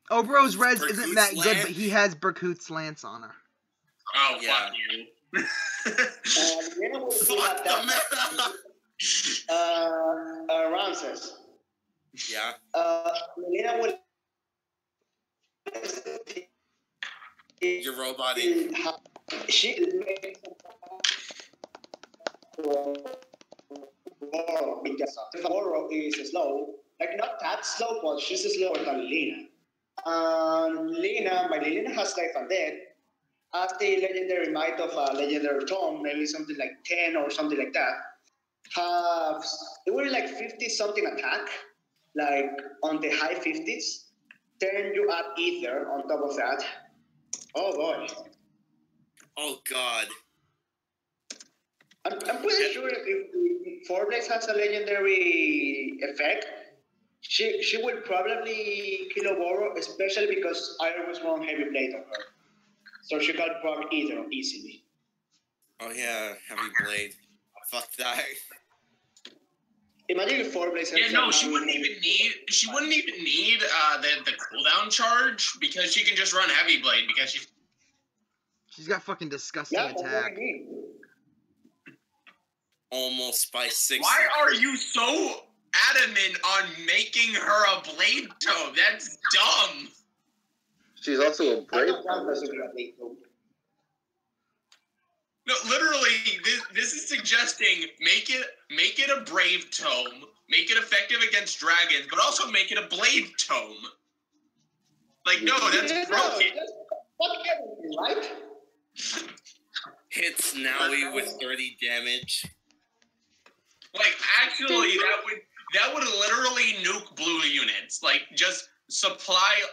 Speaker 1: Oboro's res
Speaker 6: Berkut's
Speaker 1: isn't that good,
Speaker 6: Lance?
Speaker 1: but he has Berkut's Lance on her.
Speaker 5: Oh,
Speaker 6: Yeah.
Speaker 5: fuck you.
Speaker 3: Lilina will still
Speaker 6: Fuck
Speaker 3: have
Speaker 6: the
Speaker 3: that. Ramses.
Speaker 6: Yeah.
Speaker 3: Lilina will.
Speaker 6: You're roboting.
Speaker 3: She because Boro is slow, like not that slow, but she's slower than Lina. Lina has life and death. At the legendary might of a legendary tome, maybe something like 10 or something like that. It will like 50 something attack, like on the high 50s. Then you add Ether on top of that. Oh boy.
Speaker 6: Oh god.
Speaker 3: I'm pretty sure if Forblaze has a legendary effect, she will probably kill Oboro, especially because I always want heavy blade on her. So she can proc Ether easily.
Speaker 6: Oh yeah, heavy blade. Fuck that.
Speaker 3: Imagine if Forblaze.
Speaker 5: Yeah, no, she wouldn't even need the cooldown charge because she can just run heavy blade because
Speaker 1: She's got fucking disgusting
Speaker 3: Yeah, that's what I
Speaker 1: attack.
Speaker 3: mean.
Speaker 6: Almost by 6.
Speaker 5: Why are you so adamant on making her a blade tome? That's dumb.
Speaker 2: She's also a
Speaker 3: I
Speaker 2: brave
Speaker 3: don't want
Speaker 2: one.
Speaker 3: her to be a blade tome.
Speaker 5: No, literally, this is suggesting make it a brave tome, make it effective against dragons, but also make it a blade tome. Like, no, that's broken.
Speaker 3: Fuck everything, right?
Speaker 6: Hits Naui with 30 damage.
Speaker 5: Like, actually, that would literally nuke blue units. Like, just supply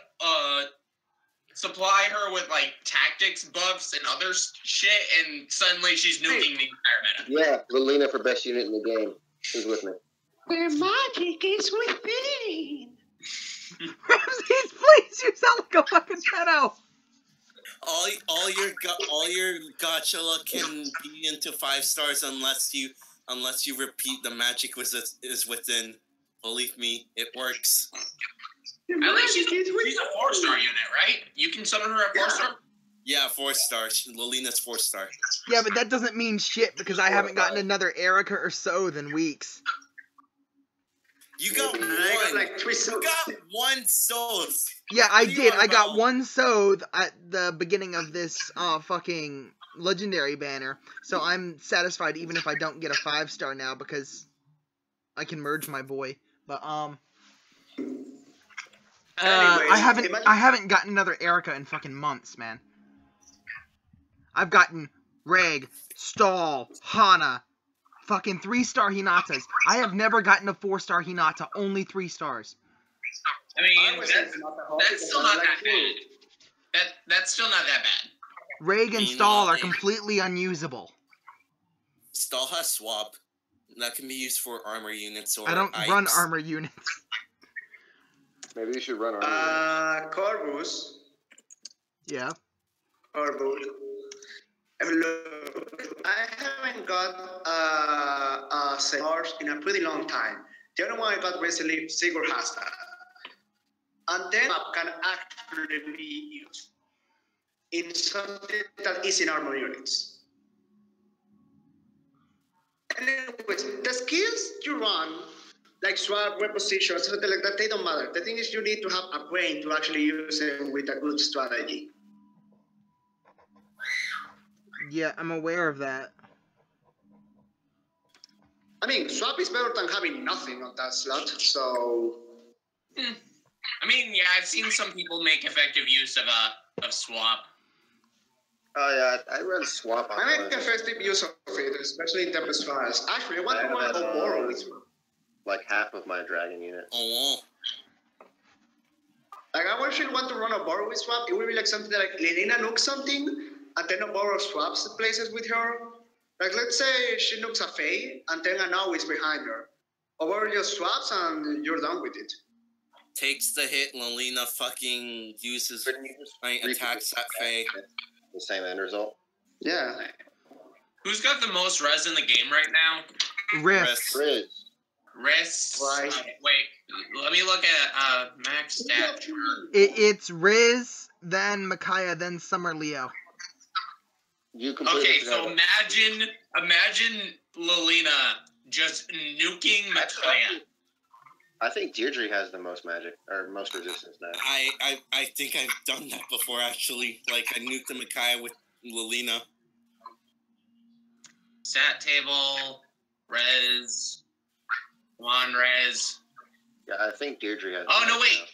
Speaker 5: her with like tactics buffs and other shit, and suddenly she's nuking the entire meta.
Speaker 2: Yeah, Lilina for best unit in the game. Who's with me?
Speaker 3: Where magic is within.
Speaker 1: Ramses, please, you sound like a fucking pedo.
Speaker 6: All your gacha luck can be into 5 stars unless you repeat the magic is within. Believe me, it works.
Speaker 5: At least she's a 4-star unit, right? You can summon her at 4-star?
Speaker 6: Yeah, 4-star. Lilina's 4-star.
Speaker 1: Yeah, but that doesn't mean shit because I haven't gotten another Erica or so in weeks.
Speaker 6: You got one. You got one soul.
Speaker 1: Yeah, I did. I got one Soth at the beginning of this fucking legendary banner. So I'm satisfied even if I don't get a 5-star now because I can merge my boy. But I haven't gotten another Erica in fucking months, man. I've gotten Reg, Stall, Hana, fucking 3-star Hinatas. I have never gotten a 4-star Hinata, only 3 stars.
Speaker 5: I mean, that's still not that bad. That's still not that bad.
Speaker 1: Reg and Stall are completely unusable.
Speaker 6: Stall has swap. That can be used for armor units or
Speaker 1: I don't run armor units.
Speaker 2: Maybe you should run armor.
Speaker 3: Corvus.
Speaker 1: Yeah.
Speaker 3: Corvus. Look, I haven't got Centaurs in a pretty long time. The only one I got recently, Sigurd has that. And then I can actually be used in something that is in armor units. Anyways, the skills you run, like swap, reposition, something like that, they don't matter. The thing is you need to have a brain to actually use it with a good strategy.
Speaker 1: Yeah, I'm aware of that.
Speaker 3: I mean, swap is better than having nothing on that slot, so...
Speaker 5: I mean, yeah, I've seen some people make effective use of swap.
Speaker 2: Oh yeah, I run swap on
Speaker 3: I make effective use of it, especially in Tempest Files. Actually, I want to run a borrow with swap.
Speaker 2: Like half of my dragon unit.
Speaker 6: Oh.
Speaker 3: Like, I actually want to run a borrow with swap. It would be like something like Lilina nukes something, and then a borrow swaps places with her. Like, let's say she nukes a Fae, and then a now is behind her. A borrow just swaps, and you're done with it.
Speaker 6: Takes the hit, Lilina fucking uses, attacks that Fae.
Speaker 2: The same end result.
Speaker 3: Yeah.
Speaker 5: Who's got the most res in the game right now?
Speaker 1: Risk.
Speaker 5: Riz.
Speaker 3: Right.
Speaker 5: Wait, let me look at max stat.
Speaker 1: It's Riz, then Micaiah, then Summer Leo.
Speaker 5: Okay, so imagine Lilina just nuking Micaiah.
Speaker 2: I think Deirdre has the most magic, or most resistance now.
Speaker 6: I think I've done that before, actually. Like, I nuked the Micaiah with Lilina.
Speaker 5: Stat table, res, one res.
Speaker 2: Yeah, I think Deirdre has...
Speaker 5: Oh, no, wait.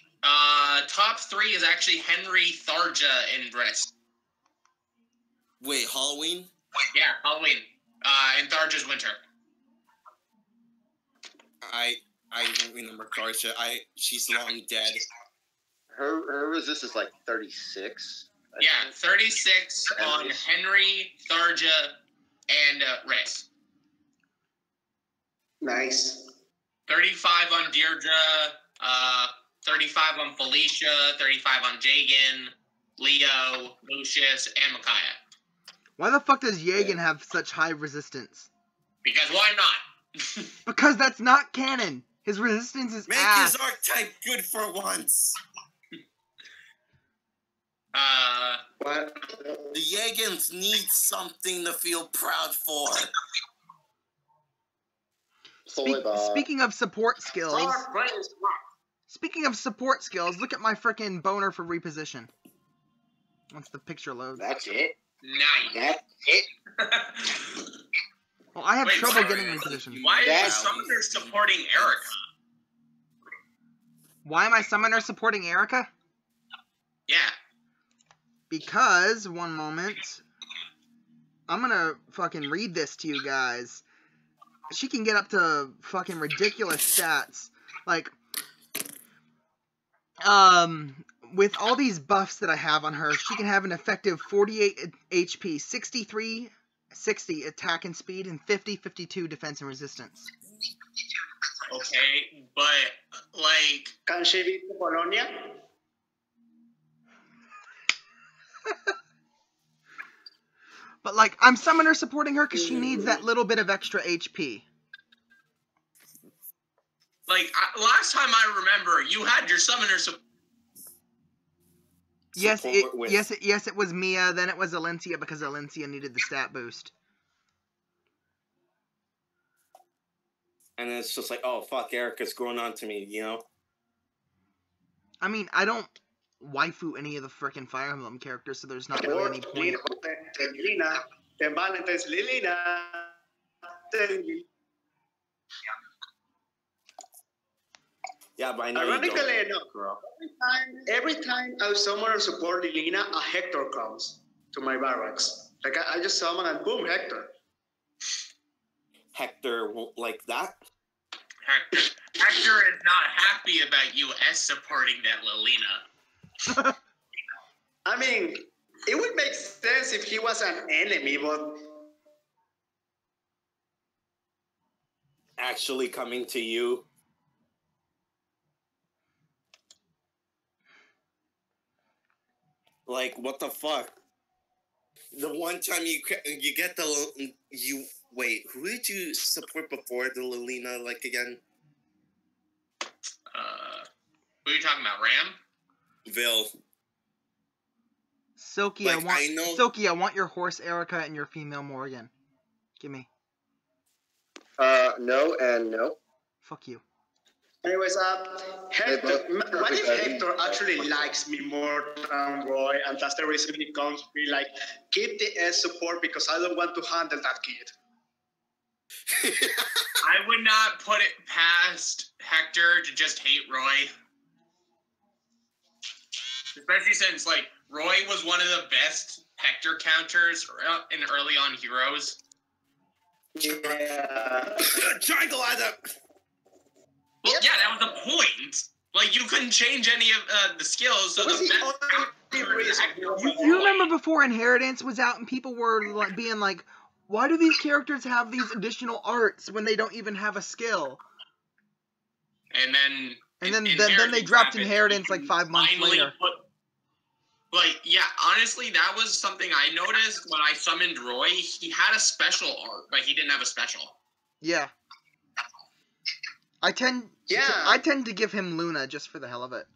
Speaker 5: Top 3 is actually Henry, Tharja, and res.
Speaker 6: Wait, Halloween?
Speaker 5: Yeah, Halloween. And Tharja's winter.
Speaker 6: I don't remember Tharja. She's long dead.
Speaker 2: Her resistance is like 36.
Speaker 5: Yeah, 36 on Henry, Tharja, and Res.
Speaker 3: Nice.
Speaker 5: 35 on Deirdre, 35 on Felicia, 35 on Jagan, Leo, Lucius, and Micaiah.
Speaker 1: Why the fuck does Jagan have such high resistance?
Speaker 5: Because why not?
Speaker 1: Because that's not canon. His resistance is
Speaker 6: Make
Speaker 1: ass.
Speaker 6: his archetype good for once.
Speaker 3: What?
Speaker 6: The Yagans need something to feel proud for.
Speaker 1: Speaking of support skills. Speaking of support skills, look at my frickin' boner for reposition. Once the picture loads.
Speaker 2: That's it?
Speaker 5: Nice.
Speaker 2: That's it?
Speaker 1: Well, I have trouble getting reposition.
Speaker 5: Why is Summoner supporting Erica?
Speaker 1: Why am I Summoner supporting Erica?
Speaker 5: Yeah.
Speaker 1: Because, one moment, I'm gonna fucking read this to you guys. She can get up to fucking ridiculous stats. Like, with all these buffs that I have on her, she can have an effective 48 HP, 60 attack and speed, and 52 defense and resistance.
Speaker 5: Okay, but, like...
Speaker 3: Can she beat Polonia?
Speaker 1: But, like, I'm Summoner supporting her because she needs that little bit of extra HP.
Speaker 5: Like, last time I remember, you had your Summoner support.
Speaker 1: Yes, it was Mia, then it was Alencia because Alencia needed the stat boost.
Speaker 6: And then it's just like, oh, fuck, Erica's growing on to me, you know? I
Speaker 1: mean, I don't waifu any of the frickin' Fire Emblem characters, so there's not really any point.
Speaker 6: Yeah, but I know
Speaker 3: ironically enough, every time I summon or support Lilina, a Hector comes to my barracks. Like, I just summon and boom, Hector.
Speaker 6: Hector won't like that.
Speaker 5: Hector is not happy about you supporting that Lilina.
Speaker 3: I mean, It would make sense if he was an enemy, but
Speaker 6: Actually coming to you. Like, what the fuck? The one time you get wait, who did you support before the Lilina, like, again?
Speaker 5: Who are you talking about, Ram?
Speaker 6: Vill.
Speaker 1: Silky,
Speaker 6: Like,
Speaker 1: Silky, I want your horse Erica and your female Morgan. Give me.
Speaker 2: No and no.
Speaker 1: Fuck you.
Speaker 3: anyways, Hector, what if Hector actually likes me more than Roy, and that's the reason he comes to me like, keep the S support because I don't want to handle that kid.
Speaker 5: I would not put it past Hector to just hate Roy. Especially since, like, Roy was one of the best Hector counters in early on Heroes.
Speaker 3: Yeah.
Speaker 6: Triangle either.
Speaker 5: Well, yeah, that was the point. Like, you couldn't change any of the skills, so the best
Speaker 1: You remember before Inheritance was out and people were like being like, why do these characters have these additional arts when they don't even have a skill?
Speaker 5: And then
Speaker 1: they dropped Inheritance like 5 months later.
Speaker 5: Like, yeah, honestly, that was something I noticed when I summoned Roy. He had a special art, but he didn't have a special.
Speaker 1: Yeah. I tend to give him Luna just for the hell of it.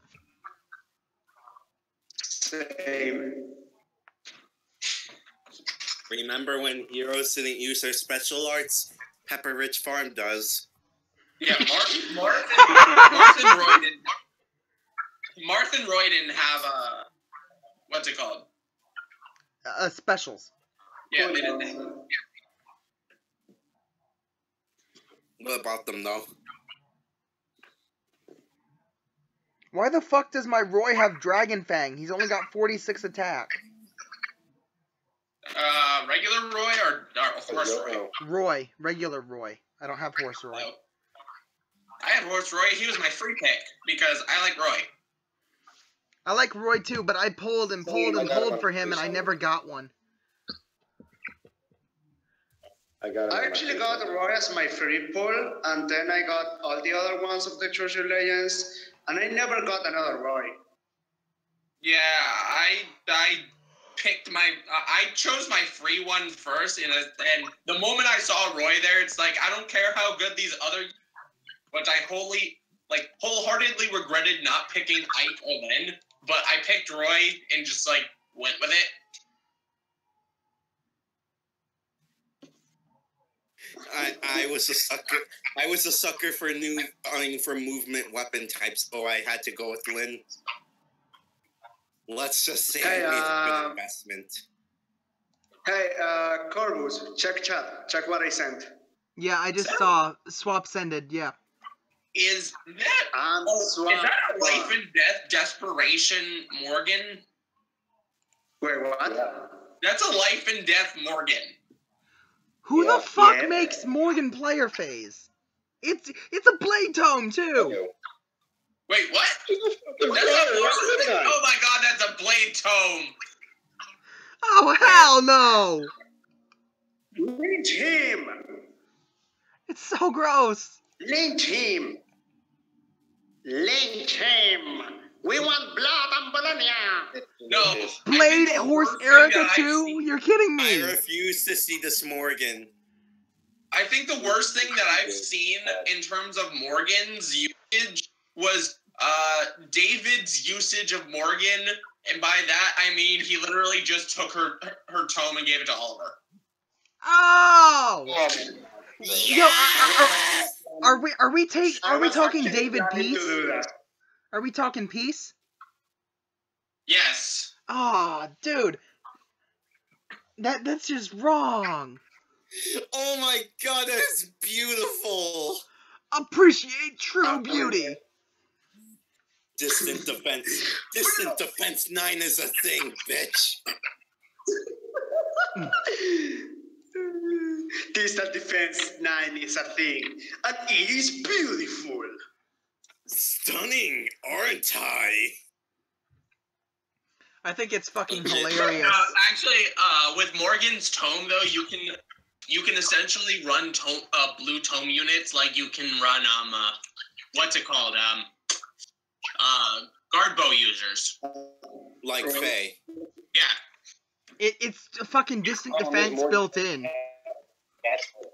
Speaker 3: Same.
Speaker 6: Remember when heroes didn't use their special arts? Pepper Rich Farm does.
Speaker 5: Yeah, Marth and Roy didn't have what's it called?
Speaker 1: Specials.
Speaker 5: Yeah, they didn't.
Speaker 6: What about them, though?
Speaker 1: Why the fuck does my Roy have Dragon Fang? He's only got 46 attack.
Speaker 5: Regular Roy or Horse Roy?
Speaker 1: Roy. Regular Roy. I don't have Horse Roy.
Speaker 5: Oh. I had Horse Roy. He was my free pick because I like Roy.
Speaker 1: I like Roy too, but I pulled and pulled and pulled for him and I never got one.
Speaker 3: I actually got Roy as my free pull, and then I got all the other ones of the Treasure Legends, and I never got another Roy.
Speaker 5: Yeah, I picked I chose my free one first, and the moment I saw Roy there, it's like, I don't care how good these other, which I wholeheartedly regretted not picking Ike or Lynn, but I picked Roy and just, like, went with it.
Speaker 6: I was a sucker. I was a sucker for for movement weapon types, so I had to go with Lynn. Let's just say I made a good investment.
Speaker 3: Hey, Corvus, check chat. Check what I sent.
Speaker 1: Yeah, I just saw swap sended. Yeah.
Speaker 5: Is that is that a life and death desperation Morgan?
Speaker 3: Wait, what? Yeah.
Speaker 5: That's a life and death Morgan.
Speaker 1: Who the fuck makes Morgan player phase? It's a Blade Tome too.
Speaker 5: Wait, what? Oh my god, that's a Blade Tome.
Speaker 1: Oh hell no!
Speaker 3: Lynch him.
Speaker 1: It's so gross.
Speaker 3: Lynch him. Lynch him. We want blood on Bologna.
Speaker 5: No.
Speaker 1: Blade Horse Erica too? You're kidding me.
Speaker 6: I refuse to see this Morgan.
Speaker 5: I think the worst thing that I've seen in terms of Morgan's usage was David's usage of Morgan, and by that I mean he literally just took her tome and gave it to Oliver.
Speaker 1: Oh! Yo, are we talking David Peace? Are we talking Peace?
Speaker 5: Yes.
Speaker 1: Oh, dude. That's just wrong.
Speaker 6: Oh my god, that's beautiful.
Speaker 1: Appreciate true beauty.
Speaker 6: Distant defense 9 is a thing, bitch.
Speaker 3: Distant defense 9 is a thing, and it is beautiful.
Speaker 6: Stunning, aren't I?
Speaker 1: I think it's fucking
Speaker 4: Okay.
Speaker 1: hilarious.
Speaker 5: Actually, with Morgan's tome though, you can essentially run blue tome units like you can run what's it called guard bow users.
Speaker 6: Like Faye.
Speaker 5: Yeah,
Speaker 1: It's a fucking distant defense built in.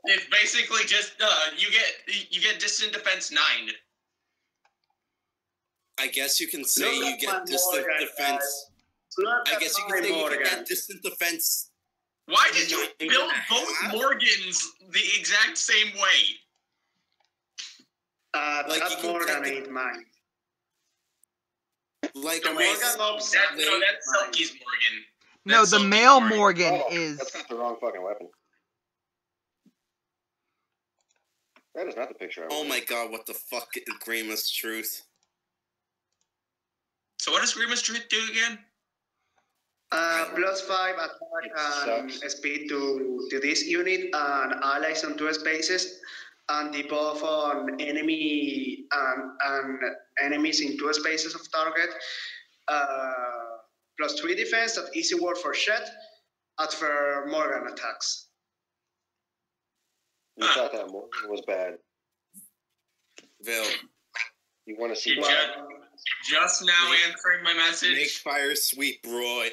Speaker 5: it's basically just you get distant defense 9.
Speaker 6: I guess you can say
Speaker 3: Look
Speaker 6: you
Speaker 3: at
Speaker 6: get
Speaker 3: my
Speaker 6: distant
Speaker 3: Morgan,
Speaker 6: defense.
Speaker 3: guys. Look
Speaker 6: I
Speaker 3: at
Speaker 6: guess you
Speaker 3: my
Speaker 6: can say you
Speaker 3: Morgan.
Speaker 6: can get distant defense.
Speaker 5: Why did you
Speaker 6: Nine
Speaker 5: build
Speaker 6: and a
Speaker 5: both
Speaker 6: half?
Speaker 5: Morgans the exact same way?
Speaker 6: Like, you
Speaker 3: That
Speaker 6: can
Speaker 3: Morgan
Speaker 6: take
Speaker 3: ain't mine.
Speaker 6: Like
Speaker 3: The
Speaker 6: a
Speaker 3: Morgan
Speaker 6: race.
Speaker 3: of
Speaker 5: That's
Speaker 3: Silky
Speaker 5: no,
Speaker 3: is
Speaker 5: that's
Speaker 3: mine.
Speaker 5: Silky's Morgan.
Speaker 1: No,
Speaker 5: That's
Speaker 1: the
Speaker 5: Silky's
Speaker 1: male Morgan
Speaker 2: Oh,
Speaker 1: is.
Speaker 2: That's not the wrong fucking weapon. That is not the picture I
Speaker 6: Oh
Speaker 2: wanted.
Speaker 6: my god, what the fuck is Grima's truth?
Speaker 5: So what does Grima's Truth do again?
Speaker 3: +5 attack and
Speaker 2: sucks.
Speaker 3: speed to this unit and allies on 2 spaces, and debuff on enemy and enemies in 2 spaces of target. +3 defense at easy word for shit at for Morgan attacks.
Speaker 2: You thought that Morgan was bad.
Speaker 6: Vill,
Speaker 2: You want to see
Speaker 5: You
Speaker 2: that?
Speaker 5: just now answering my
Speaker 6: make
Speaker 5: message.
Speaker 6: fire sweep, Roy.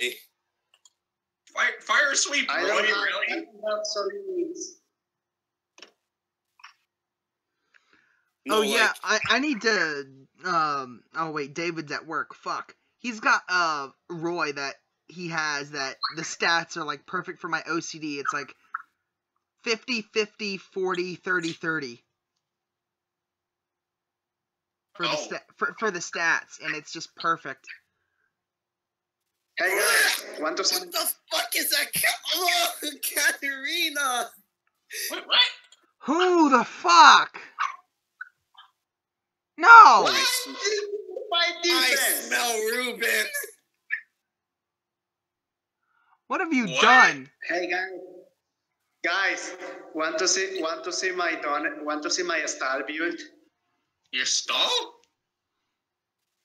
Speaker 5: Fire sweep,
Speaker 3: I
Speaker 5: Roy,
Speaker 3: don't have,
Speaker 5: really?
Speaker 3: I don't have solutions.
Speaker 6: No,
Speaker 1: Oh yeah,
Speaker 6: like,
Speaker 1: I need to. Oh wait, David's at work. Fuck. He's got Roy that he has that the stats are like perfect for my OCD. It's like 50, 50, 40, 30, 30. For the stats, and it's just perfect.
Speaker 3: Hey guys, want to see?
Speaker 6: what the fuck is that? Oh, Katerina!
Speaker 5: What?
Speaker 1: Who the fuck? No!
Speaker 3: My
Speaker 6: I
Speaker 3: defense.
Speaker 6: smell Ruben.
Speaker 1: What have you
Speaker 5: What?
Speaker 1: done?
Speaker 3: Hey guys, want to see my style build?
Speaker 5: Your stall?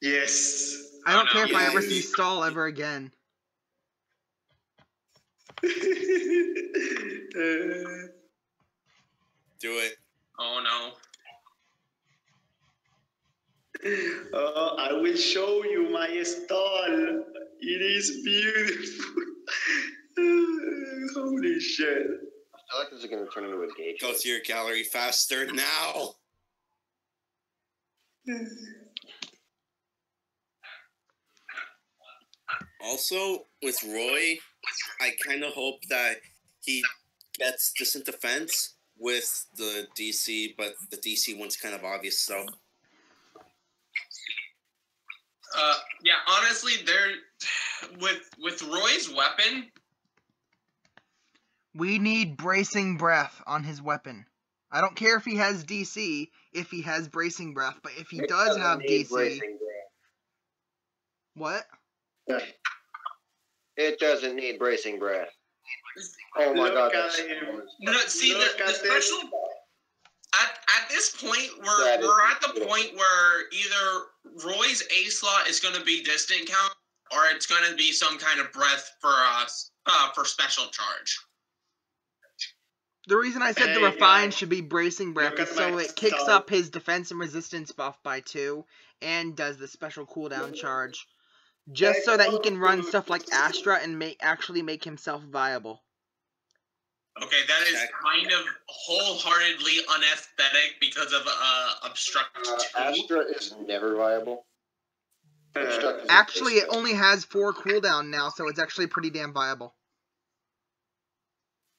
Speaker 3: Yes.
Speaker 1: I don't
Speaker 5: Oh,
Speaker 1: care
Speaker 5: no.
Speaker 1: if I ever
Speaker 6: Yes.
Speaker 1: see Stall ever again.
Speaker 6: Do it.
Speaker 5: Oh no.
Speaker 3: I will show you my stall. It is beautiful. Holy shit.
Speaker 2: I feel like this is going to turn into a gay
Speaker 6: Go
Speaker 2: show.
Speaker 6: to your gallery faster now. Also, with Roy, I kind of hope that he gets distant defense with the DC, but the DC one's kind of obvious, so.
Speaker 5: Yeah, honestly, with Roy's weapon,
Speaker 1: We need bracing breath on his weapon. I don't care if he has DC, if he has bracing breath, but if he
Speaker 2: It
Speaker 1: does
Speaker 2: doesn't
Speaker 1: have
Speaker 2: need
Speaker 1: DC,
Speaker 2: bracing
Speaker 1: what?
Speaker 2: breath. It doesn't need bracing breath. Oh my
Speaker 3: Look
Speaker 2: god,
Speaker 3: at
Speaker 2: that's
Speaker 3: him.
Speaker 5: no, see
Speaker 3: Look
Speaker 5: the
Speaker 3: at this.
Speaker 5: special. At this point,
Speaker 2: That is
Speaker 5: we're at the
Speaker 2: beautiful.
Speaker 5: point where either Roy's A slot is going to be distant count, or it's going to be some kind of breath for us for special charge.
Speaker 1: The reason I said the
Speaker 3: Hey,
Speaker 1: refine
Speaker 3: guys.
Speaker 1: should be bracing breath
Speaker 3: Look
Speaker 1: is
Speaker 3: at
Speaker 1: so
Speaker 3: my
Speaker 1: it kicks
Speaker 3: style.
Speaker 1: up his defense and resistance buff by 2 and does the special cooldown charge. Just so that he can run stuff like Astra and actually make himself viable.
Speaker 5: Okay, that is
Speaker 6: Check.
Speaker 5: kind of wholeheartedly unaesthetic because of obstruct 2.
Speaker 2: Astra is never viable. Obstruct is
Speaker 1: Actually, it
Speaker 2: basically-
Speaker 1: only has 4 cooldown now, so it's actually pretty damn viable.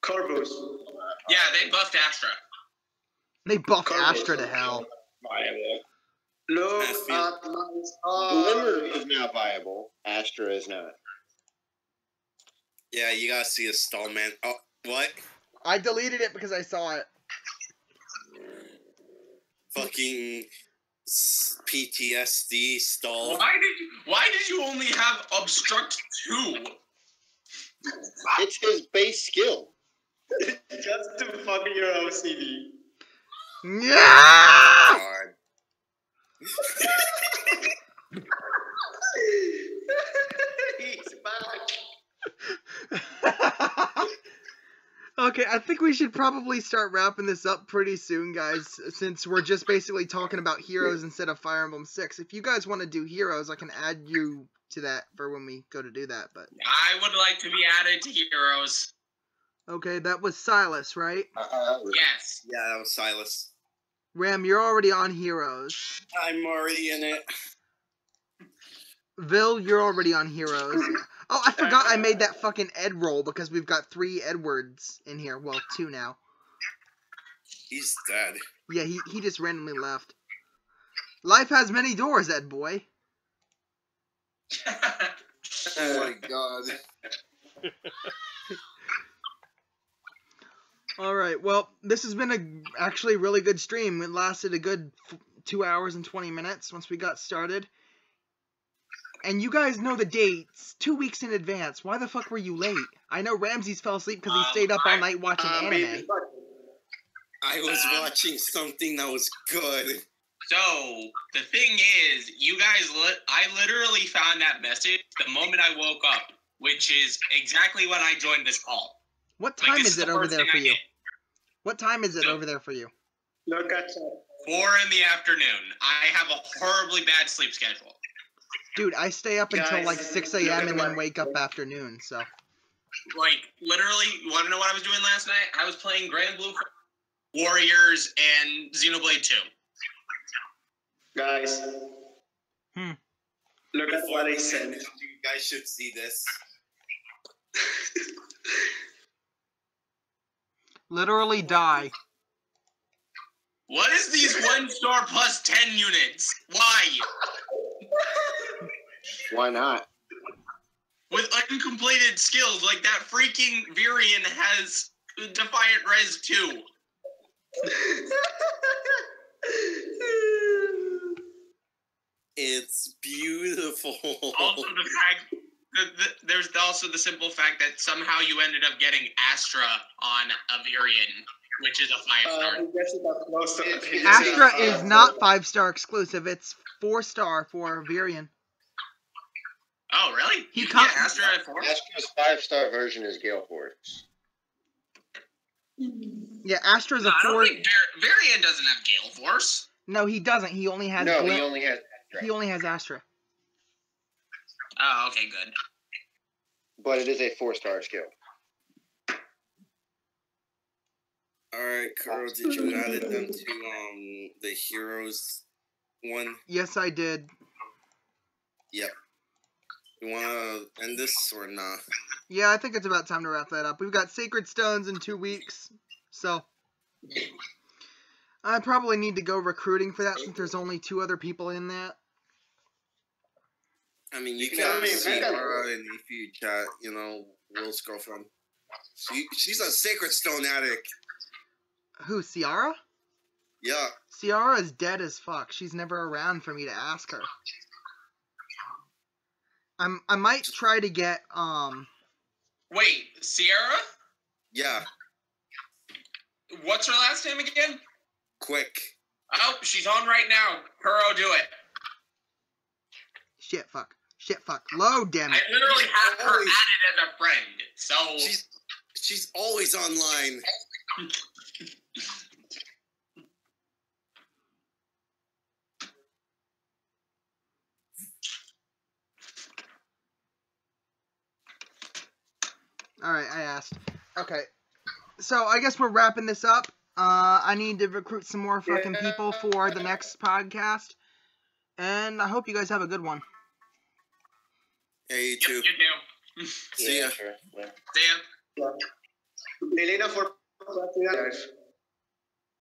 Speaker 3: Corvus.
Speaker 5: Yeah, they buffed Astra.
Speaker 1: They buffed
Speaker 3: Corvus.
Speaker 1: Astra to hell.
Speaker 2: viable.
Speaker 3: Look
Speaker 6: Matthew.
Speaker 3: at my stall.
Speaker 2: Glimmer is now viable. Astra is not.
Speaker 6: Yeah, you gotta see a stall, man. Oh, what?
Speaker 1: I deleted it because I saw it.
Speaker 6: Fucking PTSD stall.
Speaker 5: Why did you only have obstruct 2?
Speaker 2: It's his base skill.
Speaker 3: Just to fuck your OCD.
Speaker 1: Yeah!
Speaker 6: God.
Speaker 3: He's back.
Speaker 1: Okay, I think we should probably start wrapping this up pretty soon, guys, since we're just basically talking about heroes instead of Fire Emblem 6. If you guys want to do heroes, I can add you to that for when we go to do that. But
Speaker 5: I would like to be added to heroes.
Speaker 1: okay, that was Silas, right?
Speaker 5: Yes.
Speaker 6: Yeah, that was Silas.
Speaker 1: Ram, you're already on heroes.
Speaker 6: I'm already in it.
Speaker 1: Vill, you're already on heroes. Oh, I forgot I made that fucking Ed roll because we've got 3 Edwards in here. Well, 2 now.
Speaker 4: He's dead.
Speaker 1: Yeah, he just randomly left. Life has many doors, Ed boy.
Speaker 4: Oh my god.
Speaker 1: Alright, well, this has been actually a really good stream. It lasted a good 2 hours and 20 minutes once we got started. And you guys know the dates 2 weeks in advance. Why the fuck were you late? I know Ramses fell asleep because he stayed up all night watching anime.
Speaker 4: I was watching something that was good.
Speaker 5: So, the thing is, you guys, I literally found that message the moment I woke up, which is exactly when I joined this call.
Speaker 1: What time is it over there for you?
Speaker 5: did.
Speaker 1: What time is it over there for you?
Speaker 3: Look at
Speaker 5: 4 in the afternoon. I have a horribly bad sleep schedule.
Speaker 1: Dude, I stay up until
Speaker 3: Guys,
Speaker 1: like 6
Speaker 3: look at
Speaker 1: a.m. and then
Speaker 3: what-
Speaker 1: wake up afternoon, so.
Speaker 5: Like, literally, you want to know what I was doing last night? I was playing Grand Blue Warriors and Xenoblade 2.
Speaker 3: Guys. Look at what I sent.
Speaker 4: You guys should see this.
Speaker 1: Literally die.
Speaker 5: What is these 1-star plus 10 units? Why?
Speaker 2: Why not?
Speaker 5: With uncompleted skills, like that freaking Virion has Defiant Res 2.
Speaker 4: It's beautiful.
Speaker 5: Also the fact, there's also the simple fact that somehow you ended up getting Astra on a Virion, which is a 5-star.
Speaker 1: Astra is not 5-star exclusive. It's 4-star for Virion.
Speaker 5: Oh, really?
Speaker 1: He
Speaker 5: You
Speaker 1: com-
Speaker 5: get Astra at 4?
Speaker 2: Astra's 5-star version is Gale Force.
Speaker 1: Yeah, Astra's
Speaker 5: No,
Speaker 1: a
Speaker 5: I don't
Speaker 1: 4.
Speaker 5: think Virion doesn't have Gale Force.
Speaker 1: No, he doesn't. He only has.
Speaker 2: No,
Speaker 1: Glim-
Speaker 2: he only has Astra.
Speaker 1: He only has Astra.
Speaker 5: Oh, okay, good.
Speaker 2: But it is a 4-star skill.
Speaker 4: Alright, Carl, did you add them to the heroes one?
Speaker 1: Yes, I did.
Speaker 4: Yep. You wanna end this or not?
Speaker 1: Yeah, I think it's about time to wrap that up. We've got Sacred Stones in 2 weeks, so I probably need to go recruiting for that since there's only 2 other people in that.
Speaker 4: I mean, you
Speaker 2: Yeah,
Speaker 4: can
Speaker 2: I mean,
Speaker 4: see
Speaker 2: I got-
Speaker 4: her in if you chat, you know, Will's girlfriend. She's a Sacred Stone addict.
Speaker 1: Who, Ciara?
Speaker 4: Yeah.
Speaker 1: Ciara is dead as fuck. She's never around for me to ask her. I might try to get,
Speaker 5: Wait, Sierra?
Speaker 4: Yeah.
Speaker 5: What's her last name again?
Speaker 4: Quick.
Speaker 5: Oh, she's on right now. Kuro, do it.
Speaker 1: Shit, fuck. Load, damn
Speaker 5: I
Speaker 1: it.
Speaker 5: literally have her
Speaker 4: Always.
Speaker 5: added as a friend, so...
Speaker 4: She's always online.
Speaker 1: Alright, I asked. Okay. So, I guess we're wrapping this up. I need to recruit some more fucking people for the next podcast. And I hope you guys have a good one.
Speaker 4: Yeah, you
Speaker 5: Yep,
Speaker 4: too.
Speaker 5: you do.
Speaker 4: See ya.
Speaker 2: Sure. Yeah.
Speaker 5: See ya.
Speaker 3: Lilina for